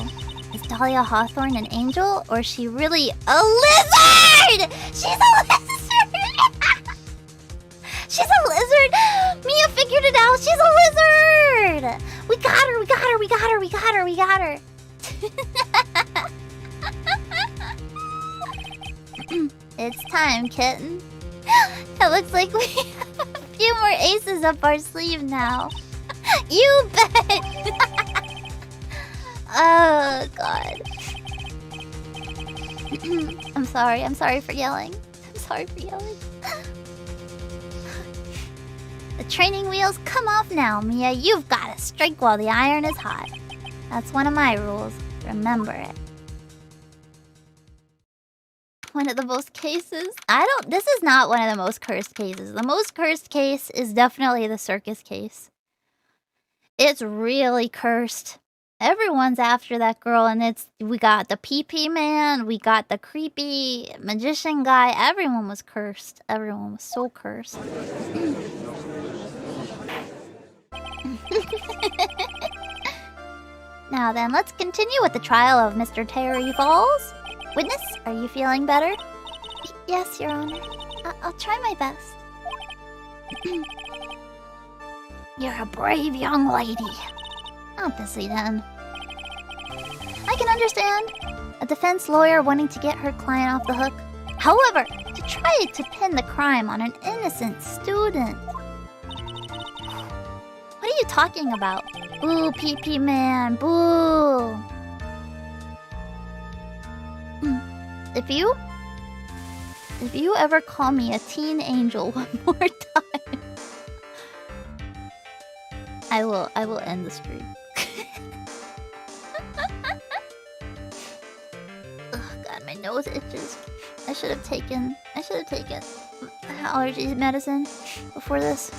Is Dahlia Hawthorne an angel, or is she really a lizard? She's a lizard! She's a lizard! Mia figured it out! She's a lizard! We got her! We got her! We got her! We got her! We got her! It's time, kitten. It looks like we have a few more aces up our sleeve now. You bet! Oh, God. I'm sorry. I'm sorry for yelling. I'm sorry for yelling. The training wheels come off now, Mia. You've got to strike while the iron is hot. That's one of my rules. Remember it. One of the most cases? This is not one of the most cursed cases. The most cursed case is definitely the circus case. It's really cursed. Everyone's after that girl, and we got the PP man, we got the creepy magician guy. Everyone was cursed. Everyone was so cursed. Now then, let's continue with the trial of Mr. Terry Falls. Witness, are you feeling better? Yes, Your Honor. I'll try my best. You're a brave young lady. Obviously, then. I can understand a defense lawyer wanting to get her client off the hook. However, to try to pin the crime on an innocent student. What are you talking about? Boo, PP man, boo. If you ever call me a teen angel one more time, I will end the stream. Oh God, my nose itches. I should have taken allergy medicine before this.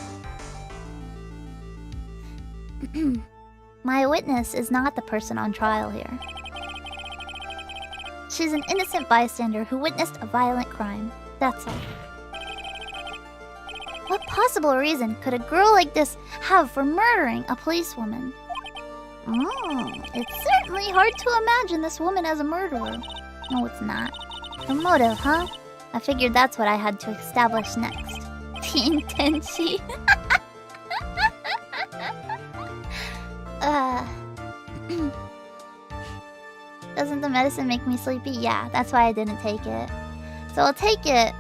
My witness is not the person on trial here. She's an innocent bystander who witnessed a violent crime. That's all. What possible reason could a girl like this have for murdering a policewoman? It's certainly hard to imagine this woman as a murderer. No, it's not. The motive, huh? I figured that's what I had to establish next. Teen Tenchi. Doesn't the medicine make me sleepy? Yeah, that's why I didn't take it. So I'll take it.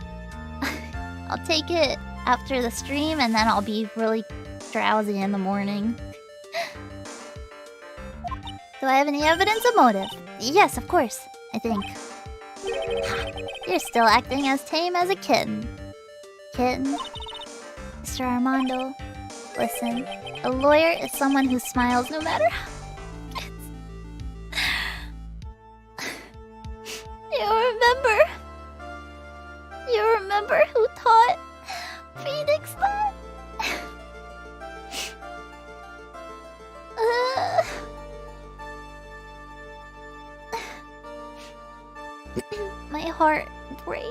I'll take it after the stream, and then I'll be really drowsy in the morning. Do I have any evidence of motive? Yes, of course, I think. You're still acting as tame as a kitten. Kitten? Mr. Armando, listen. A lawyer is someone who smiles no matter how... You remember who taught Phoenix that? My heart breaks.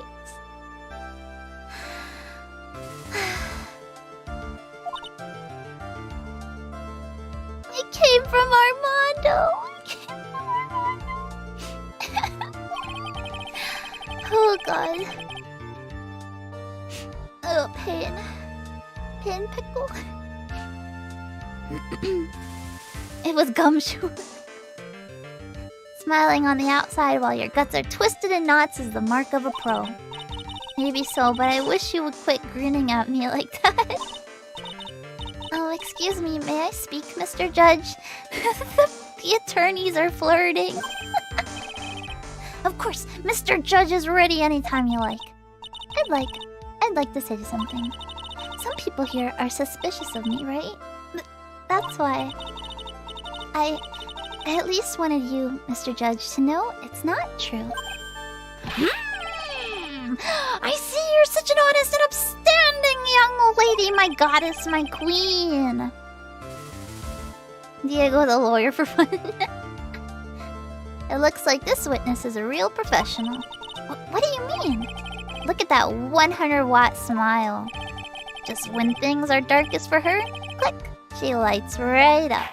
It came from Armando. Oh God. Oh, pain. Pain pickle. It was gumshoe. Smiling on the outside while your guts are twisted in knots is the mark of a pro. Maybe so, but I wish you would quit grinning at me like that. Oh, excuse me, may I speak, Mr. Judge? The attorneys are flirting. Of course, Mr. Judge is ready anytime you like. I'd like to say something. Some people here are suspicious of me, right? That's why I at least wanted you, Mr. Judge, to know it's not true. I see you're such an honest and upstanding young lady, my goddess, my queen. Diego the lawyer for fun. It looks like this witness is a real professional. What do you mean? Look at that 100-watt smile. Just when things are darkest for her, click, she lights right up.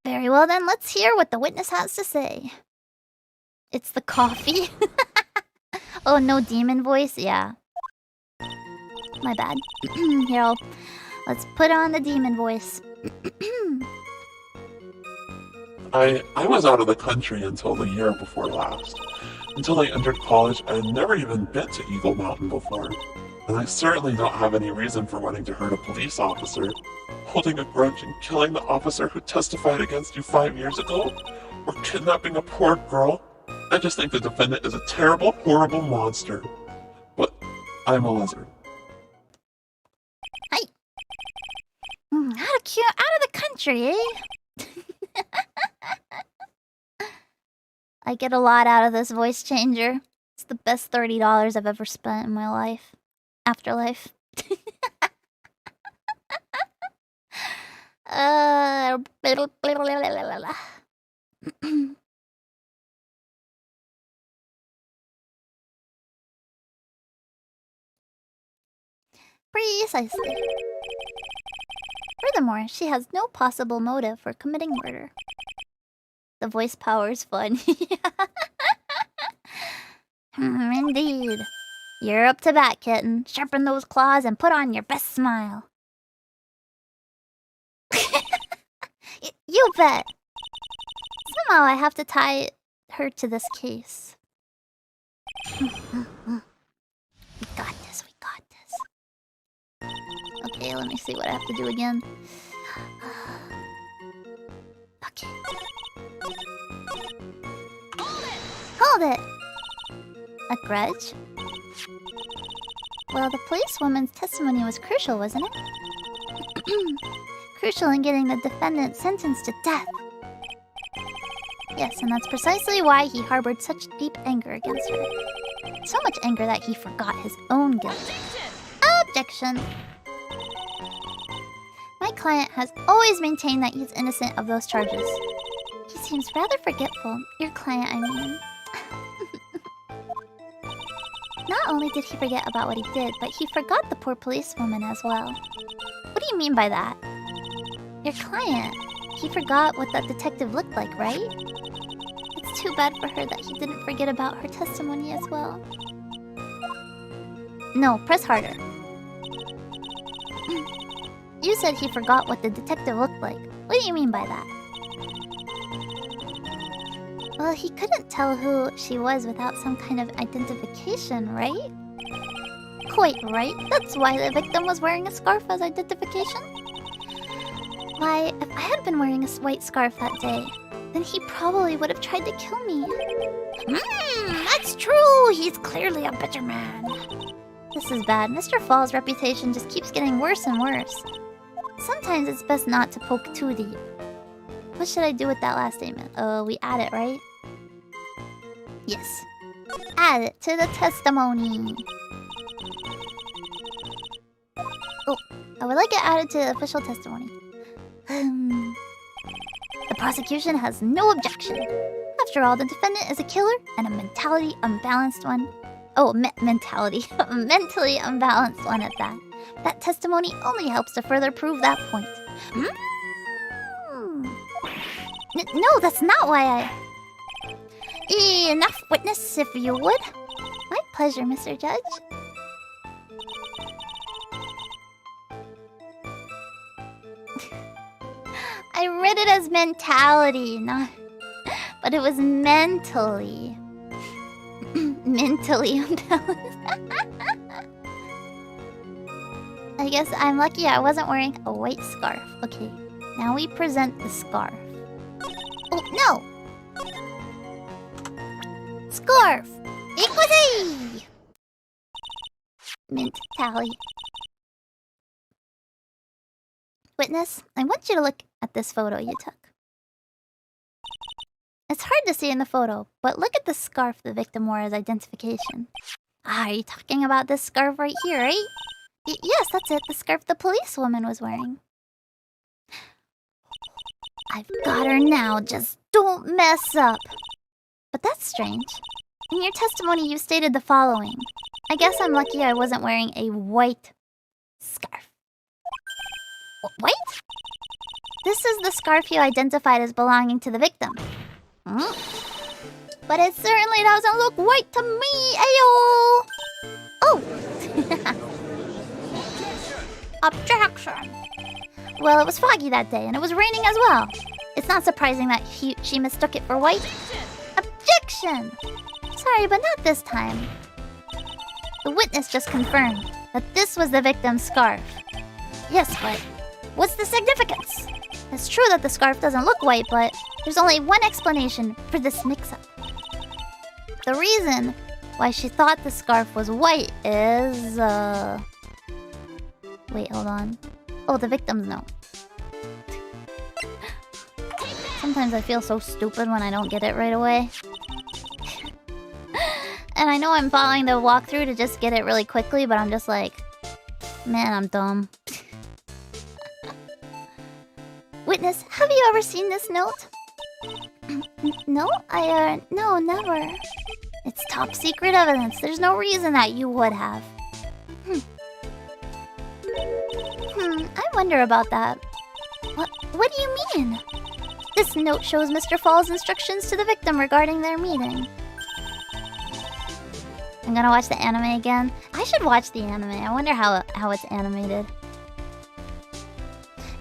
Very well then, let's hear what the witness has to say. It's the coffee. Oh, no demon voice? Yeah. My bad. Here, let's put on the demon voice. I was out of the country until the year before last. Until I entered college, I had never even been to Eagle Mountain before. And I certainly don't have any reason for wanting to hurt a police officer. Holding a grudge and killing the officer who testified against you 5 years ago? Or kidnapping a poor girl? I just think the defendant is a terrible, horrible monster. But I'm a lizard. Hi. Out of the country, eh? I get a lot out of this voice changer. It's the best $30 I've ever spent in my life. Afterlife. Precisely. Furthermore, she has no possible motive for committing murder. The voice power is fun. Indeed. You're up to bat, kitten. Sharpen those claws and put on your best smile. You bet. Somehow I have to tie her to this case. We got this, we got this. Okay, let me see what I have to do again. Okay. Hold it! A grudge? Well, the policewoman's testimony was crucial, wasn't it? Crucial in getting the defendant sentenced to death. Yes, and that's precisely why he harbored such deep anger against her. So much anger that he forgot his own guilt. Objection! My client has always maintained that he's innocent of those charges. He seems rather forgetful. Your client, I mean. Not only did he forget about what he did, but he forgot the poor policewoman as well. What do you mean by that? Your client. He forgot what that detective looked like, right? It's too bad for her that he didn't forget about her testimony as well. No, press harder. You said he forgot what the detective looked like. What do you mean by that? Well, he couldn't tell who she was without some kind of identification, right? Quite right. That's why the victim was wearing a scarf as identification. Why, if I had been wearing a white scarf that day, then he probably would have tried to kill me. That's true! He's clearly a bitter man. This is bad. Mr. Fall's reputation just keeps getting worse and worse. Sometimes it's best not to poke too deep. What should I do with that last statement? We add it, right? Yes. Add it to the testimony. Oh, I would like it added to the official testimony. The prosecution has no objection. After all, the defendant is a killer and a mentally unbalanced one. Oh, mentality. Mentally unbalanced one at that. That testimony only helps to further prove that point. No, that's not why I... Enough, witness, if you would. My pleasure, Mr. Judge. I read it as mentality, not... But it was mentally. Mentally unbalanced. I guess I'm lucky I wasn't wearing a white scarf. Okay, now we present the scarf. Oh, no! Scarf! Equity! Mentality. Witness, I want you to look at this photo you took. It's hard to see in the photo, but look at the scarf the victim wore as identification. Are you talking about this scarf right here, right? Yes, that's it. The scarf the policewoman was wearing. I've got her now. Just don't mess up. But that's strange. In your testimony, you stated the following. I guess I'm lucky I wasn't wearing a white scarf. White? This is the scarf you identified as belonging to the victim. But it certainly doesn't look white to me, ayo! Oh! Objection! Well, it was foggy that day, and it was raining as well. It's not surprising that she mistook it for white. Objection! Sorry, but not this time. The witness just confirmed that this was the victim's scarf. Yes, but what's the significance? It's true that the scarf doesn't look white, but there's only one explanation for this mix-up. The reason why she thought the scarf was white is, Wait, hold on. Oh, the victim's note. Sometimes I feel so stupid when I don't get it right away. And I know I'm following the walkthrough to just get it really quickly, but I'm just like... Man, I'm dumb. Witness, have you ever seen this note? No? No, never. It's top secret evidence. There's no reason that you would have. I wonder about that. What do you mean? This note shows Mr. Fall's instructions to the victim regarding their meeting. I'm gonna watch the anime again. I should watch the anime. I wonder how it's animated.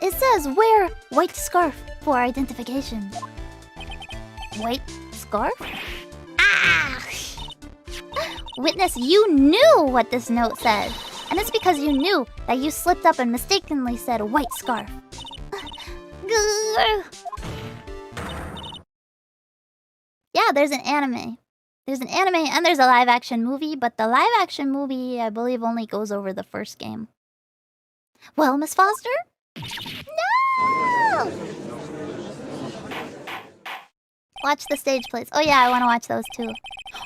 It says, wear white scarf for identification. White scarf? Ah! Witness, you knew what this note said. And it's because you knew that you slipped up and mistakenly said white scarf. Yeah, there's an anime. There's an anime and there's a live-action movie, but the live-action movie, I believe, only goes over the first game. Well, Miss Foster? No! Watch the stage plays. Oh yeah, I want to watch those too.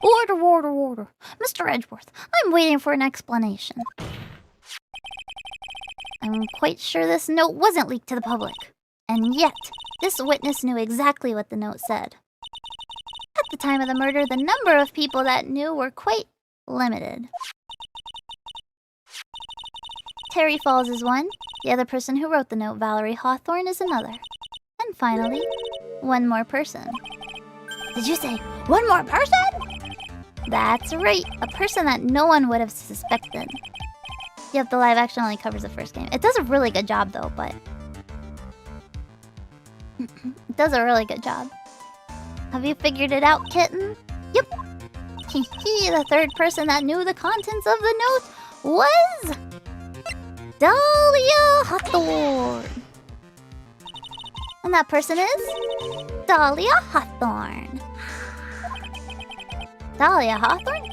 Order. Mr. Edgeworth, I'm waiting for an explanation. I'm quite sure this note wasn't leaked to the public. And yet, this witness knew exactly what the note said. At the time of the murder, the number of people that knew were quite limited. Terry Falls is one. The other person who wrote the note, Valerie Hawthorne, is another. And finally, one more person. Did you say one more person? That's right, a person that no one would have suspected. Yep, the live action only covers the first game. It does a really good job though, but... it does a really good job. Have you figured it out, kitten? Yep. The third person that knew the contents of the note was... Dahlia Hawthorne. And that person is... Dahlia Hawthorne. Dahlia Hawthorne?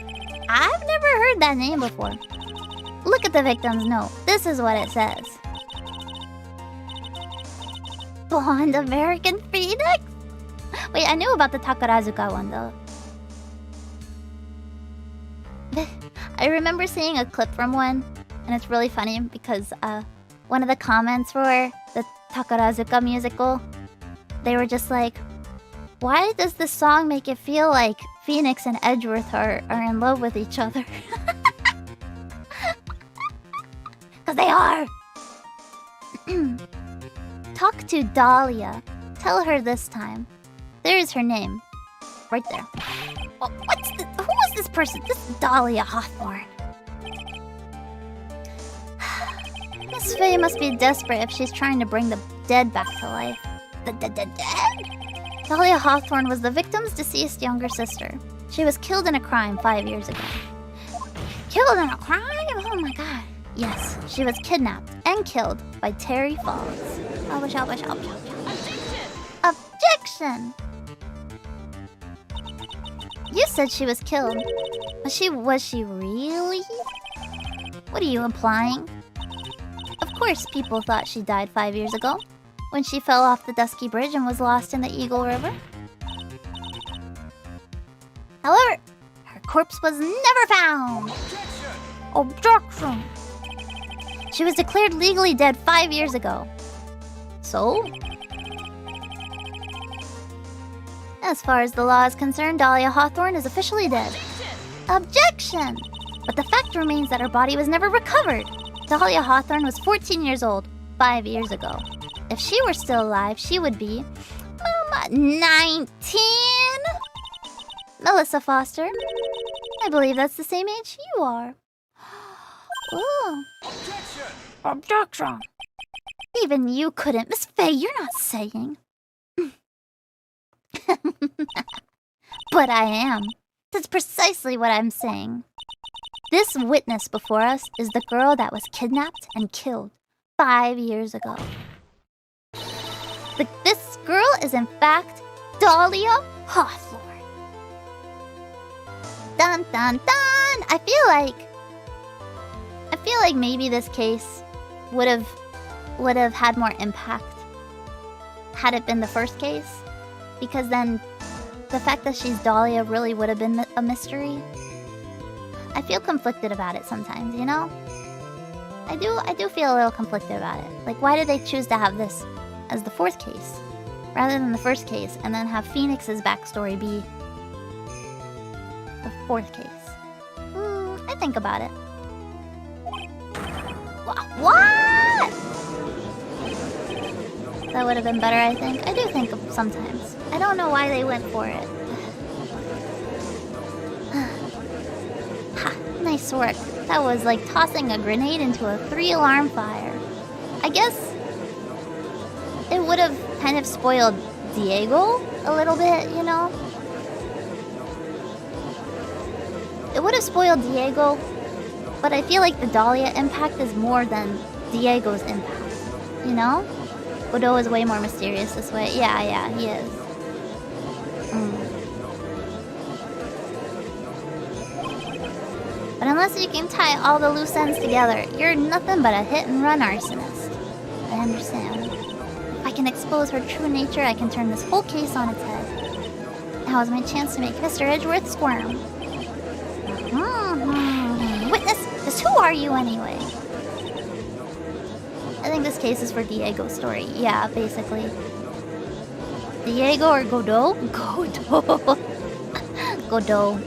I've never heard that name before. Look at the victim's note. This is what it says. Blonde American Phoenix? Wait, I knew about the Takarazuka one though. I remember seeing a clip from one, and it's really funny because one of the comments for the Takarazuka musical, they were just like, why does this song make it feel like Phoenix and Edgeworth are in love with each other? Because they are! Talk to Dahlia. Tell her this time. There's her name. Right there. Well, who is this person? This is Dahlia Hawthorne. Miss Faye must be desperate if she's trying to bring the dead back to life. The dead? Dahlia Hawthorne was the victim's deceased younger sister. She was killed in a crime 5 years ago. Killed in a crime? Oh my god. Yes, she was kidnapped and killed by Terry Falls. Objection! You said she was killed. Was she really? What are you implying? Of course people thought she died 5 years ago, when she fell off the Dusky Bridge and was lost in the Eagle River. However, her corpse was never found. Objection! She was declared legally dead 5 years ago. So? As far as the law is concerned, Dahlia Hawthorne is officially dead. Objection! But the fact remains that her body was never recovered. Dahlia Hawthorne was 14 years old 5 years ago. If she were still alive, she would be 19? Melissa Foster. I believe that's the same age you are. Ooh. Objection! Even you couldn't. Miss Faye, you're not saying. But I am. That's precisely what I'm saying. This witness before us is the girl that was kidnapped and killed 5 years ago. This girl is in fact Dahlia Hawthorne. Dun dun dun! I feel like maybe this case would have had more impact had it been the first case, because then the fact that she's Dahlia really would have been a mystery. I feel conflicted about it sometimes, you know? I do feel a little conflicted about it. Like, why did they choose to have this as the fourth case rather than the first case, and then have Phoenix's backstory be the fourth case? I think about it. What? That would have been better, I think. I do think sometimes. I don't know why they went for it. Ha, nice work. That was like tossing a grenade into a 3-alarm fire. I guess it would have kind of spoiled Diego a little bit, you know? It would have spoiled Diego, but I feel like the Dahlia impact is more than Diego's impact, you know? Godot is way more mysterious this way. Yeah, he is. But unless you can tie all the loose ends together, you're nothing but a hit-and-run arsonist. I understand. If I can expose her true nature, I can turn this whole case on its head. Now is my chance to make Mr. Edgeworth squirm. Witness, just who are you anyway? I think this case is for Diego's story. Yeah, basically. Diego or Godot? Godot. Godot.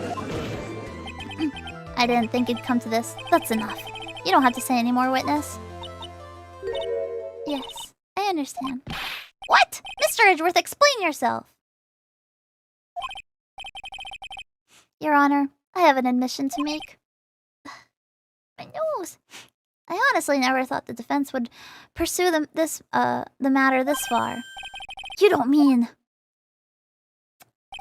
I didn't think it'd come to this. That's enough. You don't have to say any more, witness. Yes, I understand. What? Mr. Edgeworth, explain yourself. Your Honor, I have an admission to make. My nose. I honestly never thought the defense would pursue the matter this far. You don't mean...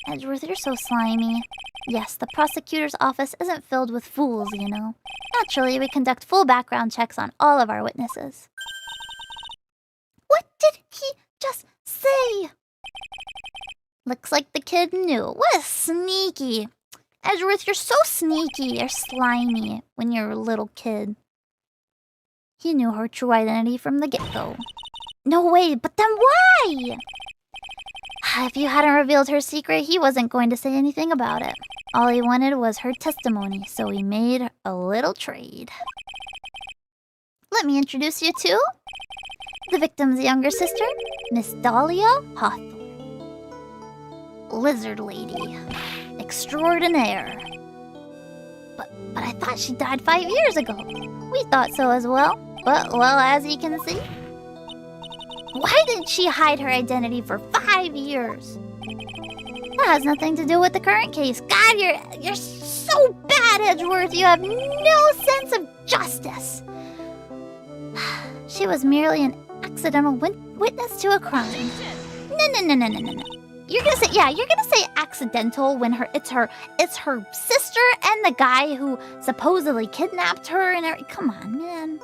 Edgeworth, you're so slimy. Yes, the prosecutor's office isn't filled with fools, you know. Naturally, we conduct full background checks on all of our witnesses. What did he just say? Looks like the kid knew. What a sneaky. Edgeworth, you're so sneaky or slimy when you're a little kid. He knew her true identity from the get-go. No way, but then why? If you hadn't revealed her secret, he wasn't going to say anything about it. All he wanted was her testimony, so he made a little trade. Let me introduce you to the victim's younger sister, Miss Dahlia Hawthorne. Lizard Lady. Extraordinaire. But I thought she died 5 years ago. We thought so as well. But, well, as you can see... Why did she hide her identity for 5 years? That has nothing to do with the current case. God, you're so bad, Edgeworth. You have no sense of justice. She was merely an accidental witness to a crime. No. You're gonna say accidental when it's her sister and the guy who supposedly kidnapped her and everything. Come on, man.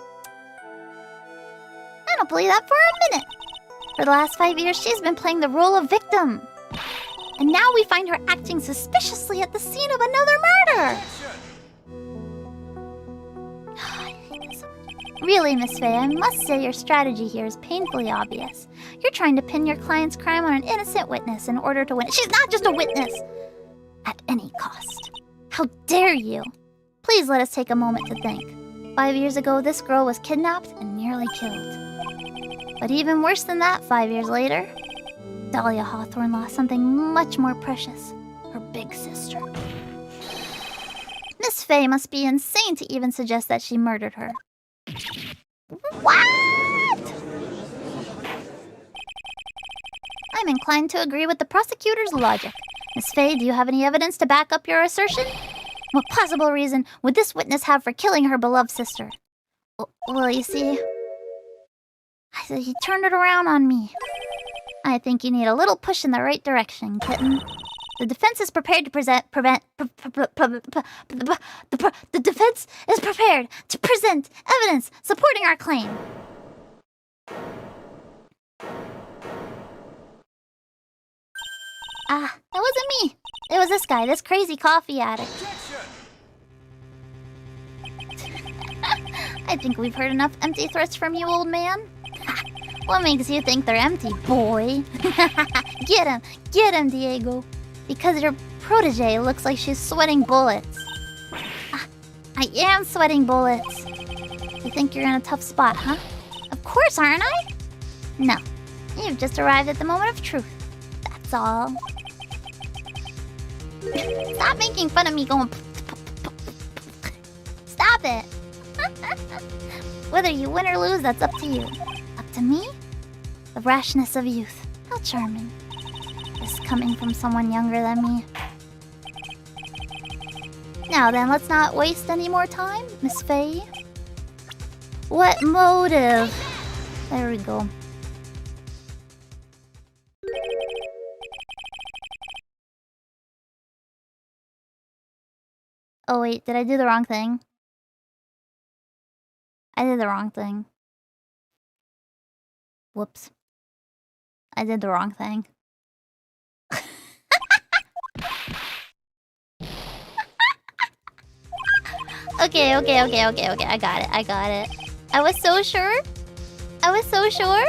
I don't believe that for a minute. For the last 5 years, she's been playing the role of victim. And now we find her acting suspiciously at the scene of another murder. I hate this so much. Really, Miss Faye, I must say your strategy here is painfully obvious. You're trying to pin your client's crime on an innocent witness in order to win. She's not just a witness! At any cost. How dare you? Please let us take a moment to think. 5 years ago, this girl was kidnapped and nearly killed. But even worse than that, 5 years later, Dahlia Hawthorne lost something much more precious. Her big sister. Miss Faye must be insane to even suggest that she murdered her. What? I'm inclined to agree with the prosecutor's logic. Miss Faye, do you have any evidence to back up your assertion? What possible reason would this witness have for killing her beloved sister? Well, you see, he turned it around on me. I think you need a little push in the right direction, kitten. The defense is prepared to present evidence supporting our claim. Ah, that wasn't me. It was this guy, this crazy coffee addict. I think we've heard enough empty threats from you, old man. What makes you think they're empty, boy? Get him, Diego. Because your protege looks like she's sweating bullets. I am sweating bullets. You think you're in a tough spot, huh? Of course, aren't I? No, you've just arrived at the moment of truth. That's all. Stop making fun of me going... Stop it. Whether you win or lose, that's up to you. Up to me? The rashness of youth. How charming. This coming from someone younger than me. Now then, let's not waste any more time, Miss Faye. What motive? There we go. Oh wait, did I do the wrong thing? I did the wrong thing. Whoops. I did the wrong thing. Okay. I got it. I was so sure. I was so sure.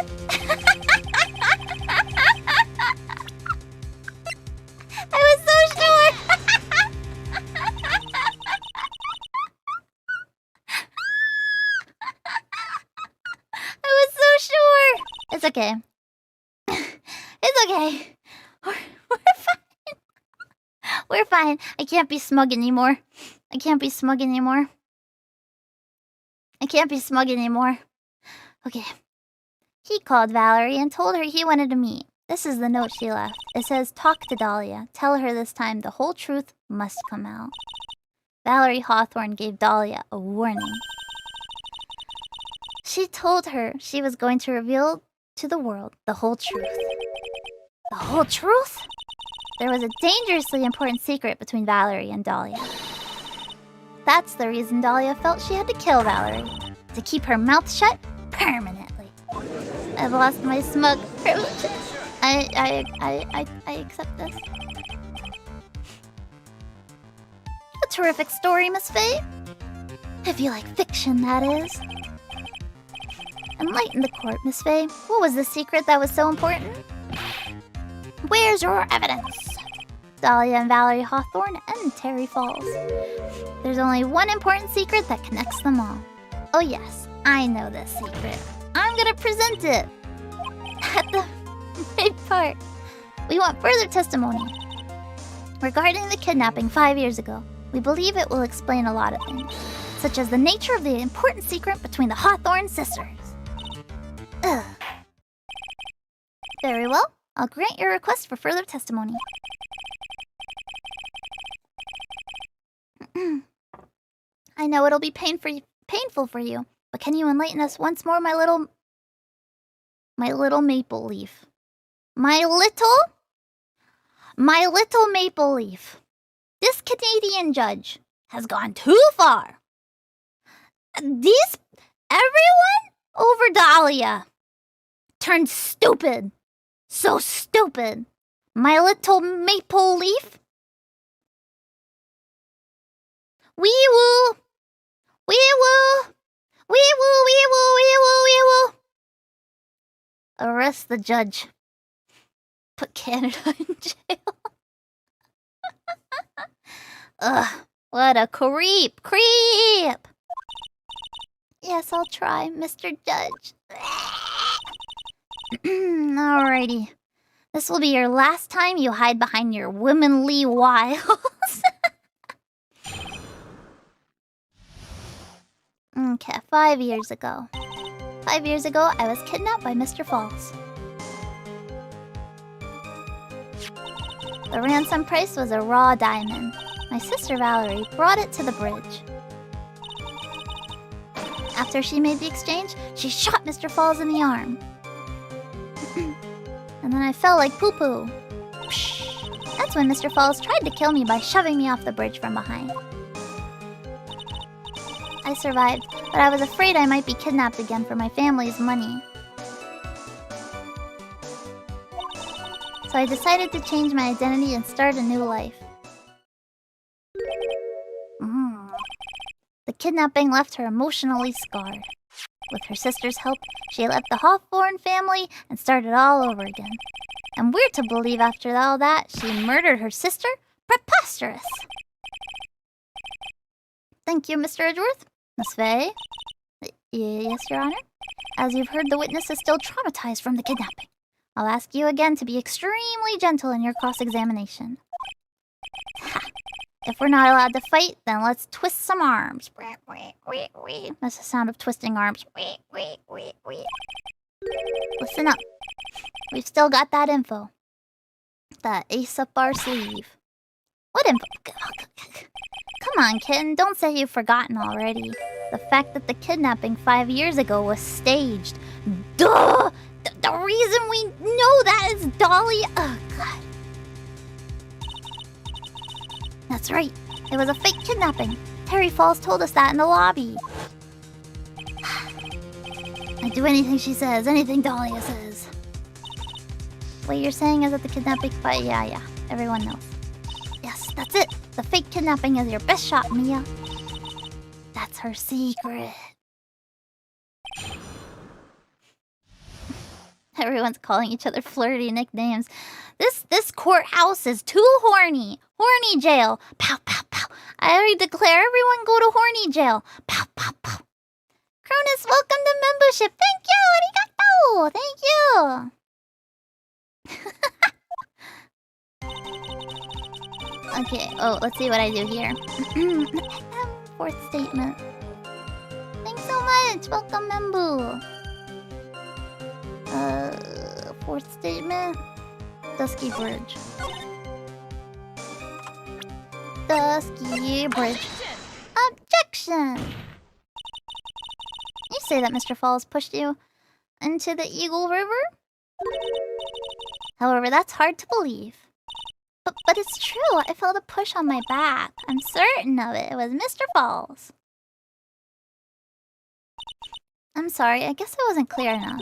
It's okay. It's okay. We're fine. We're fine. I can't be smug anymore. Okay. He called Valerie and told her he wanted to meet. This is the note she left. It says, talk to Dahlia. Tell her this time the whole truth must come out. Valerie Hawthorne gave Dahlia a warning. She told her she was going to reveal to the world the whole truth. The whole truth? There was a dangerously important secret between Valerie and Dahlia. That's the reason Dahlia felt she had to kill Valerie. To keep her mouth shut permanently. I've lost my smug privileges. I accept this. A terrific story, Miss Faye. If you like fiction, that is. Enlighten the court, Miss Faye. What was the secret that was so important? Where's your evidence? Dahlia and Valerie Hawthorne and Terry Falls. There's only one important secret that connects them all. Oh yes, I know this secret. I'm gonna present it at the right part. We want further testimony regarding the kidnapping 5 years ago. We believe it will explain a lot of things, such as the nature of the important secret between the Hawthorne sisters. Ugh. Very well. I'll grant your request for further testimony. I know it'll be painful for you, but can you enlighten us once more, my little maple leaf? My little maple leaf. This Canadian judge has gone too far. Everyone over Dahlia turned stupid. So stupid. My little maple leaf. Wee woo. Wee woo. Wee woo, wee woo, wee woo, wee woo. Arrest the judge. Put Canada in jail. Ugh, what a creep. Yes, I'll try, Mr. Judge. Alrighty. This will be your last time you hide behind your womanly wiles. Okay, 5 years ago. 5 years ago, I was kidnapped by Mr. Falls. The ransom price was a raw diamond. My sister Valerie brought it to the bridge. After she made the exchange, she shot Mr. Falls in the arm. And then I fell like poo-poo. That's when Mr. Falls tried to kill me by shoving me off the bridge from behind. I survived, but I was afraid I might be kidnapped again for my family's money. So I decided to change my identity and start a new life. The kidnapping left her emotionally scarred. With her sister's help, she left the Hawthorne family and started all over again. And we're to believe after all that, she murdered her sister? Preposterous! Thank you, Mr. Edgeworth. Miss Faye? Yes, Your Honor? As you've heard, the witness is still traumatized from the kidnapping. I'll ask you again to be extremely gentle in your cross-examination. If we're not allowed to fight, then let's twist some arms. That's the sound of twisting arms. Listen up. We've still got that info. That ace up our sleeve. What info? Come on, kitten. Don't say you've forgotten already. The fact that the kidnapping 5 years ago was staged. Duh! The reason we know that is Dolly... Oh, God. That's right. It was a fake kidnapping. Terry Falls told us that in the lobby. I do anything she says, anything Dahlia says. What you're saying is that the kidnapping... But yeah. Everyone knows. Yes, that's it. The fake kidnapping is your best shot, Mia. That's her secret. Everyone's calling each other flirty nicknames. This courthouse is too horny. Horny jail. Pow, pow, pow. I already declare everyone go to horny jail. Pow, pow, pow. Cronus, welcome to membership. Thank you. Arigato. Thank you. Okay. Oh, let's see what I do here. Fourth statement. Thanks so much. Welcome, Membu. Fourth statement. Dusky Bridge. Dusky Bridge. Objection! You say that Mr. Falls pushed you into the Eagle River? However, that's hard to believe. But it's true. I felt a push on my back. I'm certain of it. It was Mr. Falls. I'm sorry. I guess I wasn't clear enough.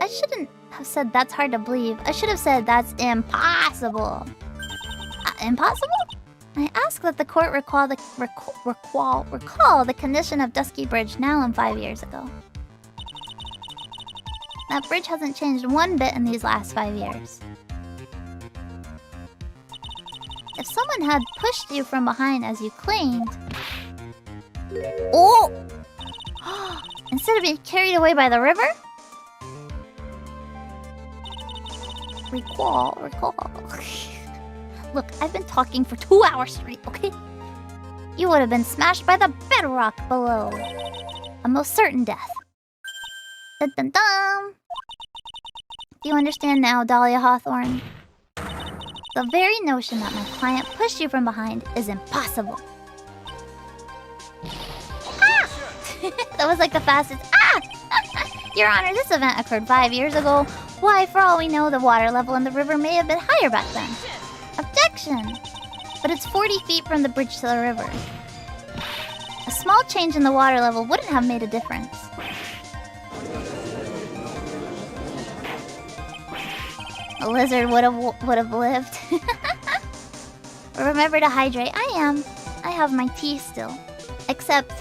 I shouldn't have said that's hard to believe. I should have said that's impossible. Impossible? I ask that the court recall the condition of Dusky Bridge now and 5 years ago. That bridge hasn't changed one bit in these last 5 years. If someone had pushed you from behind as you claimed... Oh! Instead of being carried away by the river? Recall. Look, I've been talking for 2 hours straight, okay? You would have been smashed by the bedrock below. A most certain death. Dun dun dun! Do you understand now, Dahlia Hawthorne? The very notion that my client pushed you from behind is impossible. Ah! That was like the fastest... Ah! Your Honor, this event occurred 5 years ago. Why, for all we know, the water level in the river may have been higher back then. Objection! But it's 40 feet from the bridge to the river. A small change in the water level wouldn't have made a difference. A lizard would have lived. Remember to hydrate. I have my tea still. Except,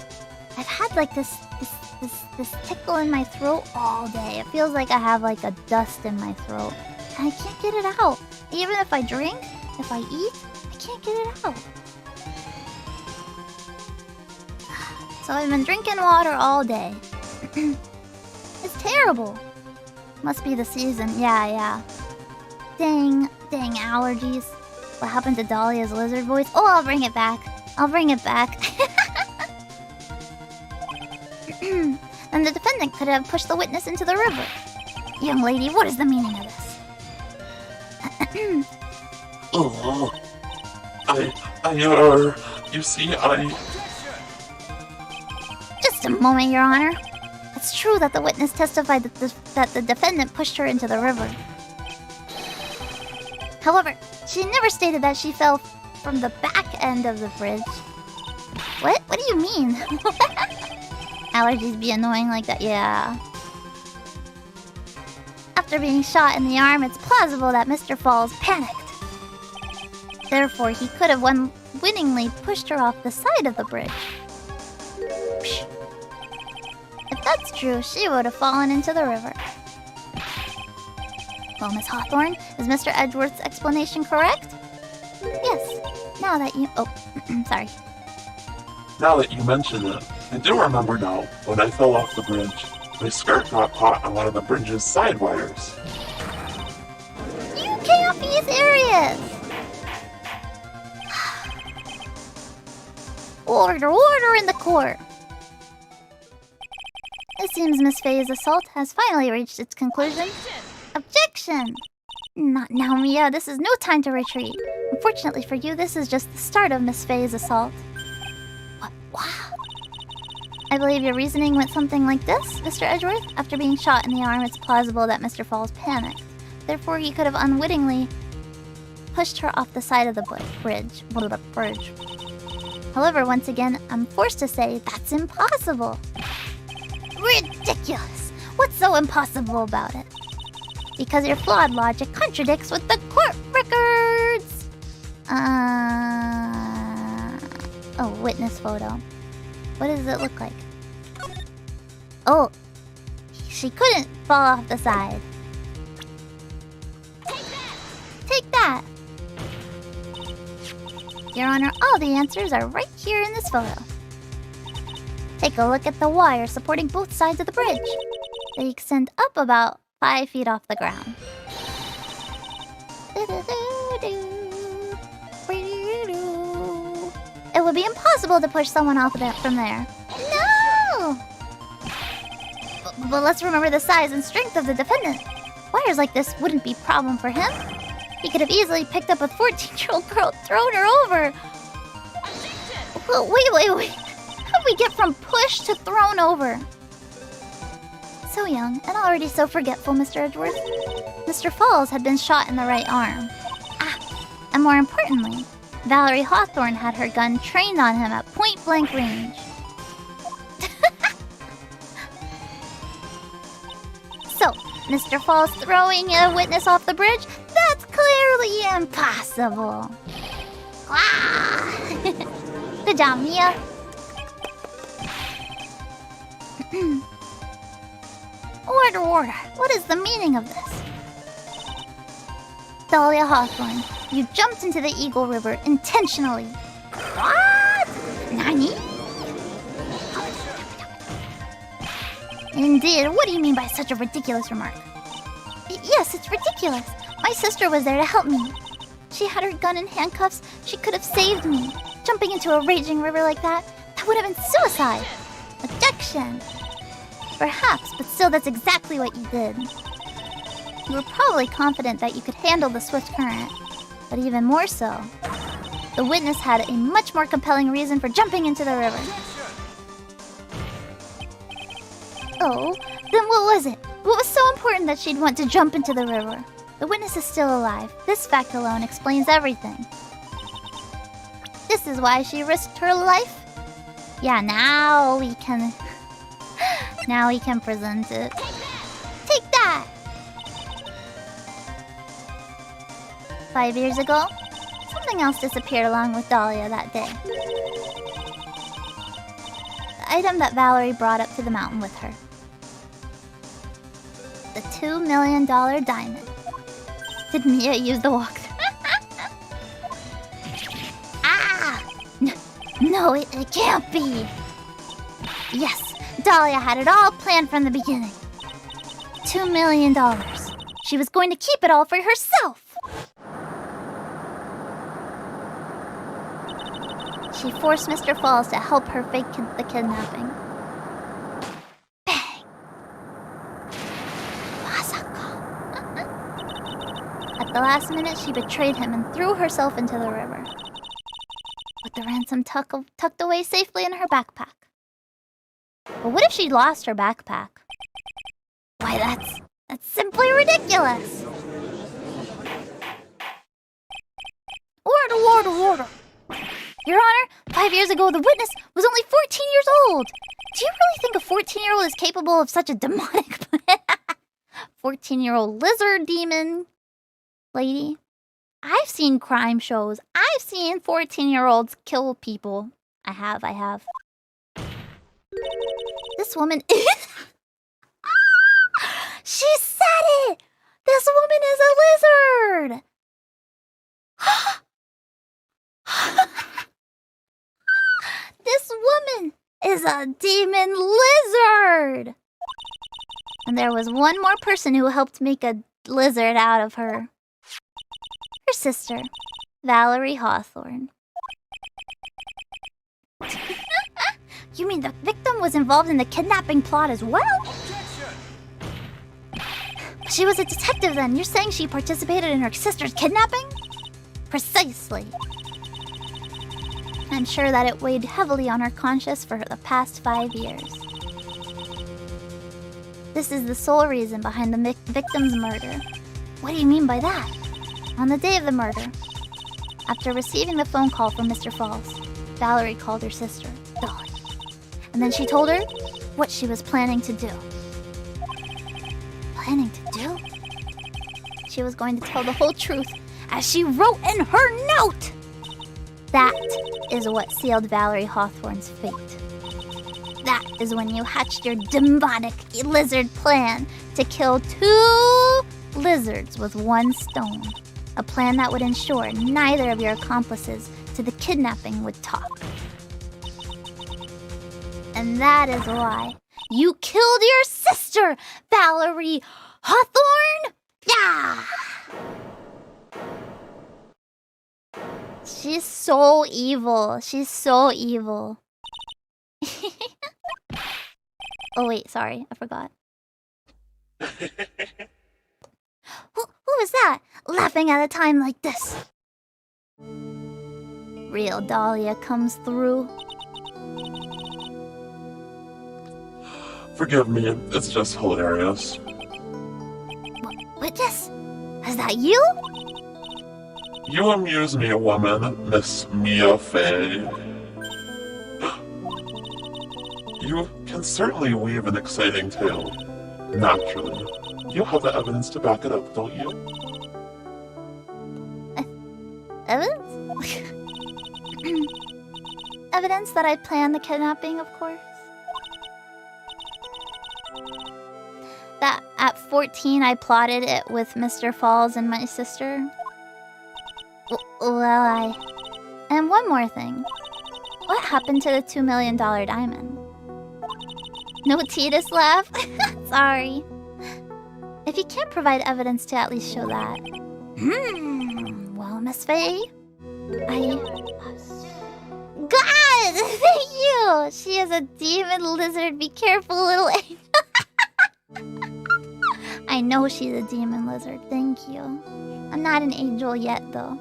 I've had like this tickle in my throat all day. It feels like I have like a dust in my throat. And I can't get it out. Even if I drink, if I eat, I can't get it out. So I've been drinking water all day. It's terrible. Must be the season. Yeah. Dang allergies. What happened to Dahlia's lizard voice? Oh, I'll bring it back. Then the defendant could have pushed the witness into the river. Young lady, what is the meaning of this? You see, I... Just a moment, Your Honor. It's true that the witness testified that the defendant pushed her into the river. However, she never stated that she fell from the back end of the bridge. What? What do you mean? Allergies be annoying like that, yeah. After being shot in the arm, it's plausible that Mr. Falls panicked. Therefore, he could have unwittingly pushed her off the side of the bridge. Psh. If that's true, she would have fallen into the river. Well, Miss Hawthorne, is Mr. Edgeworth's explanation correct? Yes. Now that you... Oh, sorry. Now that you mention it, I do remember now, when I fell off the bridge, my skirt got caught on one of the bridge's side wires. You can't be serious! Order in the court! It seems Miss Faye's assault has finally reached its conclusion. Objection! Not now, Mia. This is no time to retreat. Unfortunately for you, this is just the start of Miss Faye's assault. What? Wow. I believe your reasoning went something like this, Mr. Edgeworth. After being shot in the arm, it's plausible that Mr. Falls panicked. Therefore, he could have unwittingly pushed her off the side of the bridge. However, once again, I'm forced to say that's impossible. Ridiculous! What's so impossible about it? Because your flawed logic contradicts with the court records! Oh, witness photo. What does it look like? Oh, she couldn't fall off the side. Take that! Your Honor, all the answers are right here in this photo. Take a look at the wire supporting both sides of the bridge. They extend up about 5 feet off the ground. It would be impossible to push someone off from there. No! But let's remember the size and strength of the defendant. Wires like this wouldn't be a problem for him. He could have easily picked up a 14-year-old girl, thrown her over. Wait. How do we get from push to thrown over? So young and already so forgetful, Mr. Edgeworth. Mr. Falls had been shot in the right arm. And more importantly, Valerie Hawthorne had her gun trained on him at point-blank range. So, Mr. Falls throwing a witness off the bridge? That's clearly impossible. Good job, Mia. Order. What is the meaning of this? Dahlia Hawthorne, you jumped into the Eagle River intentionally. What? Nani? Indeed, what do you mean by such a ridiculous remark? Yes, it's ridiculous. My sister was there to help me. She had her gun in handcuffs. She could have saved me. Jumping into a raging river like that would have been suicide. Objection. Perhaps, but still that's exactly what you did. You were probably confident that you could handle the swift current. But even more so, the witness had a much more compelling reason for jumping into the river. Oh, then what was it? What was so important that she'd want to jump into the river? The witness is still alive. This fact alone explains everything. This is why she risked her life? Yeah, now we can... now we can present it. Take that! 5 years ago, something else disappeared along with Dahlia that day. The item that Valerie brought up to the mountain with her. The $2 million diamond. Did Mia use the walk? No, it can't be. Yes, Dahlia had it all planned from the beginning. $2 million. She was going to keep it all for herself. She forced Mr. Falls to help her fake the kidnapping. Bang! Masako. At the last minute, she betrayed him and threw herself into the river, with the ransom tucked away safely in her backpack. But what if she lost her backpack? Why, that's simply ridiculous! Order! Your Honor, 5 years ago, the witness was only 14 years old! Do you really think a 14-year-old is capable of such a demonic plan? 14-year-old lizard demon lady? I've seen crime shows. I've seen 14-year-olds kill people. I have. This woman is... She said it! This woman is a lizard! This woman is a demon lizard! And there was one more person who helped make a lizard out of her. Her sister, Valerie Hawthorne. You mean the victim was involved in the kidnapping plot as well? She was a detective then. You're saying she participated in her sister's kidnapping? Precisely. I'm sure that it weighed heavily on her conscience for the past 5 years. This is the sole reason behind the victim's murder. What do you mean by that? On the day of the murder, after receiving the phone call from Mr. Falls, Valerie called her sister, Dawn. And then she told her what she was planning to do. Planning to do? She was going to tell the whole truth, as she wrote in her note! That is what sealed Valerie Hawthorne's fate. That is when you hatched your demonic lizard plan to kill 2 lizards with 1 stone. A plan that would ensure neither of your accomplices to the kidnapping would talk. And that is why you killed your sister, Valerie Hawthorne! Yeah! She's so evil. She's so evil. Oh wait, sorry, I forgot. Who is that? Laughing at a time like this? Real Dahlia comes through. Forgive me, it's just hilarious. Witness? Is that you? You amuse me, woman, Miss Mia Fey. You can certainly weave an exciting tale. Naturally. You have the evidence to back it up, don't you? Evidence? Evidence that I planned the kidnapping, of course. That at 14 I plotted it with Mr. Falls and my sister. Well, And one more thing. What happened to the $2 million diamond? No Titus laugh? Sorry. If you can't provide evidence to at least show that. Well, Miss Faye, God! Thank you! She is a demon lizard. Be careful, little angel. I know she's a demon lizard. Thank you. I'm not an angel yet, though.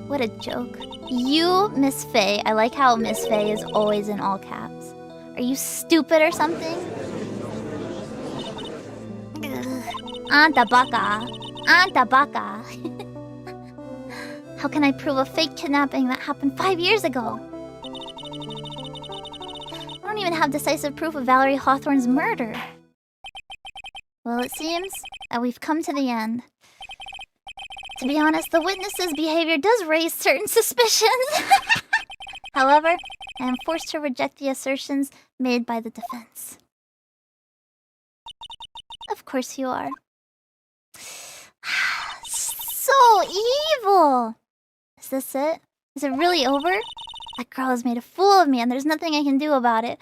What a joke. You, Miss Faye. I like how Miss Faye is always in all caps. Are you stupid or something? Anta baka. Anta baka. How can I prove a fake kidnapping that happened 5 years ago? I don't even have decisive proof of Valerie Hawthorne's murder. Well, it seems that we've come to the end. To be honest, the witness's behavior does raise certain suspicions. However, I am forced to reject the assertions made by the defense. Of course you are. So evil! Is this it? Is it really over? That girl has made a fool of me and there's nothing I can do about it.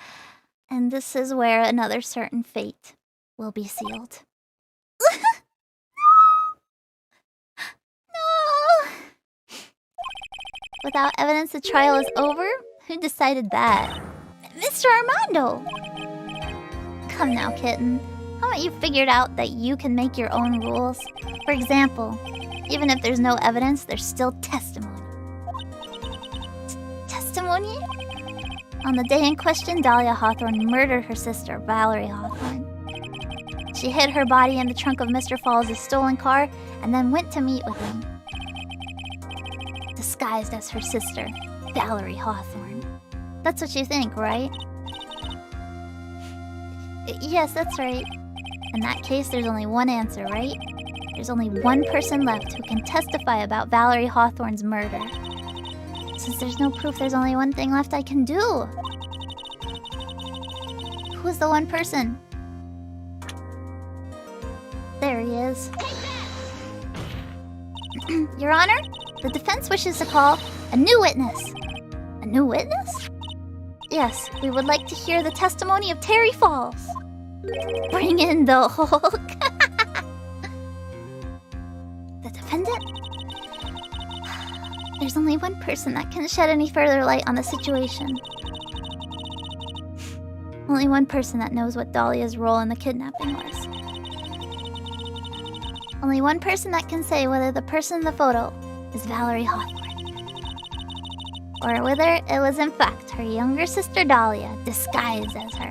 And this is where another certain fate will be sealed. No! Without evidence, the trial is over? Who decided that? Mr. Armando! Come now, kitten. How about you figured out that you can make your own rules? For example, even if there's no evidence, there's still testimony. Testimony? On the day in question, Dahlia Hawthorne murdered her sister, Valerie Hawthorne. She hid her body in the trunk of Mr. Falls' stolen car and then went to meet with him. Disguised as her sister, Valerie Hawthorne. That's what you think, right? Yes, that's right. In that case, there's only one answer, right? There's only one person left who can testify about Valerie Hawthorne's murder. Since there's no proof, there's only one thing left I can do. Who's the one person? There he is. Your Honor, the defense wishes to call a new witness. A new witness? Yes, we would like to hear the testimony of Terry Falls. Bring in the Hulk. The defendant? There's only one person that can shed any further light on the situation. Only one person that knows what Dahlia's role in the kidnapping was. Only one person that can say whether the person in the photo is Valerie Hawthorne. Or whether it was in fact her younger sister Dahlia, disguised as her.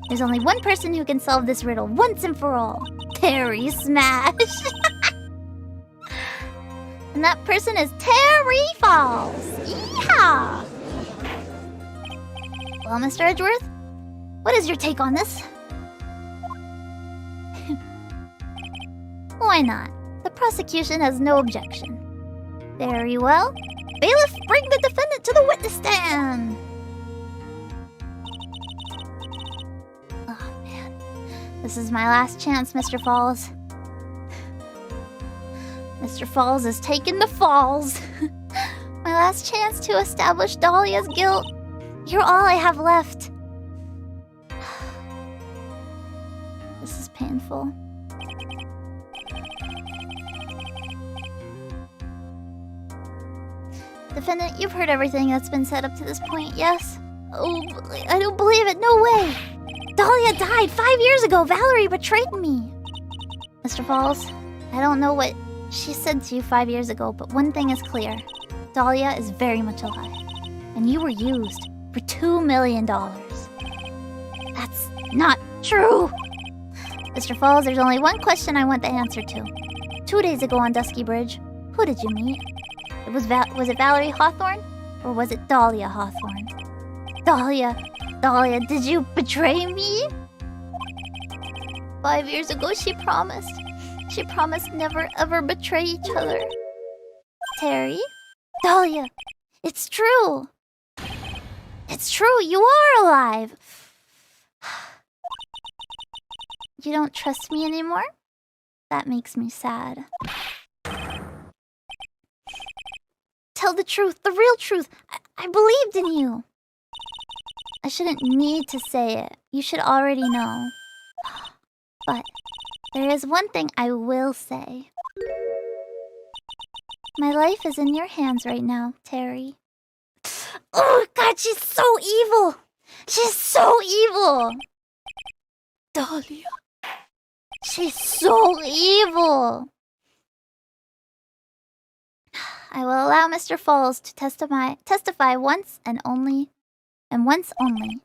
There's only one person who can solve this riddle once and for all. Terry Smash! And that person is Terry Falls! Yeehaw! Well, Mr. Edgeworth, what is your take on this? Why not? The prosecution has no objection. Very well. Bailiff, bring the defendant to the witness stand! Oh, man. This is my last chance, Mr. Falls. Mr. Falls is taking the falls. My last chance to establish Dahlia's guilt. You're all I have left. This is painful. Defendant, you've heard everything that's been said up to this point, yes? Oh, I don't believe it, no way! Dahlia died 5 years ago! Valerie betrayed me! Mr. Falls, I don't know what she said to you 5 years ago, but one thing is clear. Dahlia is very much alive. And you were used for $2 million. That's not true! Mr. Falls, there's only one question I want the answer to. 2 days ago on Dusky Bridge, who did you meet? Was it Valerie Hawthorne? Or was it Dahlia Hawthorne? Dahlia, did you betray me? 5 years ago she promised. She promised never ever betray each other. Terry? Dahlia, it's true. It's true, you are alive. You don't trust me anymore? That makes me sad. Tell the truth, the real truth. I believed in you. I shouldn't need to say it. You should already know. But there is one thing I will say. My life is in your hands right now, Terry. Oh God, she's so evil. She's so evil. Dahlia. She's so evil. I will allow Mr. Falls to testify once and once only.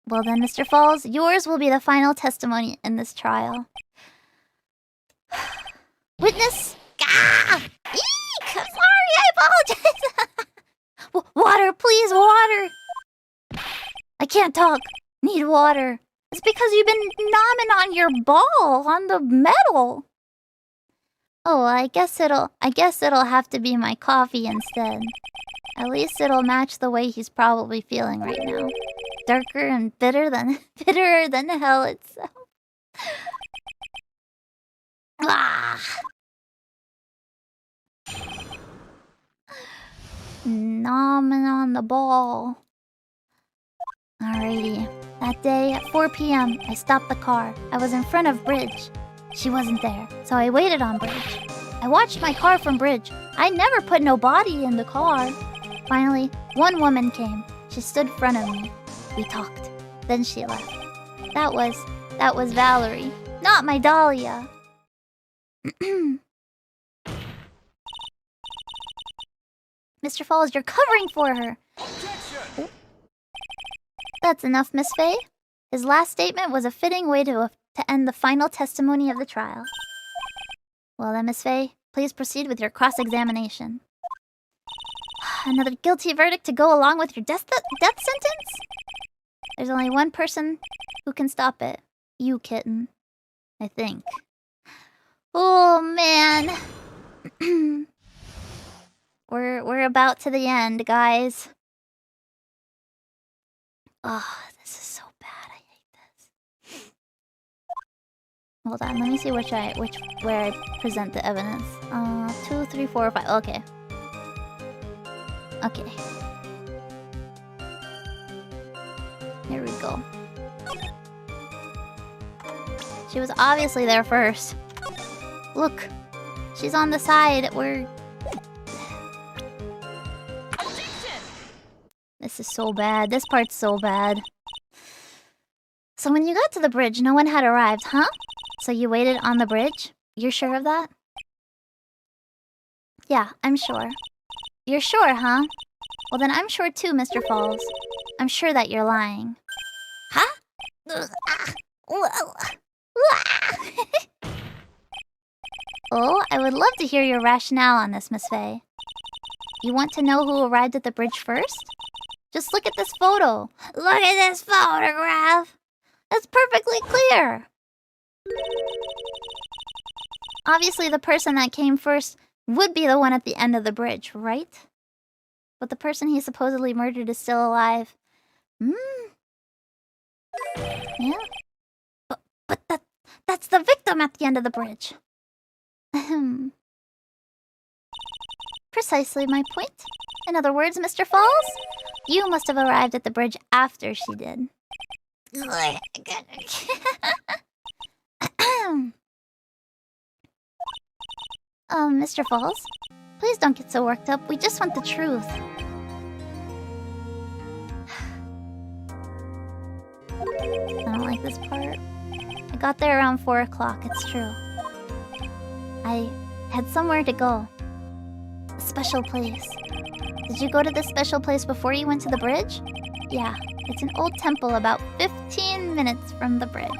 Well then, Mr. Falls, yours will be the final testimony in this trial. Witness! Ah! Eek! Sorry, I apologize! Water, please, water! I can't talk. Need water. It's because you've been nomming on your ball on the metal. Oh, I guess it'll have to be my coffee instead. At least it'll match the way he's probably feeling right now. Darker and bitterer than hell itself. Ah! Nomming on the ball. Alrighty. That day at 4 p.m., I stopped the car. I was in front of Bridge. She wasn't there, so I waited on Bridge. I watched my car from Bridge. I never put no body in the car. Finally, one woman came. She stood in front of me. We talked. Then she left. That was Valerie, not my Dahlia. Mr. Falls, you're covering for her. Oh. That's enough, Miss Faye. His last statement was a fitting way to end the final testimony of the trial. Well then, Miss Faye, please proceed with your cross-examination. Another guilty verdict to go along with your death sentence? There's only one person who can stop it. You, kitten. I think. Oh, man. We're about to the end, guys. Oh, this is so bad. I hate this. Hold on, let me see where I present the evidence. 2, 3, 4, 5. Okay. Okay. Here we go. She was obviously there first. Look, she's on the side. This is so bad. This part's so bad. So when you got to the bridge, no one had arrived, huh? So you waited on the bridge? You're sure of that? Yeah, I'm sure. You're sure, huh? Well then I'm sure too, Mr. Falls. I'm sure that you're lying. Huh? Oh, I would love to hear your rationale on this, Miss Faye. You want to know who arrived at the bridge first? Just look at this photo. Look at this photograph. It's perfectly clear. Obviously, the person that came first would be the one at the end of the bridge, right? But the person he supposedly murdered is still alive. Yeah. But that's the victim at the end of the bridge. Ahem. Precisely my point. In other words, Mr. Falls, you must have arrived at the bridge after she did. Mr. Falls, please don't get so worked up. We just want the truth. I don't like this part. I got there around 4 o'clock, it's true. I had somewhere to go. A special place. Did you go to this special place before you went to the bridge? Yeah, it's an old temple about 15 minutes from the bridge.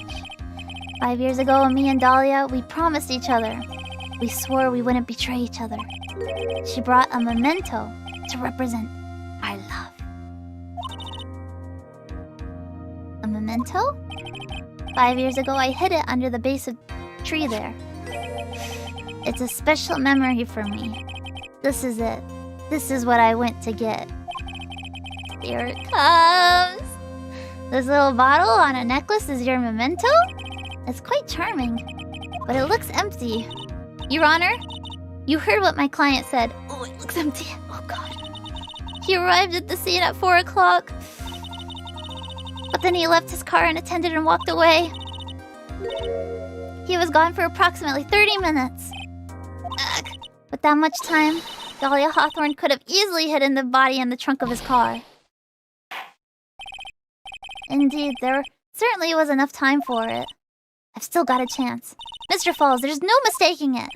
5 years ago, me and Dahlia, we promised each other. We swore we wouldn't betray each other. She brought a memento to represent our love. A memento? 5 years ago, I hid it under the base of the tree there. It's a special memory for me. This is it. This is what I went to get. Here it comes. This little bottle on a necklace is your memento? It's quite charming, but it looks empty. Your Honor, you heard what my client said. Oh, it looks empty. Oh, God. He arrived at the scene at 4 o'clock. But then he left his car unattended and walked away. He was gone for approximately 30 minutes. Ugh. With that much time, Dahlia Hawthorne could have easily hidden the body in the trunk of his car. Indeed, there certainly was enough time for it. I've still got a chance. Mr. Falls, there's no mistaking it.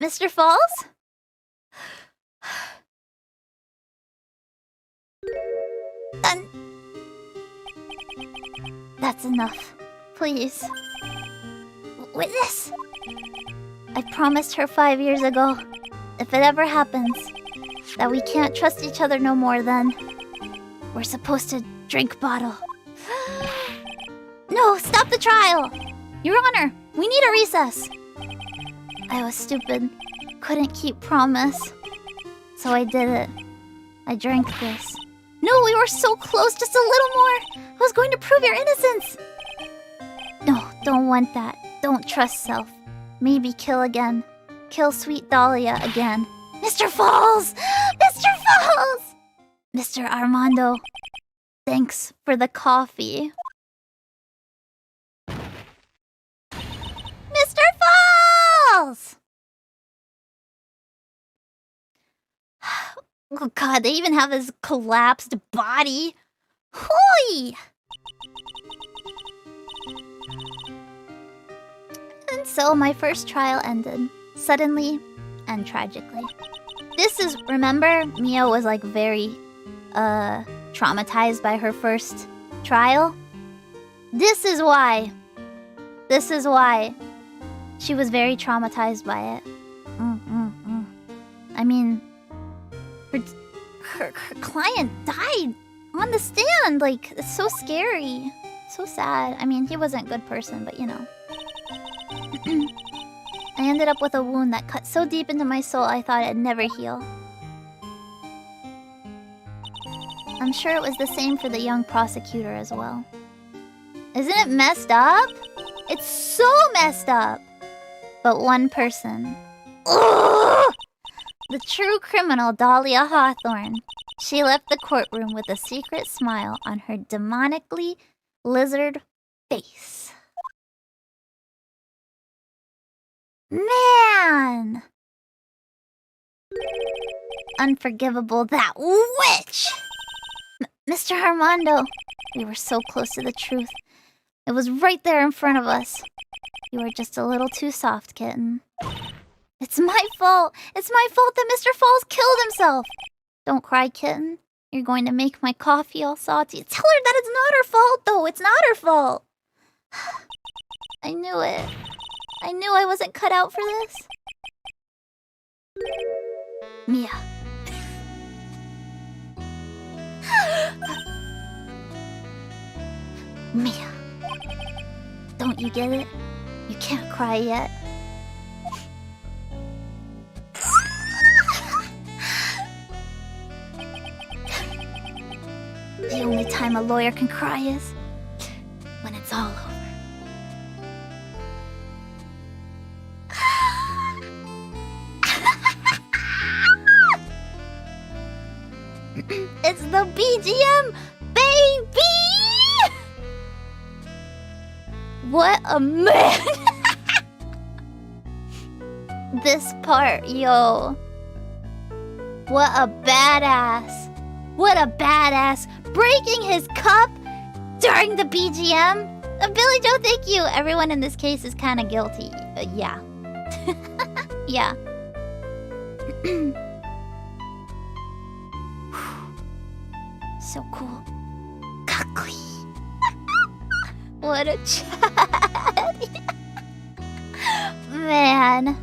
Mr. Falls? That's enough. Please. Witness! I promised her 5 years ago, if it ever happens, that we can't trust each other no more then. We're supposed to drink bottle. No, stop the trial! Your Honor, we need a recess! I was stupid. Couldn't keep promise. So I did it. I drank this. No, we were so close, just a little more! I was going to prove your innocence! No, don't want that. Don't trust self. Maybe kill again. Kill sweet Dahlia again. Mr. Falls! Mr. Falls! Mr. Armando, thanks for the coffee. Mr. Falls! Oh god, they even have his collapsed body. Hoi! And so my first trial ended, suddenly and tragically. This is, remember, Mia was like very, traumatized by her first trial? This is why. This is why. She was very traumatized by it. I mean, her client died on the stand. Like, it's so scary. So sad. I mean, he wasn't a good person, but you know. I ended up with a wound that cut so deep into my soul I thought it'd never heal. I'm sure it was the same for the young prosecutor as well. Isn't it messed up? It's so messed up! But one person. Ugh! The true criminal, Dahlia Hawthorne. She left the courtroom with a secret smile on her demonically lizard face. Man! Unforgivable, that witch! Mr. Armando, we were so close to the truth. It was right there in front of us. You were just a little too soft, kitten. It's my fault! It's my fault that Mr. Falls killed himself! Don't cry, kitten. You're going to make my coffee all salty. Tell her that it's not her fault, though! It's not her fault! I knew it. I knew I wasn't cut out for this. Mia. Mia. Don't you get it? You can't cry yet. The only time a lawyer can cry is when it's all over. It's the BGM, baby! What a man! This part, yo. What a badass. What a badass. Breaking his cup during the BGM? Billy Joe, thank you. Everyone in this case is kind of guilty. Yeah. Yeah. So cool. Kakui. What a chat. Man.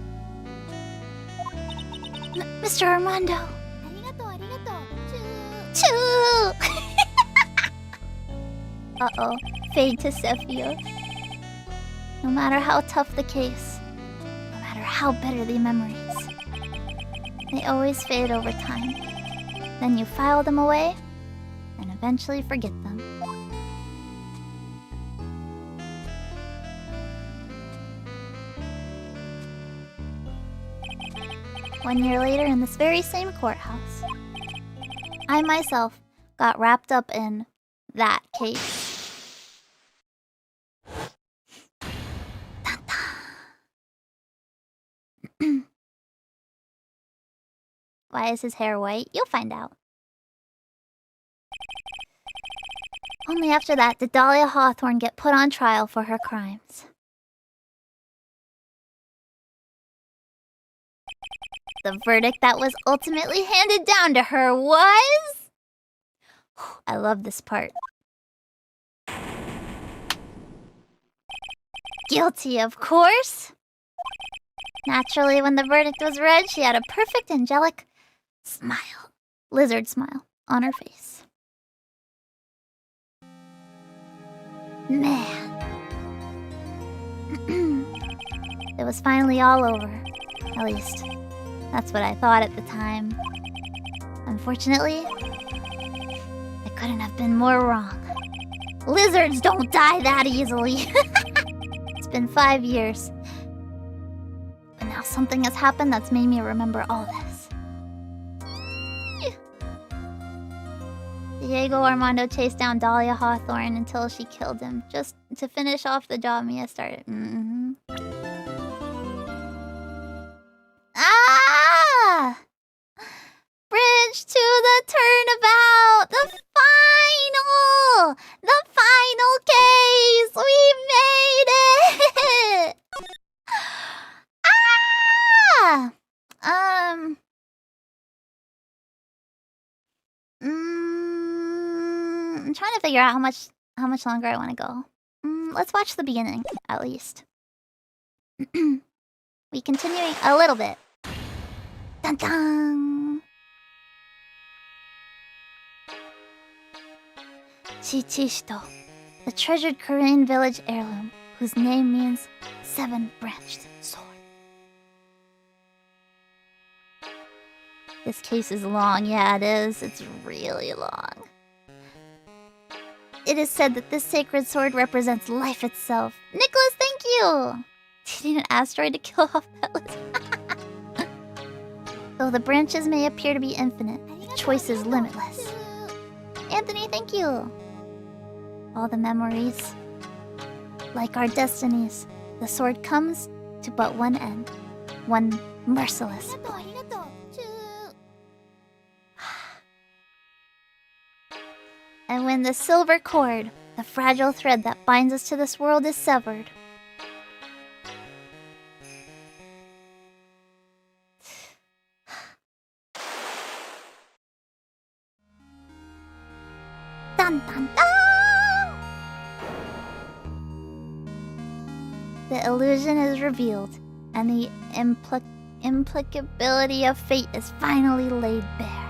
Mr. Armando. Choo. Uh-oh. Fade to Sephia. No matter how tough the case, no matter how bitter the memories, they always fade over time. Then you file them away and eventually forget them. One year later, in this very same courthouse, I myself got wrapped up in that case. Why is his hair white? You'll find out. Only after that did Dahlia Hawthorne get put on trial for her crimes. The verdict that was ultimately handed down to her was... I love this part. Guilty, of course. Naturally, when the verdict was read, she had a perfect angelic smile. Lizard smile on her face. Man. It was finally all over. At least, that's what I thought at the time. Unfortunately, I couldn't have been more wrong. Lizards don't die that easily. It's been 5 years. But now something has happened that's made me remember all this. Diego Armando chased down Dahlia Hawthorne until she killed him, just to finish off the job Mia started. Ah! Bridge to I'm trying to figure out how much longer I want to go. Let's watch the beginning, at least. We continuing a little bit. Dun dun! Chichishito, the treasured Korean village heirloom, whose name means seven-branched sword. This case is long. Yeah, it is. It's really long. It is said that this sacred sword represents life itself. Nicholas, thank you! Do you need an asteroid to kill off that list? Though the branches may appear to be infinite, the choice is limitless. Anthony, thank you! All the memories. Like our destinies, the sword comes to but one end. One merciless point. And when the silver cord, the fragile thread that binds us to this world, is severed, dun dun dun! The illusion is revealed, and the implicability of fate is finally laid bare.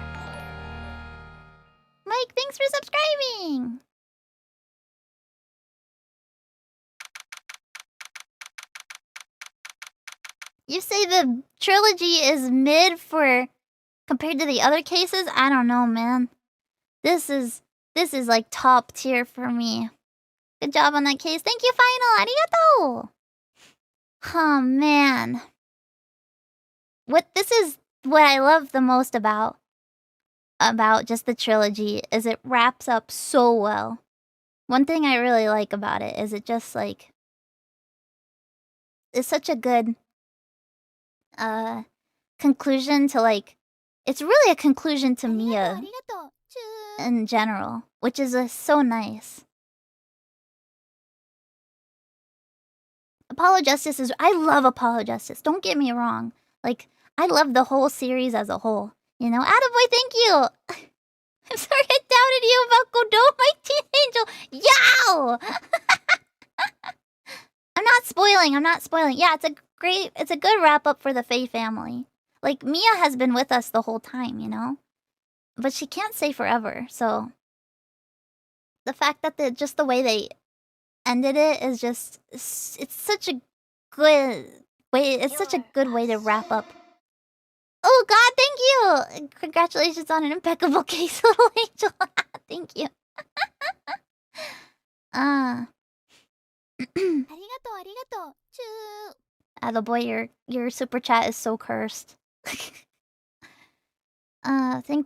Mike, thanks for subscribing! You say the trilogy is mid for compared to the other cases? I don't know, man. This is like top tier for me. Good job on that case. Thank you, Final. Arigato. Oh man. This is what I love the most about just the trilogy is it wraps up so well. One thing I really like about it is it just like it's such a good conclusion to like it's really a conclusion to Mia in general, which is so nice. Apollo Justice is I love Apollo Justice. Don't get me wrong. Like I love the whole series as a whole. You know, Attaboy, thank you! I'm sorry I doubted you about Godot, my teen angel! Yow! I'm not spoiling. Yeah, it's a good wrap-up for the Faye family. Like, Mia has been with us the whole time, you know? But she can't stay forever, so... The fact that just the way they ended it is just... It's such a good way... It's such a good way to wrap up. Oh god, thank you! Congratulations on an impeccable case, little angel. Thank you. Attaboy, your super chat is so cursed. Think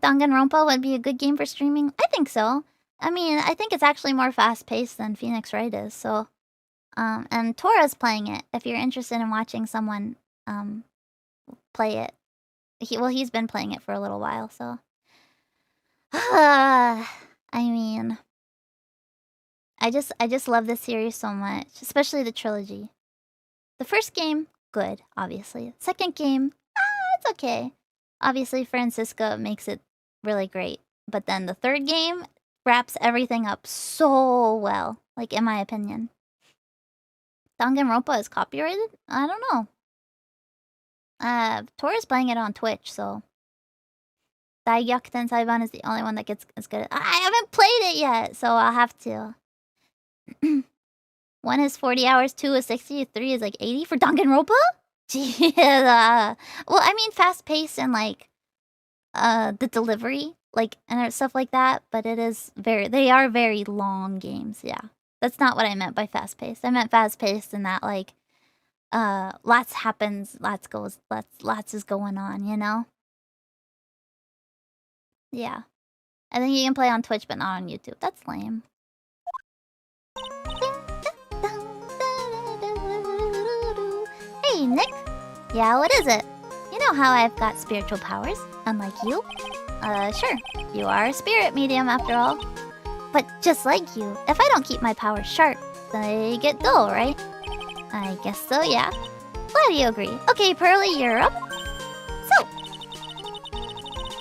Danganronpa would be a good game for streaming? I think so. I mean, I think it's actually more fast-paced than Phoenix Wright is, so... and Tora's playing it, if you're interested in watching someone, play it. He's been playing it for a little while, so... I mean... I just love this series so much, especially the trilogy. The first game, good, obviously. Second game, it's okay. Obviously, Francisca makes it really great. But then the third game wraps everything up so well, like, in my opinion. Danganronpa is copyrighted? I don't know. Tora's playing it on Twitch, so... Daigyakkuten Saiban is the only one that gets as good. I haven't played it yet, so I'll have to. 1 is 40 hours, 2 is 60, 3 is like 80 for Danganronpa? Yeah. Well, I mean fast-paced and like... the delivery, like, and stuff like that, but they are very long games, yeah. That's not what I meant by fast-paced. I meant fast-paced in that, like... lots happens, lots is going on, you know? Yeah. I think you can play on Twitch, but not on YouTube. That's lame. Hey, Nick! Yeah, what is it? You know how I've got spiritual powers, unlike you? Sure. You are a spirit medium, after all. But just like you, if I don't keep my powers sharp, they get dull, right? I guess so, yeah. Glad you agree. Okay, Pearly, you're up. So,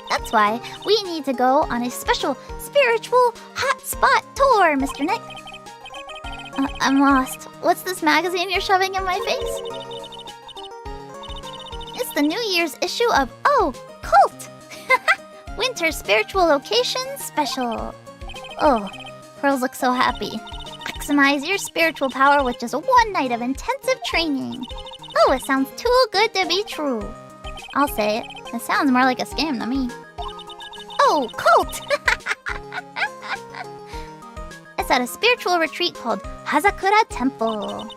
that's why we need to go on a special spiritual hotspot tour, Mr. Nick. I'm lost. What's this magazine you're shoving in my face? It's the New Year's issue of Cult! Winter Spiritual Location Special. Oh, Pearls look so happy. Maximize your spiritual power with just one night of intensive training. Oh, it sounds too good to be true. I'll say it. It sounds more like a scam to me. Oh, Cult! It's at a spiritual retreat called Hazakura Temple.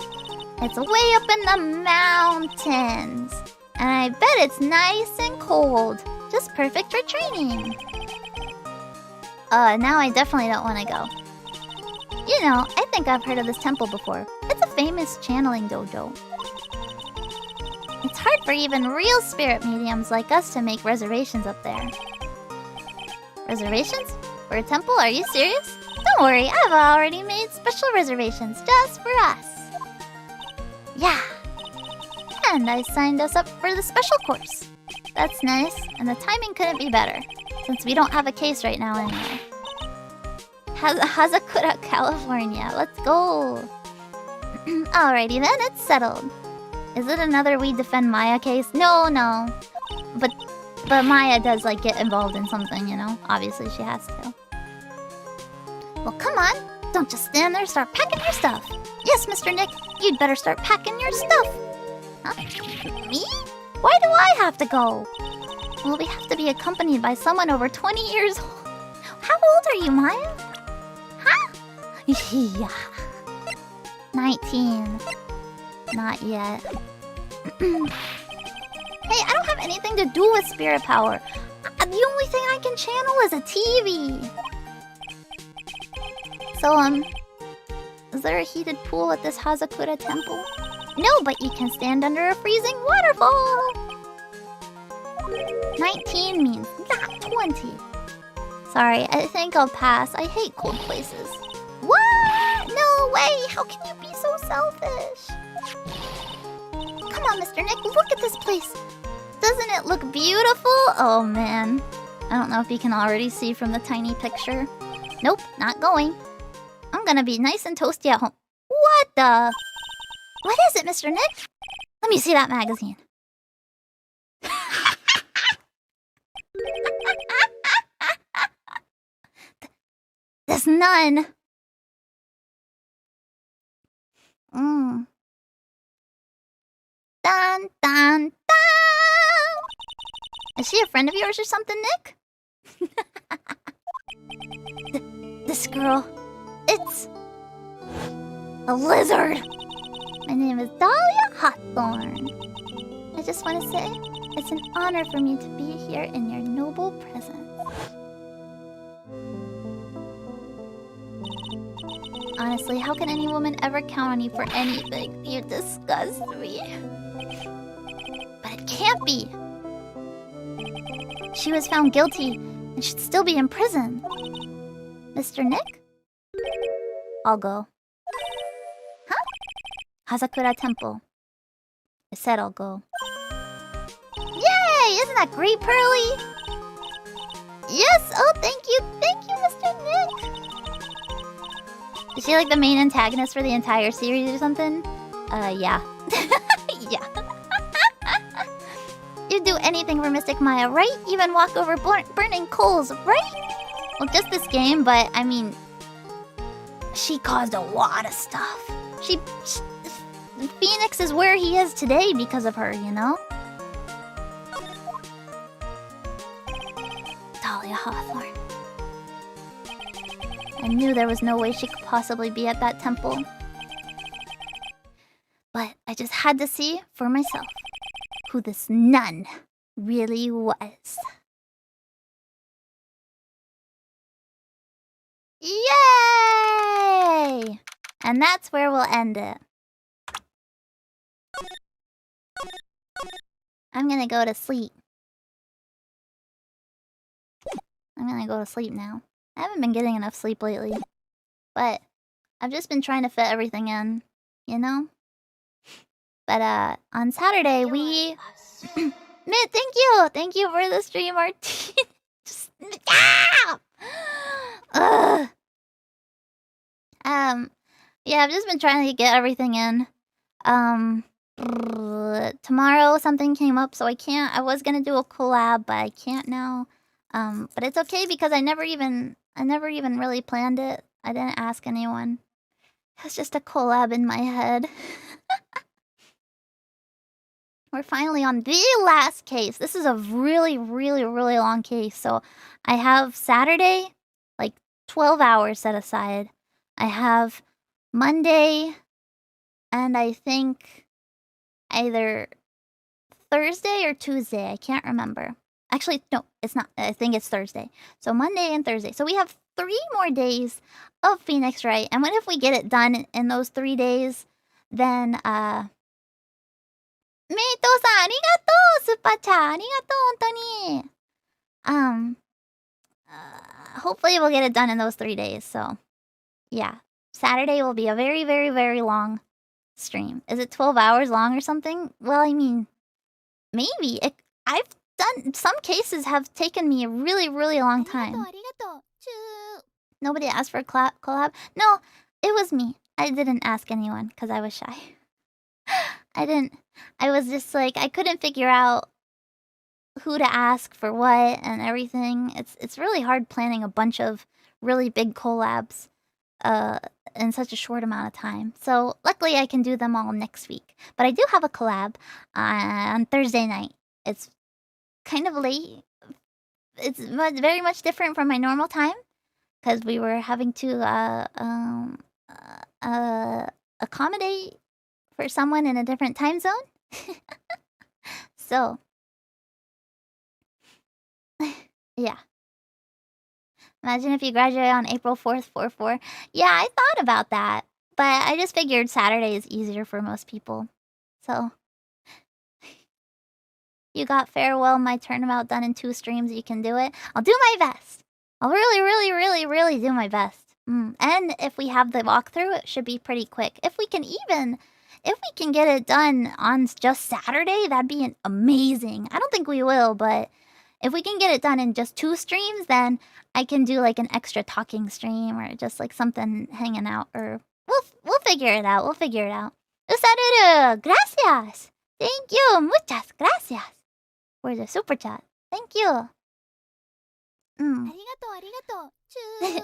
It's way up in the mountains. And I bet it's nice and cold. Just perfect for training. Now I definitely don't want to go. You know, I think I've heard of this temple before. It's a famous channeling dojo. It's hard for even real spirit mediums like us to make reservations up there. Reservations? For a temple? Are you serious? Don't worry, I've already made special reservations just for us. Yeah. And I signed us up for the special course. That's nice, and the timing couldn't be better, since we don't have a case right now anyway. Hazakura, California. Let's go. Alrighty then, it's settled. Is it another We Defend Maya case? No. But Maya does, like, get involved in something, you know? Obviously, she has to. Well, come on. Don't just stand there, start packing your stuff. Yes, Mr. Nick, you'd better start packing your stuff. Huh? Me? Why do I have to go? Well, we have to be accompanied by someone over 20 years old. How old are you, Maya? Huh? Yeah. 19. Not yet. Hey, I don't have anything to do with spirit power. The only thing I can channel is a TV. So, is there a heated pool at this Hazakura temple? No, but you can stand under a freezing waterfall. 19 means not 20. Sorry, I think I'll pass. I hate cold places. What? No way! How can you be so selfish? Come on, Mr. Nick, look at this place. Doesn't it look beautiful? Oh, man. I don't know if you can already see from the tiny picture. Nope, not going. I'm gonna be nice and toasty at home. What the? What is it, Mr. Nick? Let me see that magazine. This nun. Dun, dun, dun. Is she a friend of yours or something, Nick? This girl. It's a lizard. My name is Dahlia Hawthorne. I just want to say, it's an honor for me to be here in your noble presence. Honestly, how can any woman ever count on you for anything? You disgust me. But it can't be. She was found guilty and should still be in prison. Mr. Nick? I'll go. Huh? Hazakura Temple. I said I'll go. Yay! Isn't that great, Pearly? Yes! Oh, thank you! Thank you, Mr. Nick! Is she like the main antagonist for the entire series or something? Yeah. Yeah. You'd do anything for Mystic Maya, right? Even walk over burning coals, right? Well, just this game, but I mean... She caused a lot of stuff. Phoenix is where he is today because of her, you know? Dahlia Hawthorne. I knew there was no way she could possibly be at that temple. But I just had to see for myself who this nun really was. Yay! And that's where we'll end it. I'm gonna go to sleep. I'm gonna go to sleep now. I haven't been getting enough sleep lately. But I've just been trying to fit everything in, you know? But on Saturday we... Mitt, thank you! Thank you for the stream, Martine. Just... Ah! Ugh. Yeah, I've just been trying to get everything in. Tomorrow something came up, so I can't. I was gonna do a collab, but I can't now. But it's okay because I never even really planned it. I didn't ask anyone. It's just a collab in my head. We're finally on the last case. This is a really long case. So I have Saturday, like 12 hours set aside. I have Monday, and I think either Thursday or Tuesday. I can't remember. Actually, no, it's not. I think it's Thursday. So Monday and Thursday. So we have 3 more days of Phoenix Wright. And what if we get it done in those 3 days? Then, Meito-san, ありがとうスーパーチャーありがとう本当に hopefully we'll get it done in those 3 days. So, yeah. Saturday will be a very long stream. Is it 12 hours long or something? Well, I mean, maybe. I've done... Some cases have taken me a really long time. Nobody asked for a collab? No, it was me. I didn't ask anyone because I was shy. I was just like, I couldn't figure out who to ask for what and everything. It's really hard planning a bunch of really big collabs in such a short amount of time. So luckily I can do them all next week. But I do have a collab on Thursday night. It's kind of late. It's very much different from my normal time because we were having to accommodate for someone in a different time zone. So, yeah. Imagine if you graduate on April 4th, 4/4. Yeah, I thought about that, but I just figured Saturday is easier for most people. So, you got Farewell My Turnabout done in 2 streams. You can do it. I'll do my best. I'll really do my best. And if we have the walkthrough, it should be pretty quick. If we can get it done on just Saturday, that'd be amazing. I don't think we will, but if we can get it done in just 2 streams, then I can do like an extra talking stream or just like something hanging out, or we'll figure it out. Usaruru, gracias. Thank you, muchas gracias for the super chat. Thank you.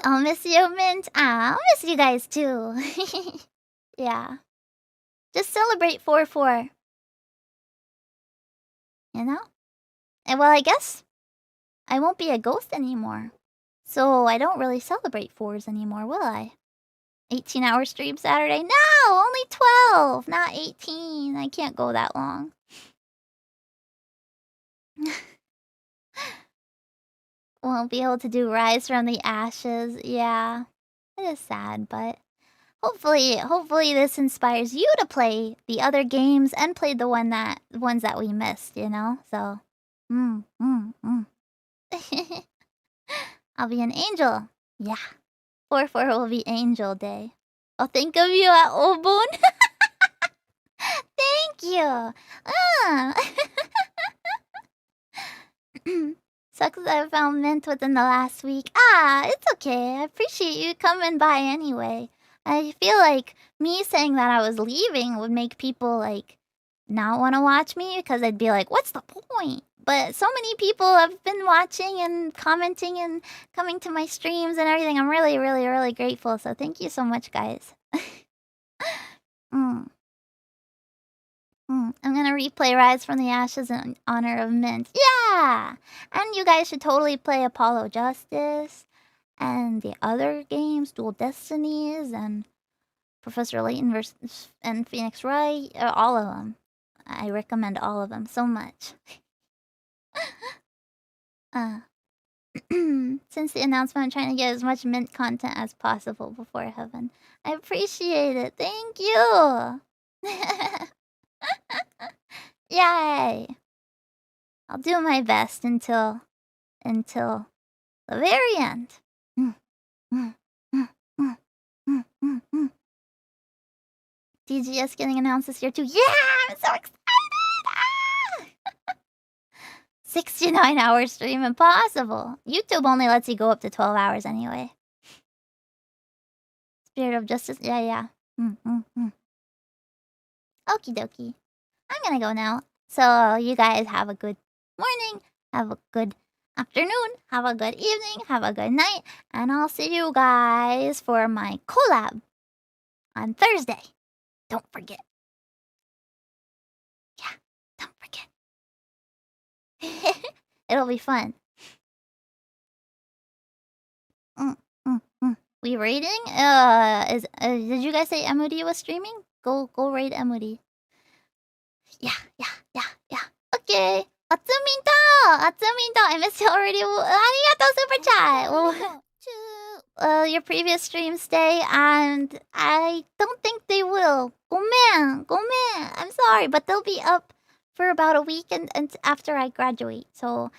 I'll miss you, Mint. I'll miss you guys too. Yeah. Just celebrate 4/4. You know? And well, I guess I won't be a ghost anymore. So I don't really celebrate 4s anymore, will I? 18-hour stream Saturday? No! Only 12! Not 18. I can't go that long. Won't be able to do Rise from the Ashes. Yeah. It is sad, but hopefully this inspires you to play the other games and play the ones that we missed, you know? So, I'll be an angel. Yeah. 4/4 will be Angel Day. I'll think of you at Obon. Thank you. Sucks that I found Mint within the last week. It's okay. I appreciate you coming by anyway. I feel like me saying that I was leaving would make people, like, not want to watch me because I'd be like, what's the point? But so many people have been watching and commenting and coming to my streams and everything. I'm really grateful. So thank you so much, guys. I'm gonna replay Rise from the Ashes in honor of Mint. Yeah! And you guys should totally play Apollo Justice and the other games, Dual Destinies and Professor Layton and Phoenix Wright. All of them. I recommend all of them so much. Since the announcement, I'm trying to get as much Mint content as possible before heaven. I appreciate it. Thank you! Yay! I'll do my best until the very end. DGS getting announced this year too. Yeah! I'm so excited! 69-hour stream, impossible. YouTube only lets you go up to 12 hours anyway. Spirit of Justice, yeah. Okie dokie. I'm gonna go now. So you guys have a good morning, have a good afternoon, have a good evening, have a good night, and I'll see you guys for my collab on Thursday. Don't forget. Yeah, don't forget. It'll be fun. We raiding? Did you guys say Emody was streaming? Go raid Emody. Yeah. Okay. Atsuminto! I missed you already. Arigato, super chat. Your previous streams stay, and I don't think they will. Gomen. I'm sorry, but they'll be up for about a week and after I graduate. So,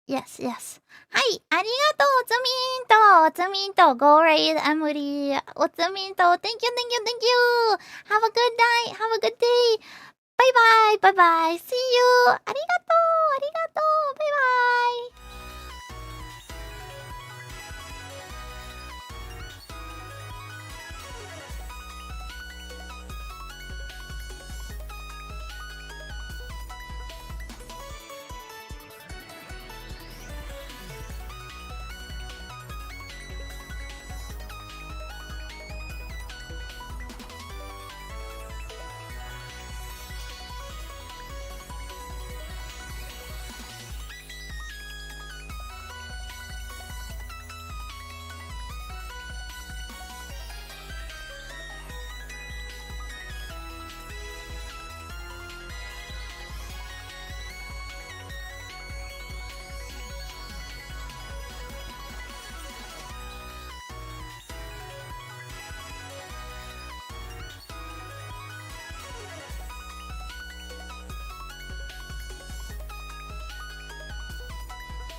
yes. Hi, arigato, Otsuminto. Go raid Emily. Otsuminto, thank you. Have a good night. Have a good day. Bye bye. See you. Arigato. Bye bye.